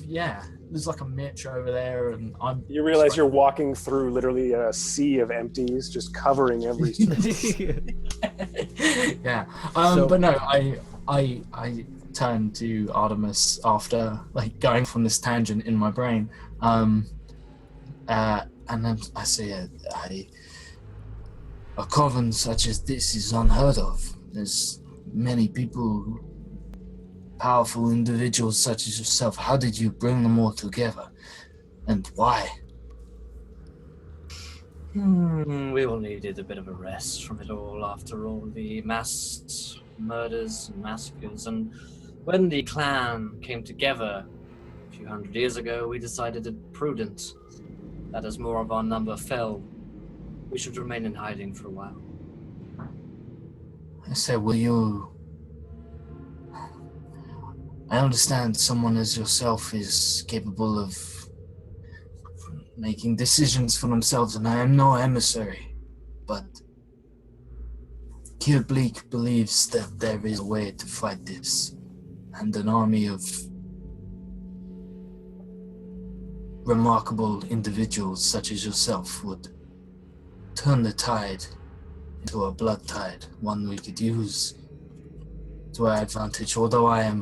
yeah. There's like a Mitch over there, and You realize you're walking through literally a sea of empties, just covering every. Yeah, but no, I turn to Artemis after like going from this tangent in my brain. And then I say, a coven such as this is unheard of. There's many people, powerful individuals such as yourself. How did you bring them all together? And why? We all needed a bit of a rest from it all after all the mass murders and massacres. And when the clan came together a few hundred years ago, we decided it prudent that as more of our number fell, we should remain in hiding for a while. I said, I understand someone as yourself is capable of making decisions for themselves, and I am no emissary, but Kier Bleak believes that there is a way to fight this, and an army of remarkable individuals such as yourself would turn the tide into a blood tide, one we could use to our advantage, although I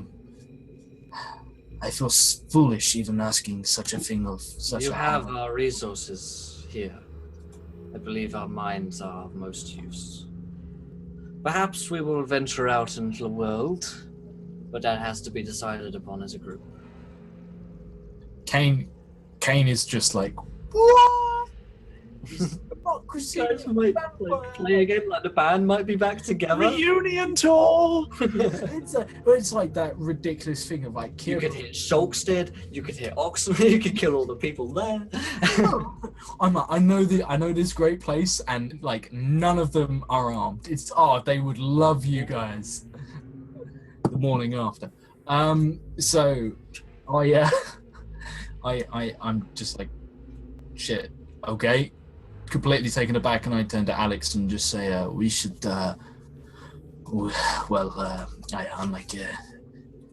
feel foolish even asking such a thing of such You a have hammer. our resources here. I believe our minds are of most use. Perhaps we will venture out into the world, but that has to be decided upon as a group. Kane is just like, what? Democracy. Guys might play again, like the band might be back together. Reunion tour. It's like that ridiculous thing of like, You could hit Shulkstead, you could hit Oxford, you could kill all the people there. I'm like, I know this great place, and like none of them are armed. They would love you guys. The morning after. So I'm just like, shit, okay. Completely taken aback, and I turn to Alex and just say, we should, I'm like,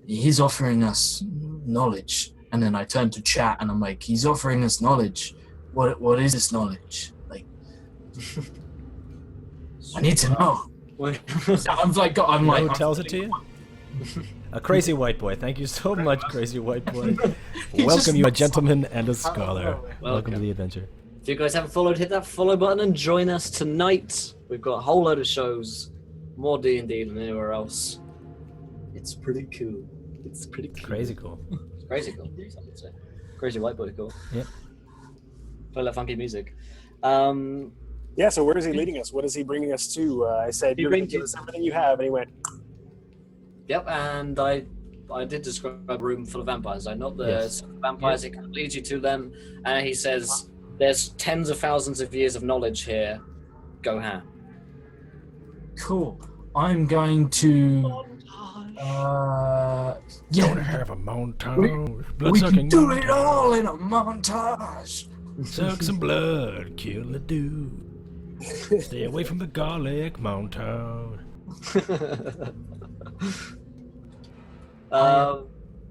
he's offering us knowledge. And then I turn to chat and I'm like, he's offering us knowledge. What is this knowledge? Like, I need to know. Who tells it to you? A crazy white boy. Thank you so much, crazy white boy. Welcome you, a gentleman and a scholar. Welcome to the adventure. If you guys haven't followed, hit that follow button and join us tonight. We've got a whole load of shows, more D&D than anywhere else. It's pretty cool. Crazy cool. It's crazy cool. Some would say. Crazy white boy cool. Yeah. Play that funky music. Yeah, so where is he leading us? What is he bringing us to? I said, you're going to give us everything you have, and he went, Yep, and I did describe a room full of vampires. Not the vampires, it kind of leads you to them, and he says, there's tens of thousands of years of knowledge here. Go ham. Cool. I'm going to... Gonna have a montage. We can do montage. it all in a montage. Suck some blood, kill a dude. Stay away from the garlic montage.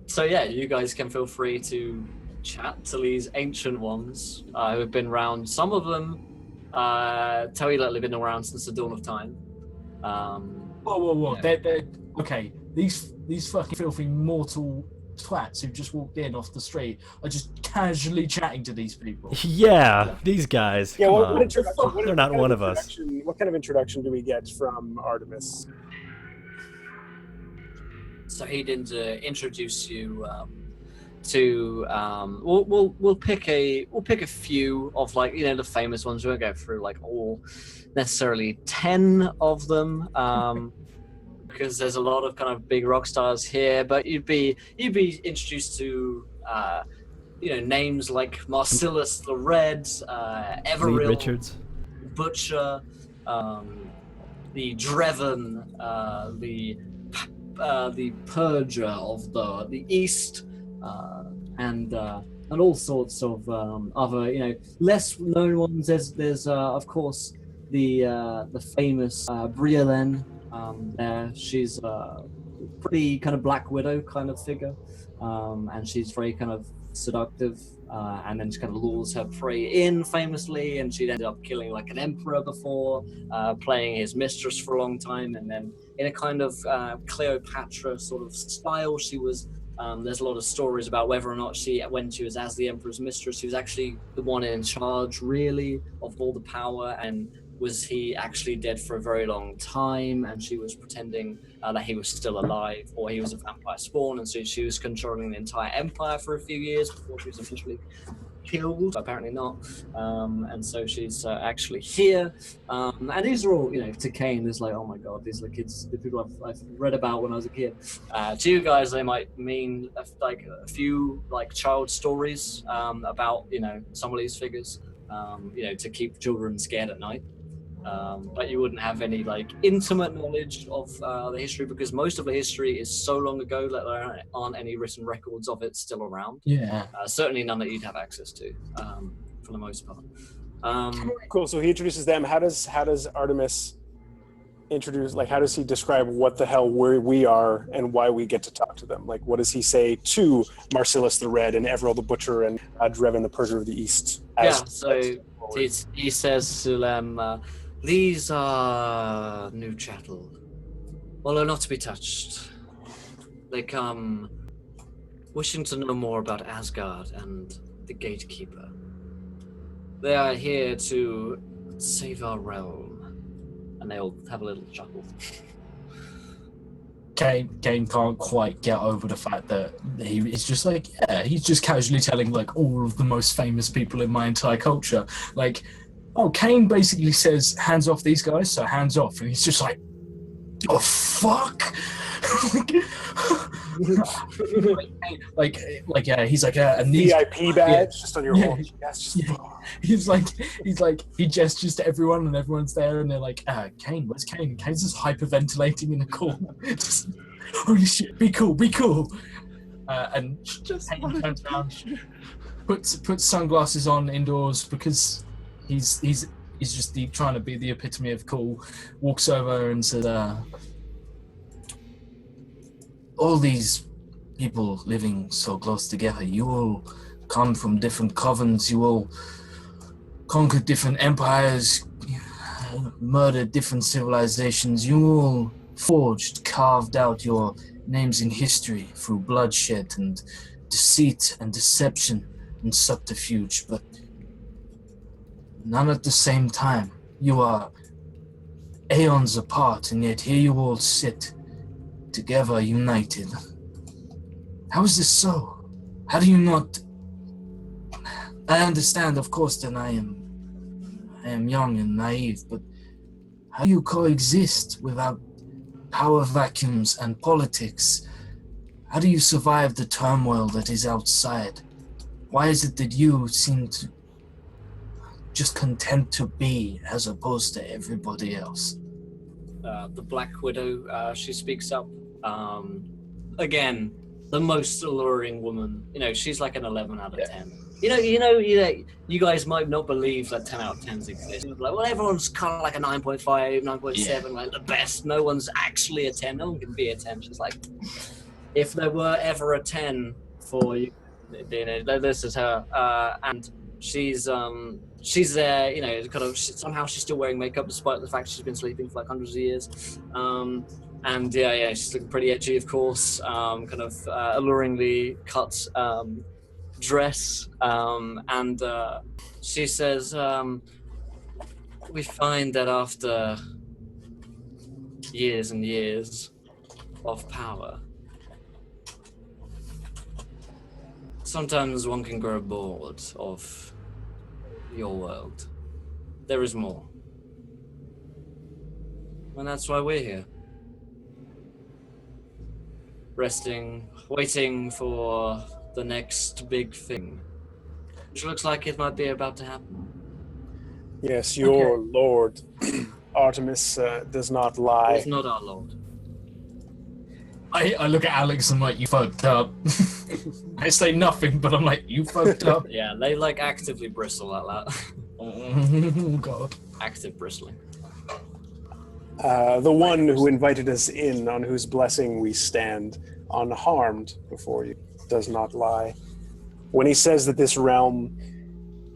So yeah, you guys can feel free to chat to these ancient ones who have been around. Some of them tell you that they've been around since the dawn of time. Whoa. Yeah. They're okay. These fucking filthy mortal twats who just walked in off the street are just casually chatting to these people. Yeah, these guys. yeah, Come what on. introduction? They're not one of us. What kind of introduction do we get from Artemis? So he didn't introduce you to. We'll pick a few of the famous ones. We won't go through all necessarily 10 of them. Because there's a lot of kind of big rock stars here, but you'd be introduced to names like Marcellus the Red, Everil, Reed Richards, Butcher, the Dreven, the Purger of the East, and all sorts of other less known ones. There's of course the famous Briellen. There she's pretty kind of Black Widow kind of figure, and she's very kind of seductive, and then she kind of lures her prey in famously, and she'd ended up killing like an emperor before, playing his mistress for a long time, and then in a kind of Cleopatra sort of style, she was. There's a lot of stories about whether or not when she was as the emperor's mistress, she was actually the one in charge, really, of all the power, and was he actually dead for a very long time, and she was pretending that he was still alive, or he was a vampire spawn, and so she was controlling the entire empire for a few years before she was officially killed. Apparently not. And so she's actually here. And these are all, to Kane, it's like, oh my god, these are the people I've read about when I was a kid. To you guys, they might mean like a few like child stories about some of these figures, to keep children scared at night. But you wouldn't have any like intimate knowledge of the history, because most of the history is so long ago that there aren't any written records of it still around. Yeah. Certainly none that you'd have access to, for the most part. Cool. So he introduces them. How does Artemis introduce? Like, how does he describe what the hell we are and why we get to talk to them? Like, what does he say to Marcellus the Red and Everil the Butcher and Drevin the Purger of the East? He says to them, "These are new chattel. Well, they're not to be touched. They come wishing to know more about Asgard and the Gatekeeper. They are here to save our realm." And they all have a little chuckle. Kane can't quite get over the fact that he's just like, he's just casually telling like all of the most famous people in my entire culture. Like, oh, Kane basically says, hands off these guys, so hands off. And he's just like, oh, fuck? He's like a VIP badge just on your whole chest. He gestures to everyone and everyone's there and they're like, Kane, where's Kane? Kane's just hyperventilating in a corner. Just, holy shit, be cool. And just Kane turns around, puts sunglasses on indoors because he's just trying to be the epitome of cool. Walks over and says, all these people living so close together, you all come from different covens, you all conquered different empires, murdered different civilizations, you all carved out your names in history through bloodshed and deceit and deception and subterfuge, but none at the same time. You are aeons apart, and yet here you all sit together, united. How is this so? How do you not? I understand, of course, that I am young and naive, but how do you coexist without power vacuums and politics? How do you survive the turmoil that is outside? Why is it that you seem to just content to be as opposed to everybody else? The Black Widow, she speaks up. Again, the most alluring woman. She's like an 11 out of 10. You guys might not believe that 10 out of 10s exist. Like, well, everyone's kind of like a 9.5, 9.7, like the best. No one's actually a 10. No one can be a 10. She's like, if there were ever a 10 for you, this is her. And she's there, somehow she's still wearing makeup despite the fact she's been sleeping for like hundreds of years. And she's looking pretty edgy, of course, alluringly cut dress. And she says, we find that after years and years of power, sometimes one can grow bored of your world. There is more. And that's why we're here. Resting, waiting for the next big thing, which looks like it might be about to happen. Yes, your lord, Artemis, does not lie. He's not our lord. I look at Alex and I'm like, you fucked up. I say nothing, but I'm like, you fucked up. Yeah, they like actively bristle at that. Oh, God. Active bristling. The one who invited us in, on whose blessing we stand, unharmed before you, does not lie. When he says that this realm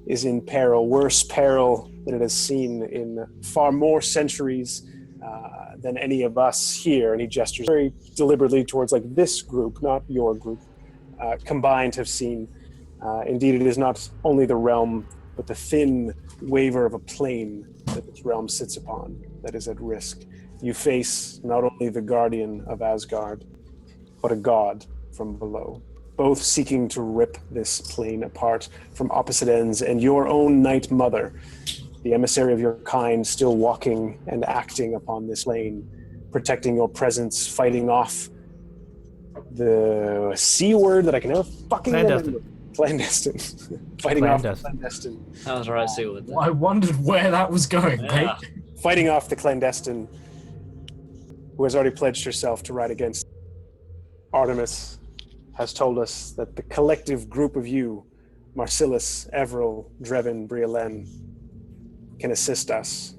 is in peril, worse peril than it has seen in far more centuries than any of us here, and he gestures very deliberately towards like this group, not your group, combined have seen. Indeed, it is not only the realm, but the thin waver of a plane that this realm sits upon that is at risk. You face not only the guardian of Asgard, but a god from below, both seeking to rip this plane apart from opposite ends, and your own Night Mother, the emissary of your kind, still walking and acting upon this plane, protecting your presence, fighting off the C word that I can never fucking remember. Clandestine. Fighting off the clandestine. That was the right C word. I wondered where that was going, Yeah. mate. Fighting off the clandestine, who has already pledged herself to ride against. Artemis has told us that the collective group of you, Marcellus, Everil, Drevin, Brialen, can assist us.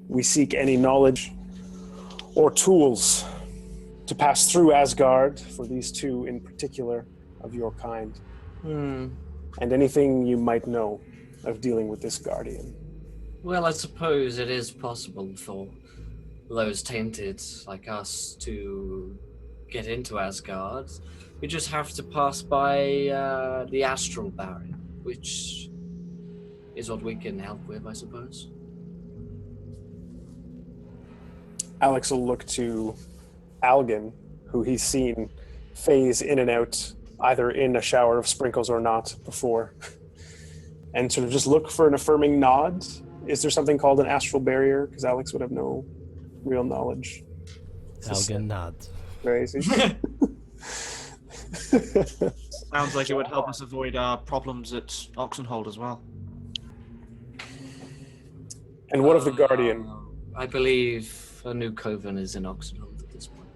We seek any knowledge or tools to pass through Asgard, for these two in particular of your kind, and anything you might know of dealing with this guardian. Well, I suppose it is possible for those tainted like us to get into Asgard. We just have to pass by the astral barrier, which is what we can help with, I suppose. Alex will look to Algan, who he's seen phase in and out, either in a shower of sprinkles or not before, and sort of just look for an affirming nod. Is there something called an astral barrier? Because Alex would have no real knowledge. Algan nods. Crazy. Sounds like it would help us avoid our problems at Oxenhold as well. And what of the Guardian? I believe a new coven is in Oxenhold at this point.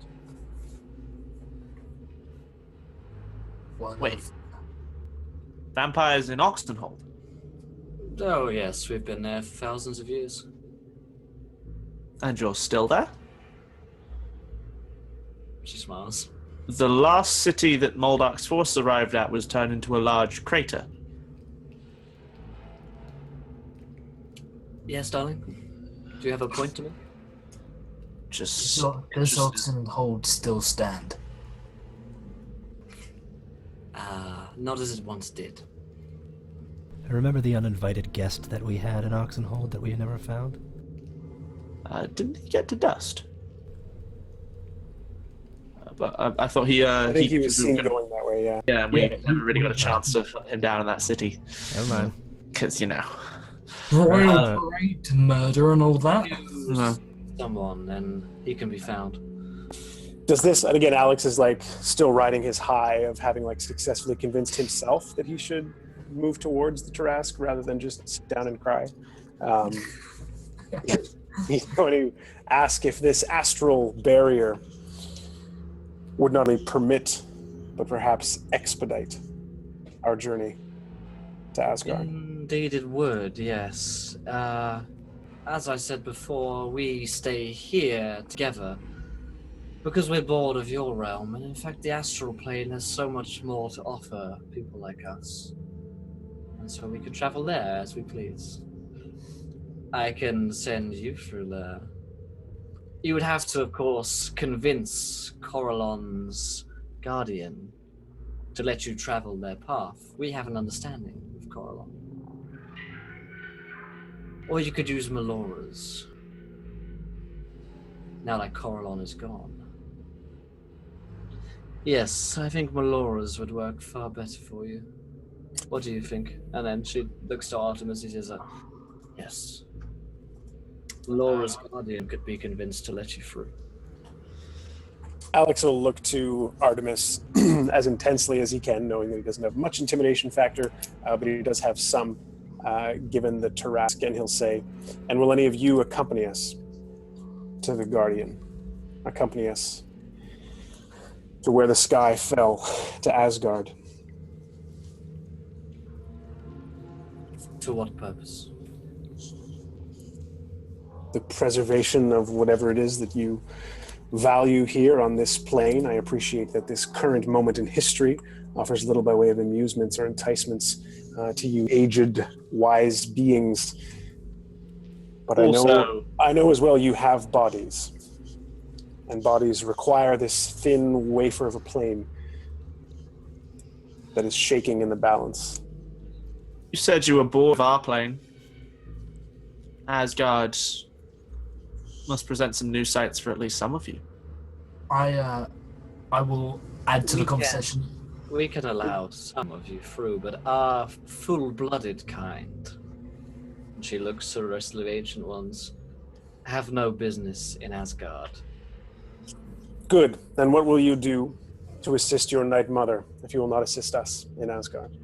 Wait. Vampires in Oxenhold? Oh yes, we've been there for thousands of years. And you're still there? She smiles. The last city that Moldak's force arrived at was turned into a large crater. Yes, darling? Do you have a point to make? Just Does Oxenhold still stand? Not as it once did. I remember the uninvited guest that we had in Oxenhold that we never found. Didn't he get to dust? But I thought he. I think he was seen going that way, yeah. Yeah, we never really got a chance to hunt him down in that city. Never mind. Because, you know. Royal parade to murder and all that. Someone, and he can be found. Does this, and again, Alex is like still riding his high of having like successfully convinced himself that he should move towards the Tarask rather than just sit down and cry. He's going to ask if this astral barrier would not only permit, but perhaps expedite our journey to Asgard. Indeed it would, yes. As I said before, we stay here together because we're bored of your realm, and in fact the astral plane has so much more to offer people like us. And so we can travel there as we please. I can send you through there. You would have to, of course, convince Corellon's guardian to let you travel their path. We have an understanding with Corellon. Or you could use Melora's. Now that Corellon is gone. Yes, I think Melora's would work far better for you. What do you think? And then she looks to Artemis and says, yes. Melora's guardian could be convinced to let you through. Alex will look to Artemis as intensely as he can, knowing that he doesn't have much intimidation factor, but he does have some, given the Tarask, and he'll say, and will any of you accompany us to the Guardian? Accompany us to where the sky fell, to Asgard. To what purpose? the preservation of whatever it is that you value here on this plane. I appreciate that this current moment in history offers little by way of amusements or enticements to you aged, wise beings. But Also, I know as well you have bodies. And bodies require this thin wafer of a plane that is shaking in the balance. you said you were bored of our plane. Asgard must present some new sights for at least some of you. I will add to the conversation. We can allow some of you through, but our full-blooded kind, and she looks to the rest of the Ancient Ones, have no business in Asgard. Good. Then what will you do to assist your Night Mother if you will not assist us in Asgard?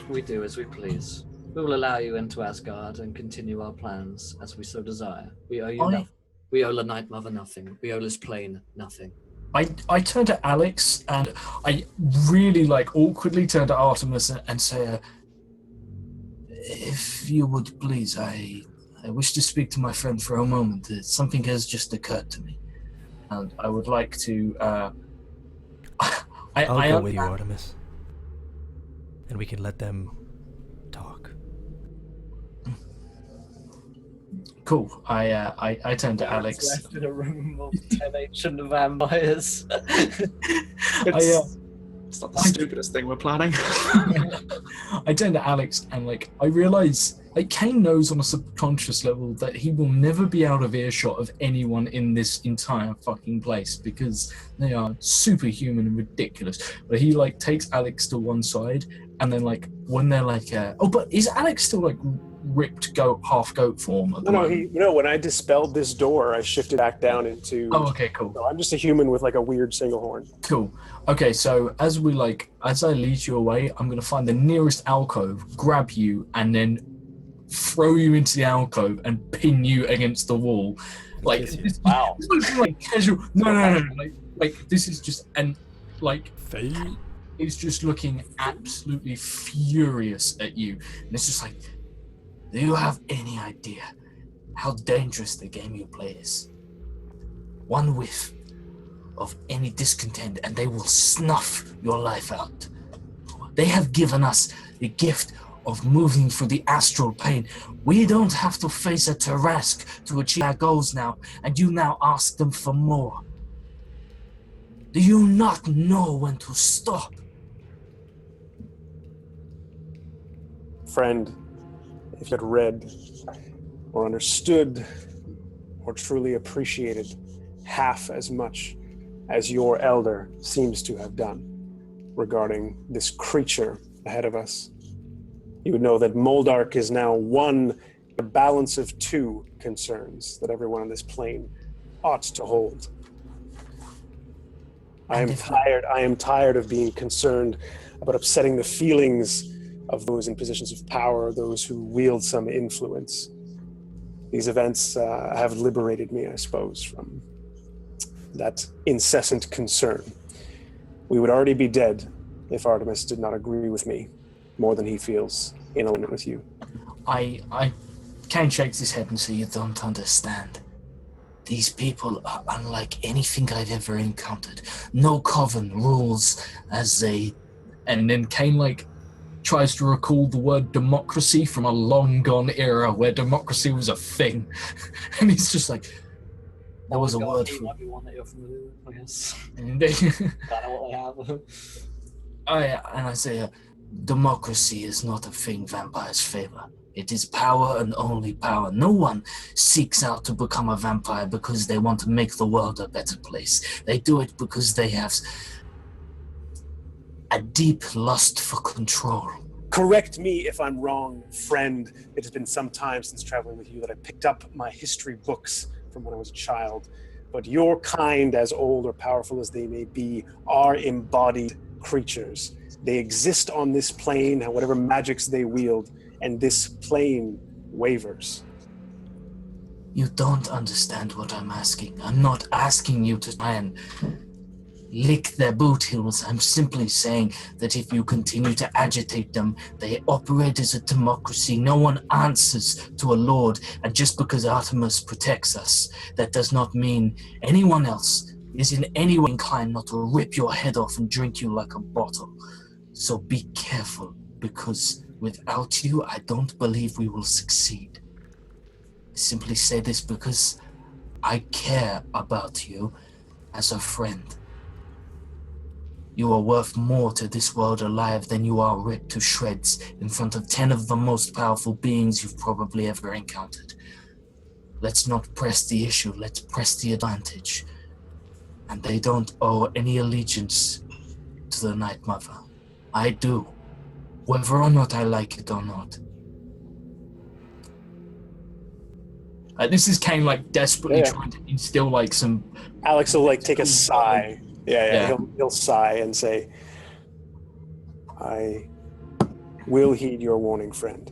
We do as we please. We will allow you into Asgard and continue our plans as we so desire. We owe you nothing. We owe the Night Mother nothing. We owe this plane nothing. I turn to Alex and I really awkwardly turn to Artemis and say, if you would please, I wish to speak to my friend for a moment. Something has just occurred to me. And I would like to... I'll go with you, Artemis. And we can let them talk. Cool. I turn to Alex. Left in a room of 10 ancient vampires. It's not the stupidest thing we're planning. I turn to Alex and I realize Kane knows on a subconscious level that he will never be out of earshot of anyone in this entire fucking place because they are superhuman and ridiculous. But he takes Alex to one side and then when they're but is Alex still ripped half goat form? No, when I dispelled this door, I shifted back down into... Oh, okay, cool. So I'm just a human with a weird single horn. Cool. Okay, so as I lead you away, I'm going to find the nearest alcove, grab you, and then throw you into the alcove and pin you against the wall. Wow. This is casual. No. This is just... And, Fate? He's just looking absolutely furious at you. And it's just do you have any idea how dangerous the game you play is? One whiff of any discontent and they will snuff your life out. They have given us the gift of moving through the astral plane. We don't have to face a Tarask to achieve our goals now, and you now ask them for more. Do you not know when to stop? Friend, if you had read or understood or truly appreciated half as much as your elder seems to have done regarding this creature ahead of us, you would know that Moldark is now a balance of two concerns that everyone on this plane ought to hold. I am tired of being concerned about upsetting the feelings of those in positions of power, those who wield some influence. These events have liberated me, I suppose, from that incessant concern. We would already be dead if Artemis did not agree with me more than he feels in alignment with you. Kane shakes his head and says, you don't understand. These people are unlike anything I've ever encountered. No coven rules as they... And then Kane, tries to recall the word democracy from a long-gone era where democracy was a thing. And he's just there was a word for... Might be one that you're familiar with, I guess. And I know what they have. I say, democracy is not a thing vampires favor. It is power and only power. No one seeks out to become a vampire because they want to make the world a better place. They do it because they have a deep lust for control. Correct me if I'm wrong, friend. It has been some time since traveling with you that I picked up my history books from when I was a child. But your kind, as old or powerful as they may be, are embodied creatures. They exist on this plane, and whatever magics they wield, and this plane wavers. You don't understand what I'm asking. I'm not asking you to try and lick their boot heels. I'm simply saying that if you continue to agitate them, they operate as a democracy. No one answers to a lord, and just because Artemis protects us, that does not mean anyone else is in any way inclined not to rip your head off and drink you like a bottle. So be careful, because without you, I don't believe we will succeed. I simply say this because I care about you as a friend. You are worth more to this world alive than you are ripped to shreds in front of 10 of the most powerful beings you've probably ever encountered. Let's not press the issue, let's press the advantage. And they don't owe any allegiance to the Night Mother. I do, whether or not I like it or not. This is Kane like desperately Yeah. trying to instill like some. Alex will like take a sigh. Yeah. Yeah. He'll sigh and say, "I will heed your warning, friend."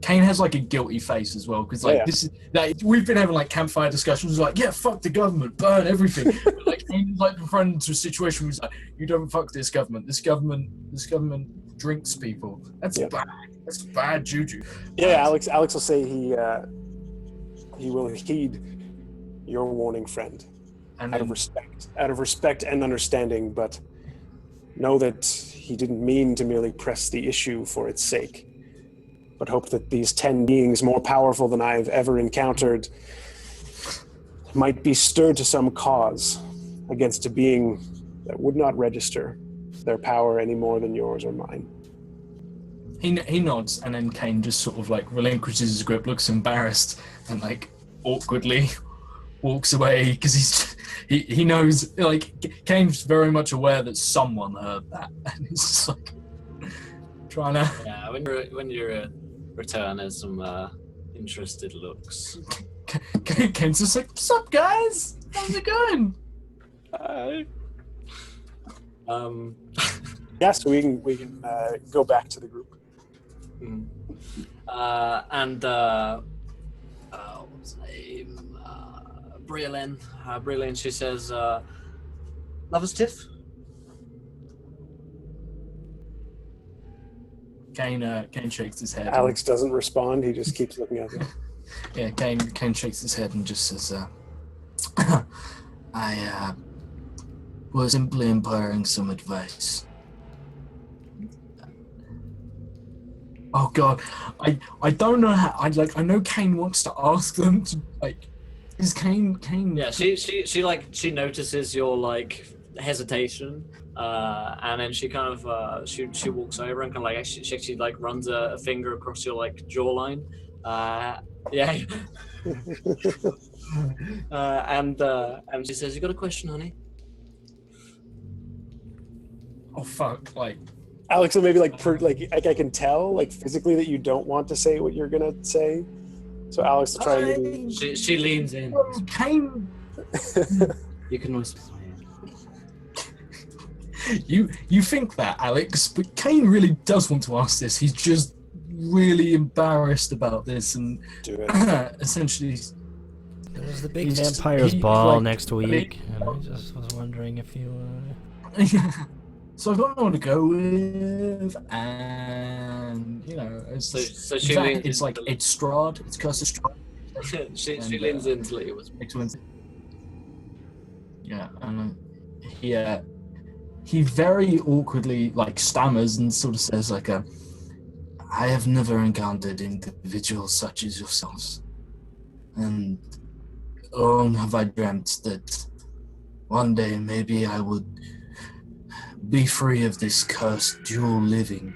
Kane has like a guilty face as well because like Yeah. this is like we've been having like campfire discussions like yeah fuck the government, burn everything. But, like Kane's like thrown into a situation where he's like you don't fuck this government. This government drinks people. That's bad. That's bad juju. Yeah, Alex will say he will heed your warning, friend. And Out of respect and understanding, but know that he didn't mean to merely press the issue for its sake, but hope that these 10 beings more powerful than I've ever encountered might be stirred to some cause against a being that would not register their power any more than yours or mine. He nods, and then Kane just sort of like relinquishes his grip, looks embarrassed, and like awkwardly walks away because he knows like Kane's very much aware that someone heard that, and he's just like trying to. Yeah, when you return, there's some interested looks. Kane's just like, "What's up, guys? How's it going?" Yeah, so we can go back to the group. What's her name? Briolyn. Briolyn, she says, "Lover's tiff." Kane shakes his head. Alex doesn't respond. He just keeps looking at them. Yeah, Kane shakes his head and just says, I was simply imparting some advice. "Oh God, I don't know how. I know Kane wants to ask them to like. Is Kane? Yeah, she notices your like hesitation, and then she kind of she walks over and kind of like she actually like runs a finger across your like jawline. Yeah. And she says, "You got a question, honey?" Oh fuck! Like Alex will maybe like I can tell like physically that you don't want to say what you're gonna say. So Alex will try to maybe... She leans in. Kane, You can whisper. you think that, Alex, but Kane really does want to ask this. He's just really embarrassed about this, and Do it. essentially, There's the big He's just- vampires he- ball like- next week, and I just was wondering if you. so I've got no one to go with, and you know, it's So in she fact, leans it's like into- it's Strahd, it's Curse of Strahd. she And, leans in to let you whisper. Yeah, and he very awkwardly like stammers and sort of says like I have never encountered individuals such as yourselves, and long have I dreamt that one day maybe I would be free of this cursed dual living,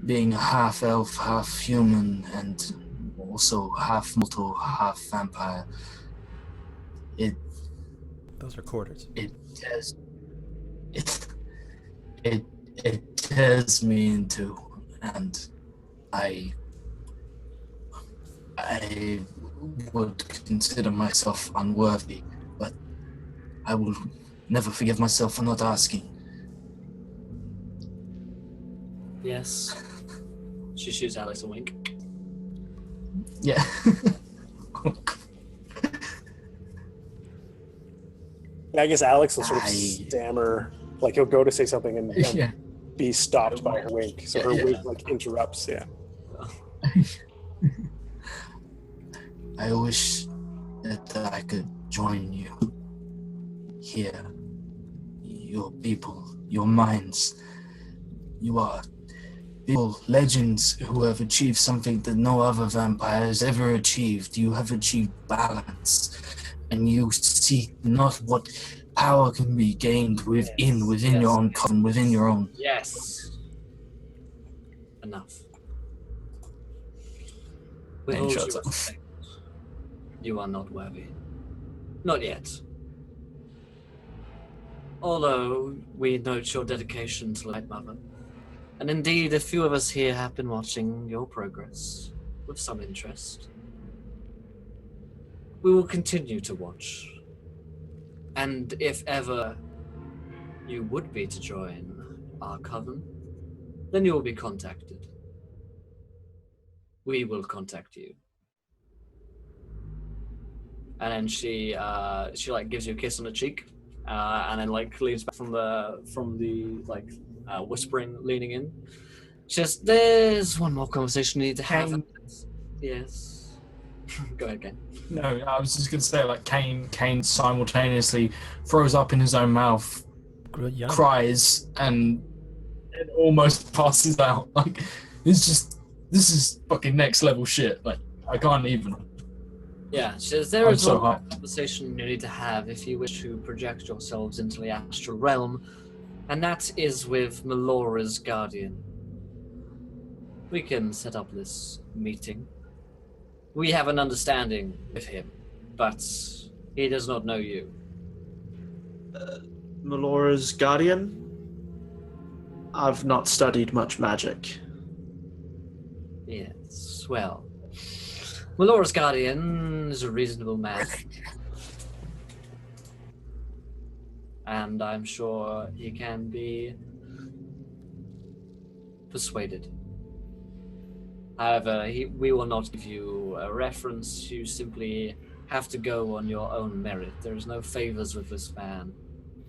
being a half elf, half human, and also half mortal, half vampire. Those are quarters. It tears me into, and I would consider myself unworthy, but I will never forgive myself for not asking. Yes. She shoots Alex a wink. yeah. I guess Alex will sort of stammer, like he'll go to say something and Yeah. be stopped by her wink. So her Yeah. wink like interrupts. Yeah. I wish that I could join you here. Your people, your minds. You are people, legends who have achieved something that no other vampire has ever achieved. You have achieved balance. And you seek not what power can be gained within your own coven, within your own. Yes. Enough. With And all due shuts up. respect, you are not worthy. Not yet. Although we note your dedication to Light Mother, and indeed a few of us here have been watching your progress with some interest. We will continue to watch. And if ever you would be to join our coven, then you will be contacted. We will contact you. And then she like gives you a kiss on the cheek, and then like leans back from the whispering, leaning in. She says, "There's one more conversation we need to have." Yes. Go ahead, Ken. No, I was just gonna say, like, Kane simultaneously throws up in his own mouth, cries, and almost passes out. Like, this is fucking next level shit. Like, I can't even. Yeah, she says, there I'm is so one hyped. conversation you need to have if you wish to project yourselves into the astral realm, and that is with Melora's guardian. We can set up this meeting. We have an understanding with him, but he does not know you. Melora's guardian? I've not studied much magic. Yes, well, Melora's guardian is a reasonable man. And I'm sure he can be persuaded. However, we will not give you a reference. You simply have to go on your own merit. There is no favors with this man.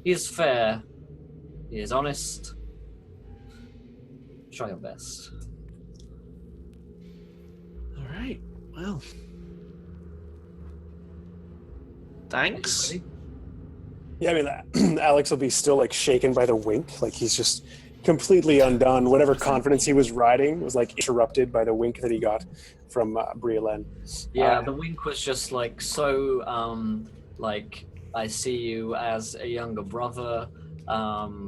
He is fair. He is honest. Try your best. All right. Well. Thanks. Yeah, I mean, Alex will be still like shaken by the wink. Like he's just completely undone. Whatever confidence he was riding was like interrupted by the wink that he got from Brielen. Yeah, the wink was just like so. Like I see you as a younger brother.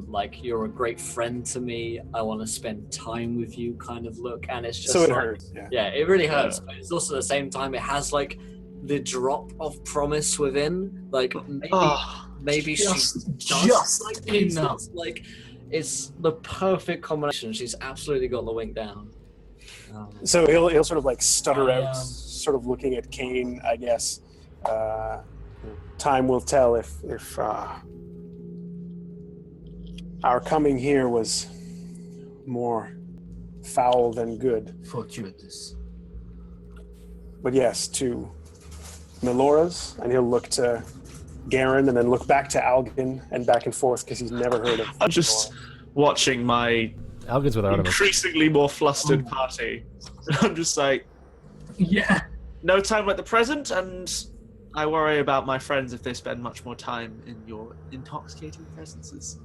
Like you're a great friend to me. I want to spend time with you, kind of look. And it's just So it like, hurts. Yeah. yeah, it really hurts. But it's also at the same time, it has like the drop of promise within. Like maybe she just like enough. it's like it's the perfect combination. She's absolutely got the wink down. So he'll sort of like stutter I, out, sort of looking at Kane, I guess. Time will tell if our coming here was more foul than good. Fortuitous. But yes, to Melora's, and he'll look to Garen and then look back to Algan and back and forth because he's never heard of I'm just watching my Algan's with Artemis. increasingly more flustered party. I'm just like, Yeah. no time like the present, and I worry about my friends if they spend much more time in your intoxicating presences.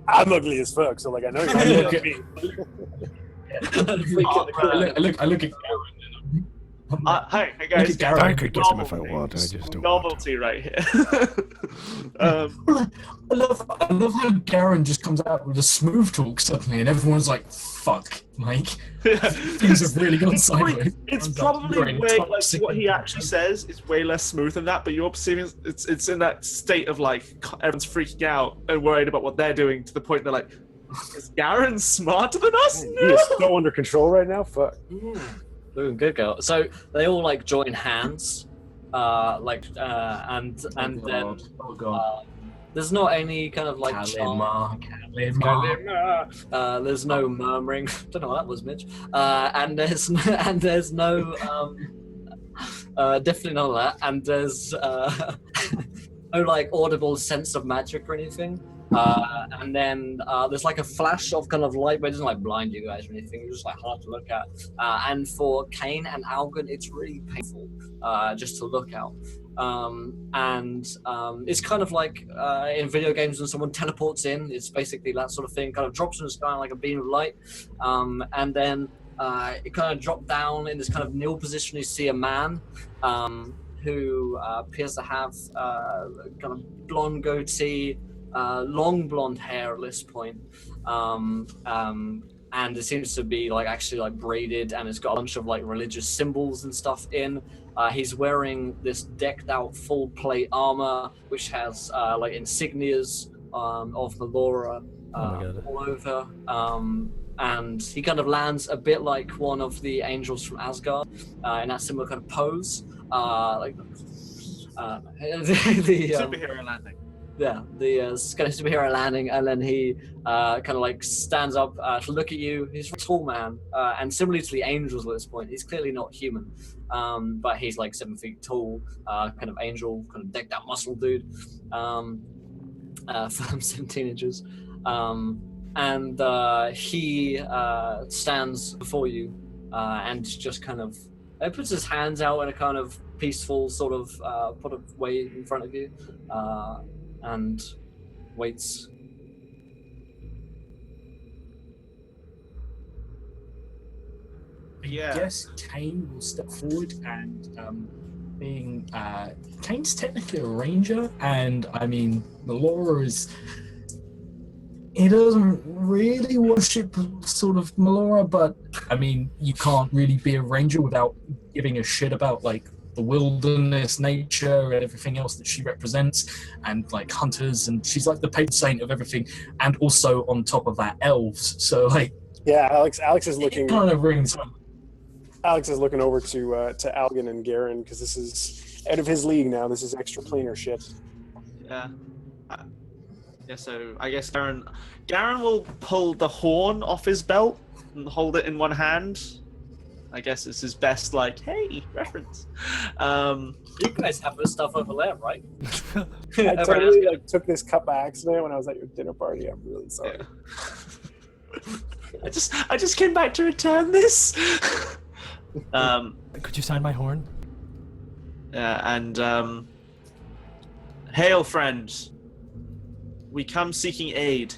I'm ugly as fuck, so like I know you're not Look looking at- at me. I look at Garen. Hey Look guys, at Garen. I could kiss him if I want. I just don't want novelty right here. I love how Garen just comes out with a smooth talk suddenly, and everyone's like, "Fuck, Mike." Things have really gone sideways. It's Everyone's probably like, "You're way like intoxicated." what he actually says is way less smooth than that, but you're perceiving it's in that state of like everyone's freaking out and worried about what they're doing to the point they're like, is Garen smarter than us? He No. is so under control right now. Fuck. Boom, good girl. So they all like join hands, and then Oh god. there's not any kind of like Kalima. there's no murmuring. Don't know what that was, Mitch. And there's no definitely none of that. And there's like audible sense of magic or anything. And then there's like a flash of kind of light, but it doesn't like blind you guys or anything. It's just like hard to look at. And for Kane and Algan, it's really painful just to look out. It's kind of like in video games when someone teleports in. It's basically that sort of thing. Kind of drops in the sky like a beam of light, and then it kind of dropped down in this kind of kneel position. You see a man who appears to have kind of blonde goatee. Long blonde hair at this point, and it seems to be like actually like braided, and it's got a bunch of like religious symbols and stuff in. He's wearing this decked out full plate armor, which has like insignias of Melora all over. And he kind of lands a bit like one of the angels from Asgard in that similar kind of pose, like the Superhero landing. Yeah, the kind of superhero landing, and then he kind of like stands up to look at you. He's a tall man, and similarly to the angels at this point, he's clearly not human, but he's like 7 feet tall, kind of angel, kind of decked out muscle dude, from 17 inches, and he stands before you, and just kind of puts his hands out in a kind of peaceful sort of put of way in front of you. And waits. Yeah. I guess Kane will step forward and being Kane's technically a ranger, and I mean Melora is. He doesn't really worship sort of Melora, but I mean you can't really be a ranger without giving a shit about like the wilderness, nature, and everything else that she represents, and like hunters, and she's like the patron saint of everything, and also on top of that, elves. So like, Yeah, Alex is looking. kind of rings. Alex is looking over to Algan and Garen because this is out of his league now. This is extra planar shit. Yeah. Yeah. So I guess Garen will pull the horn off his belt and hold it in one hand. I guess it's his best, like, hey, reference. You guys have this stuff over there, right? I totally took this cup by accident when I was at your dinner party. I'm really sorry. Yeah. I just came back to return this. Could you sign my horn? And hail, friend. We come seeking aid.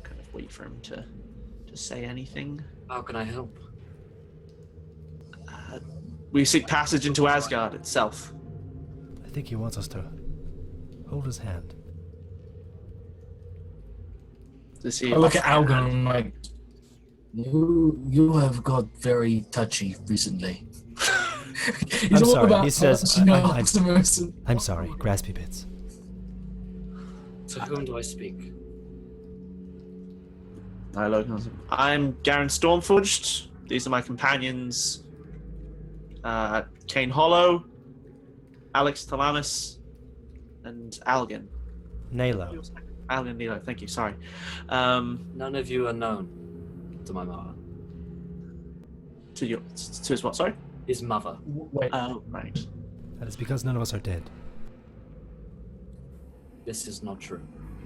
Kind of wait for him to say anything. How can I help? We seek passage into Asgard itself. I think he wants us to hold his hand. Does he I look at Algan and I'm like, you have got very touchy recently. I'm sorry. He says, I'm sorry. Graspy bits. To whom do I speak? I'm Garen Stormforged. These are my companions. Kane Hollow, Alex Talamis, and Algan. Nalo. Algan Nilo, thank you, sorry. None of you are known to my mother. To his what, sorry? His mother. Wait, Oh, right. That is because none of us are dead. This is not true.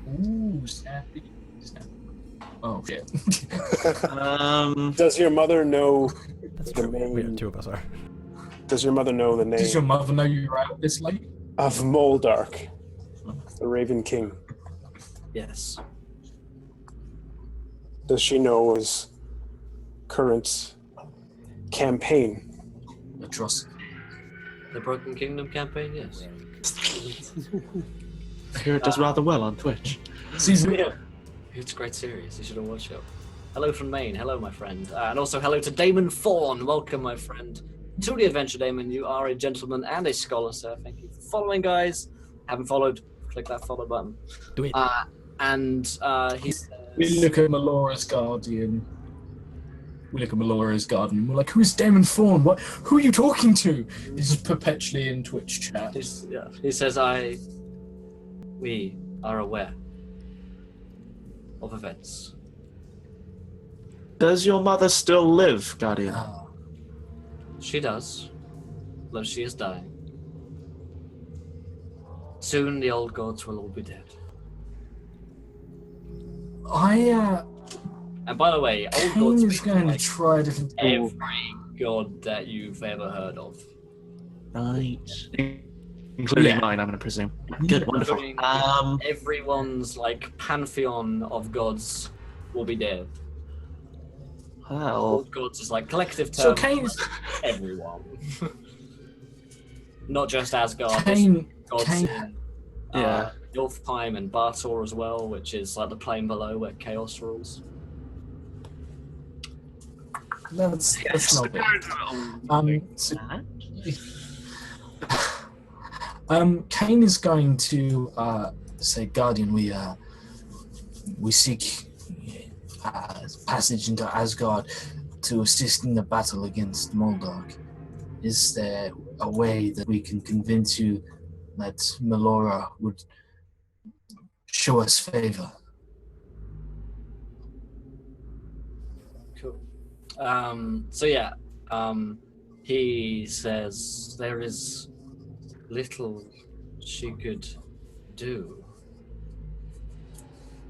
ooh, snappy. Oh shit. Does your mother know That's the true. name? Two of us are. Does your mother know the name Does your mother know you're out this late? of Moldark, the Raven King? Yes. Does she know his current campaign? Atrocity. The Broken Kingdom campaign, yes. I hear it does rather well on Twitch. Season. It's a great series. You should all watch it. Hello from Maine. Hello, my friend. And also hello to Damon Fawn. Welcome, my friend, to the adventure, Damon. You are a gentleman and a scholar, sir. Thank you for following, guys. Haven't followed? Click that follow button. Do it. He says, We look at Melora's Guardian. We look at Melora's Garden. We're like, who's Damon Fawn? What? Who are you talking to? This is perpetually in Twitch chat. he says, we are aware of events. Does your mother still live, Guardian? She does. though she is dying. Soon the old gods will all be dead. And by the way, old Kane gods is mean, going like, to try different. every god that you've ever heard of. Right. Including Yeah. mine, I'm going to presume. Good, wonderful. Including everyone's like pantheon of gods will be dead. Well, Old gods is like collective term. So Kane's Everyone. Not just Asgard. Kane. Gods Kane. in yeah. Nilfheim and Bartor as well, which is like the plane below where chaos rules. That's not bad. So, Kane is going to say, Guardian, we seek passage into Asgard to assist in the battle against Moldog. Is there a way that we can convince you that Melora would show us favor? Cool. He says there is little she could do.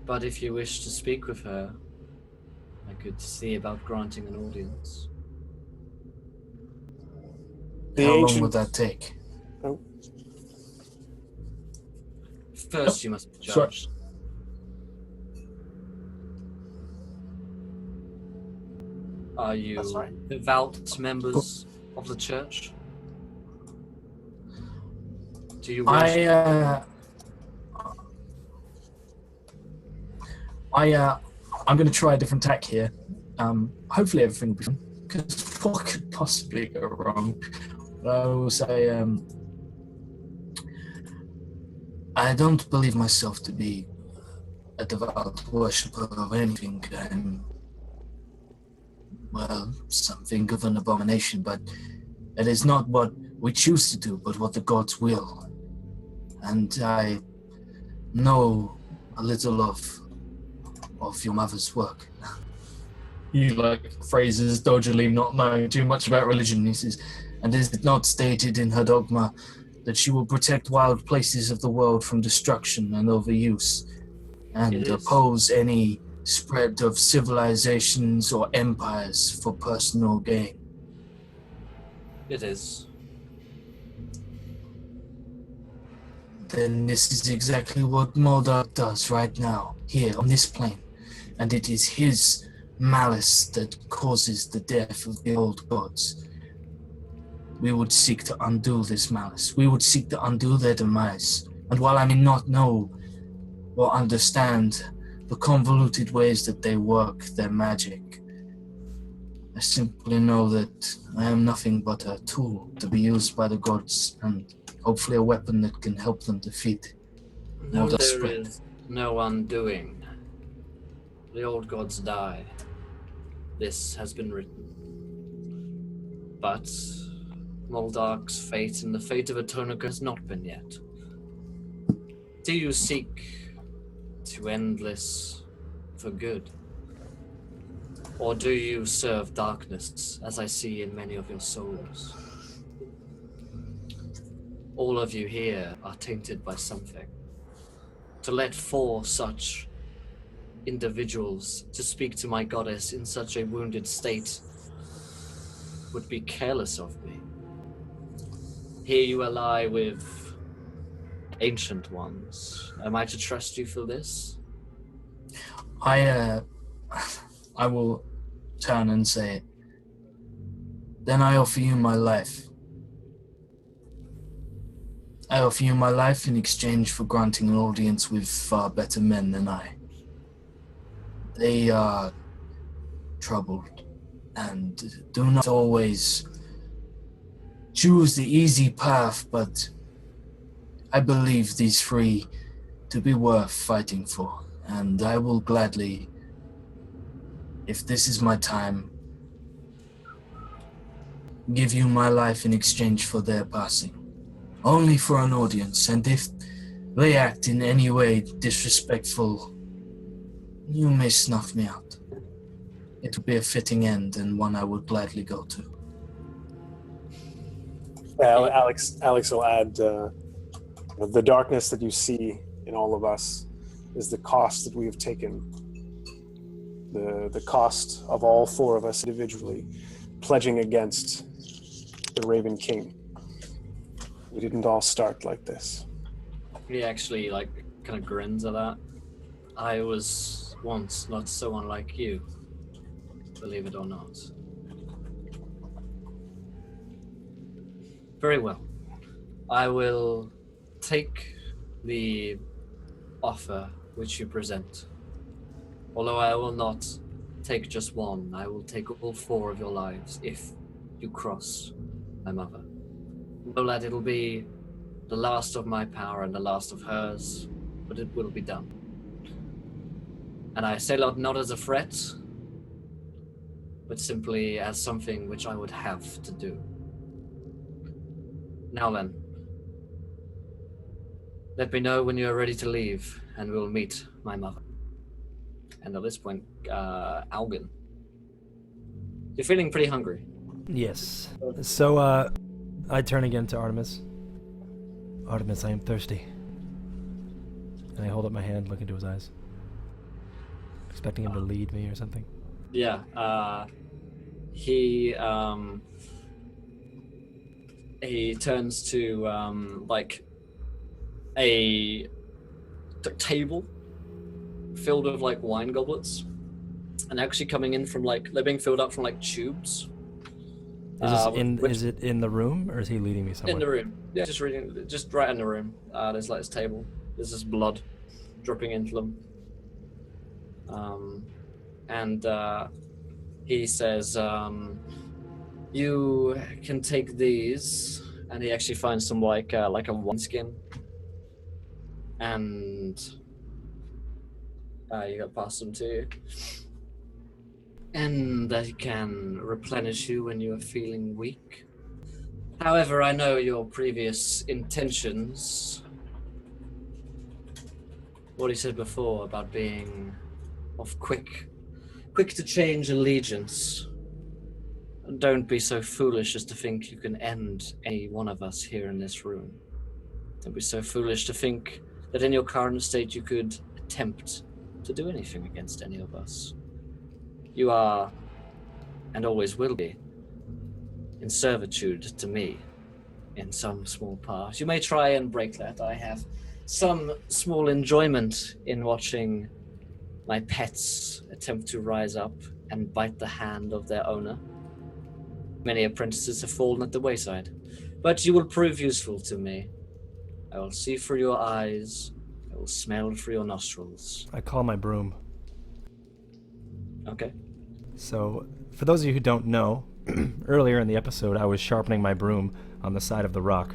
But if you wish to speak with her, I could see about granting an audience. How long would that take? Oh, First, you must be Sorry. judged. Are you That's right. devout members of the church? Do you worship? I'm going to try a different tack here. Hopefully everything will be fine, because what could possibly go wrong? But I will say, I don't believe myself to be a devout worshipper of anything. I'm, well, something of an abomination, but it is not what we choose to do, but what the gods will. And I know a little of your mother's work. He phrases dodgily, not knowing too much about religion. He says, and is it not stated in her dogma that she will protect wild places of the world from destruction and overuse, and oppose any spread of civilizations or empires for personal gain? It is. Then this is exactly what Moldog does right now, here on this plane. And it is his malice that causes the death of the old gods. We would seek to undo this malice. We would seek to undo their demise. And while I may not know or understand the convoluted ways that they work their magic, I simply know that I am nothing but a tool to be used by the gods, and hopefully a weapon that can help them defeat No, Moldog's there spread. is no undoing. The old gods die. This has been written. But Moldog's fate and the fate of Atonica has not been yet. Do you seek to end this for good? Or do you serve darkness, as I see in many of your souls? All of you here are tainted by something. To let four such individuals to speak to my goddess in such a wounded state would be careless of me. Here you ally with ancient ones. Am I to trust you for this? I will turn and say, then I offer you my life. I offer you my life in exchange for granting an audience with far better men than I. They are troubled and do not always choose the easy path, but I believe these three to be worth fighting for, and I will gladly, if this is my time, give you my life in exchange for their passing. Only for an audience, and if they act in any way disrespectful, you may snuff me out. It would be a fitting end, and one I would gladly go to. Alex will add, the darkness that you see in all of us is the cost that we have taken. The cost of all four of us individually pledging against the Raven King. We didn't all start like this. He actually kind of grins at that. I was once not so unlike you, believe it or not. Very well. I will take the offer which you present. Although I will not take just one, I will take all four of your lives if you cross my mother. Know that it'll be the last of my power and the last of hers, but it will be done. And I say that not as a threat, but simply as something which I would have to do. Now then, let me know when you are ready to leave, and we'll meet my mother. And at this point, Algan, you're feeling pretty hungry. Yes. So, I turn again to Artemis. Artemis, I am thirsty. And I hold up my hand, look into his eyes. Expecting him to lead me or something. Yeah, he turns to a table filled with wine goblets, and actually coming in from they're being filled up from tubes. Is it in the room, or is he leading me somewhere? In the room, yeah, just right in the room. There's this table. There's this blood dripping into them. And he says, you can take these, and he actually finds some like a wineskin, and you got pass them to you, and that can replenish you when you are feeling weak. However, I know your previous intentions. What he said before about being of quick to change allegiance. Don't be so foolish as to think you can end any one of us here in this room. Don't be so foolish to think that in your current state you could attempt to do anything against any of us. You are, and always will be, in servitude to me, in some small part. You may try and break that. I have some small enjoyment in watching my pets attempt to rise up and bite the hand of their owner. Many apprentices have fallen at the wayside, but you will prove useful to me. I will see through your eyes. I will smell through your nostrils. I call my broom. Okay. So, for those of you who don't know, earlier in the episode, I was sharpening my broom on the side of the rock.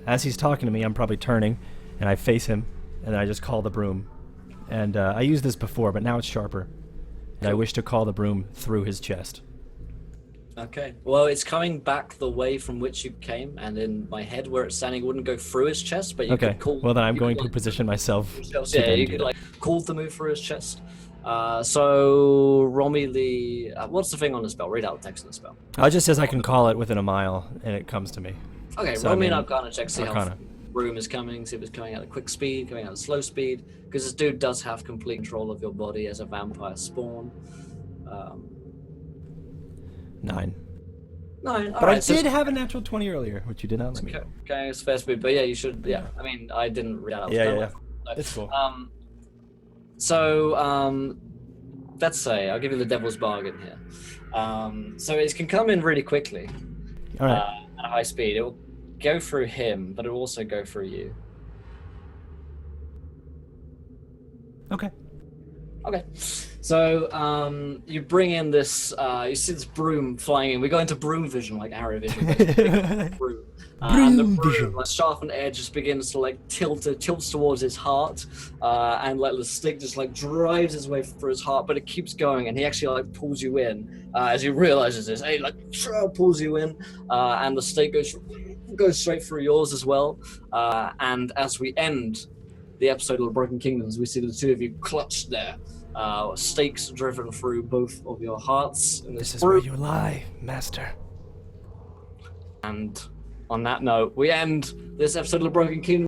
As he's talking to me, I'm probably turning, and I face him, and I just call the broom. And I used this before, but now it's sharper. And I wish to call the broom through his chest. Okay. Well, it's coming back the way from which you came, and in my head where it's standing, it wouldn't go through his chest, but you could call... Well, then I'm going to position myself to you could call the move through his chest. So, Romy the... what's the thing on the spell? Read out the text on the spell. It just says I can call it within a mile, and it comes to me. Okay, so, roll me an Arcana check, see Arcana. how room is coming, see if it's coming at a quick speed, coming at a slow speed, because this dude does have complete control of your body as a vampire spawn. 9. 9, but I did have a natural 20 earlier, which you did not let me. Okay, it's fair speed, but yeah, you should, yeah. I mean, I didn't read out. Yeah. So, it's cool. Let's say, I'll give you the devil's bargain here. So it can come in really quickly. All right. At a high speed. It will go through him, but it will also go through you. Okay. So you bring in this, you see this broom flying in. We go into broom vision, like arrow vision. Broom. And the broom, like sharpened edge, just begins to tilts towards his heart, and the stick just drives its way through his heart, but it keeps going, and he actually pulls you in as he realizes this. And he pulls you in, and the stake goes straight through yours as well. And as we end the episode of the Broken Kingdoms, we see the two of you clutched there. Stakes driven through both of your hearts. This is where you lie, master. And on that note, we end this episode of the Broken Kingdom.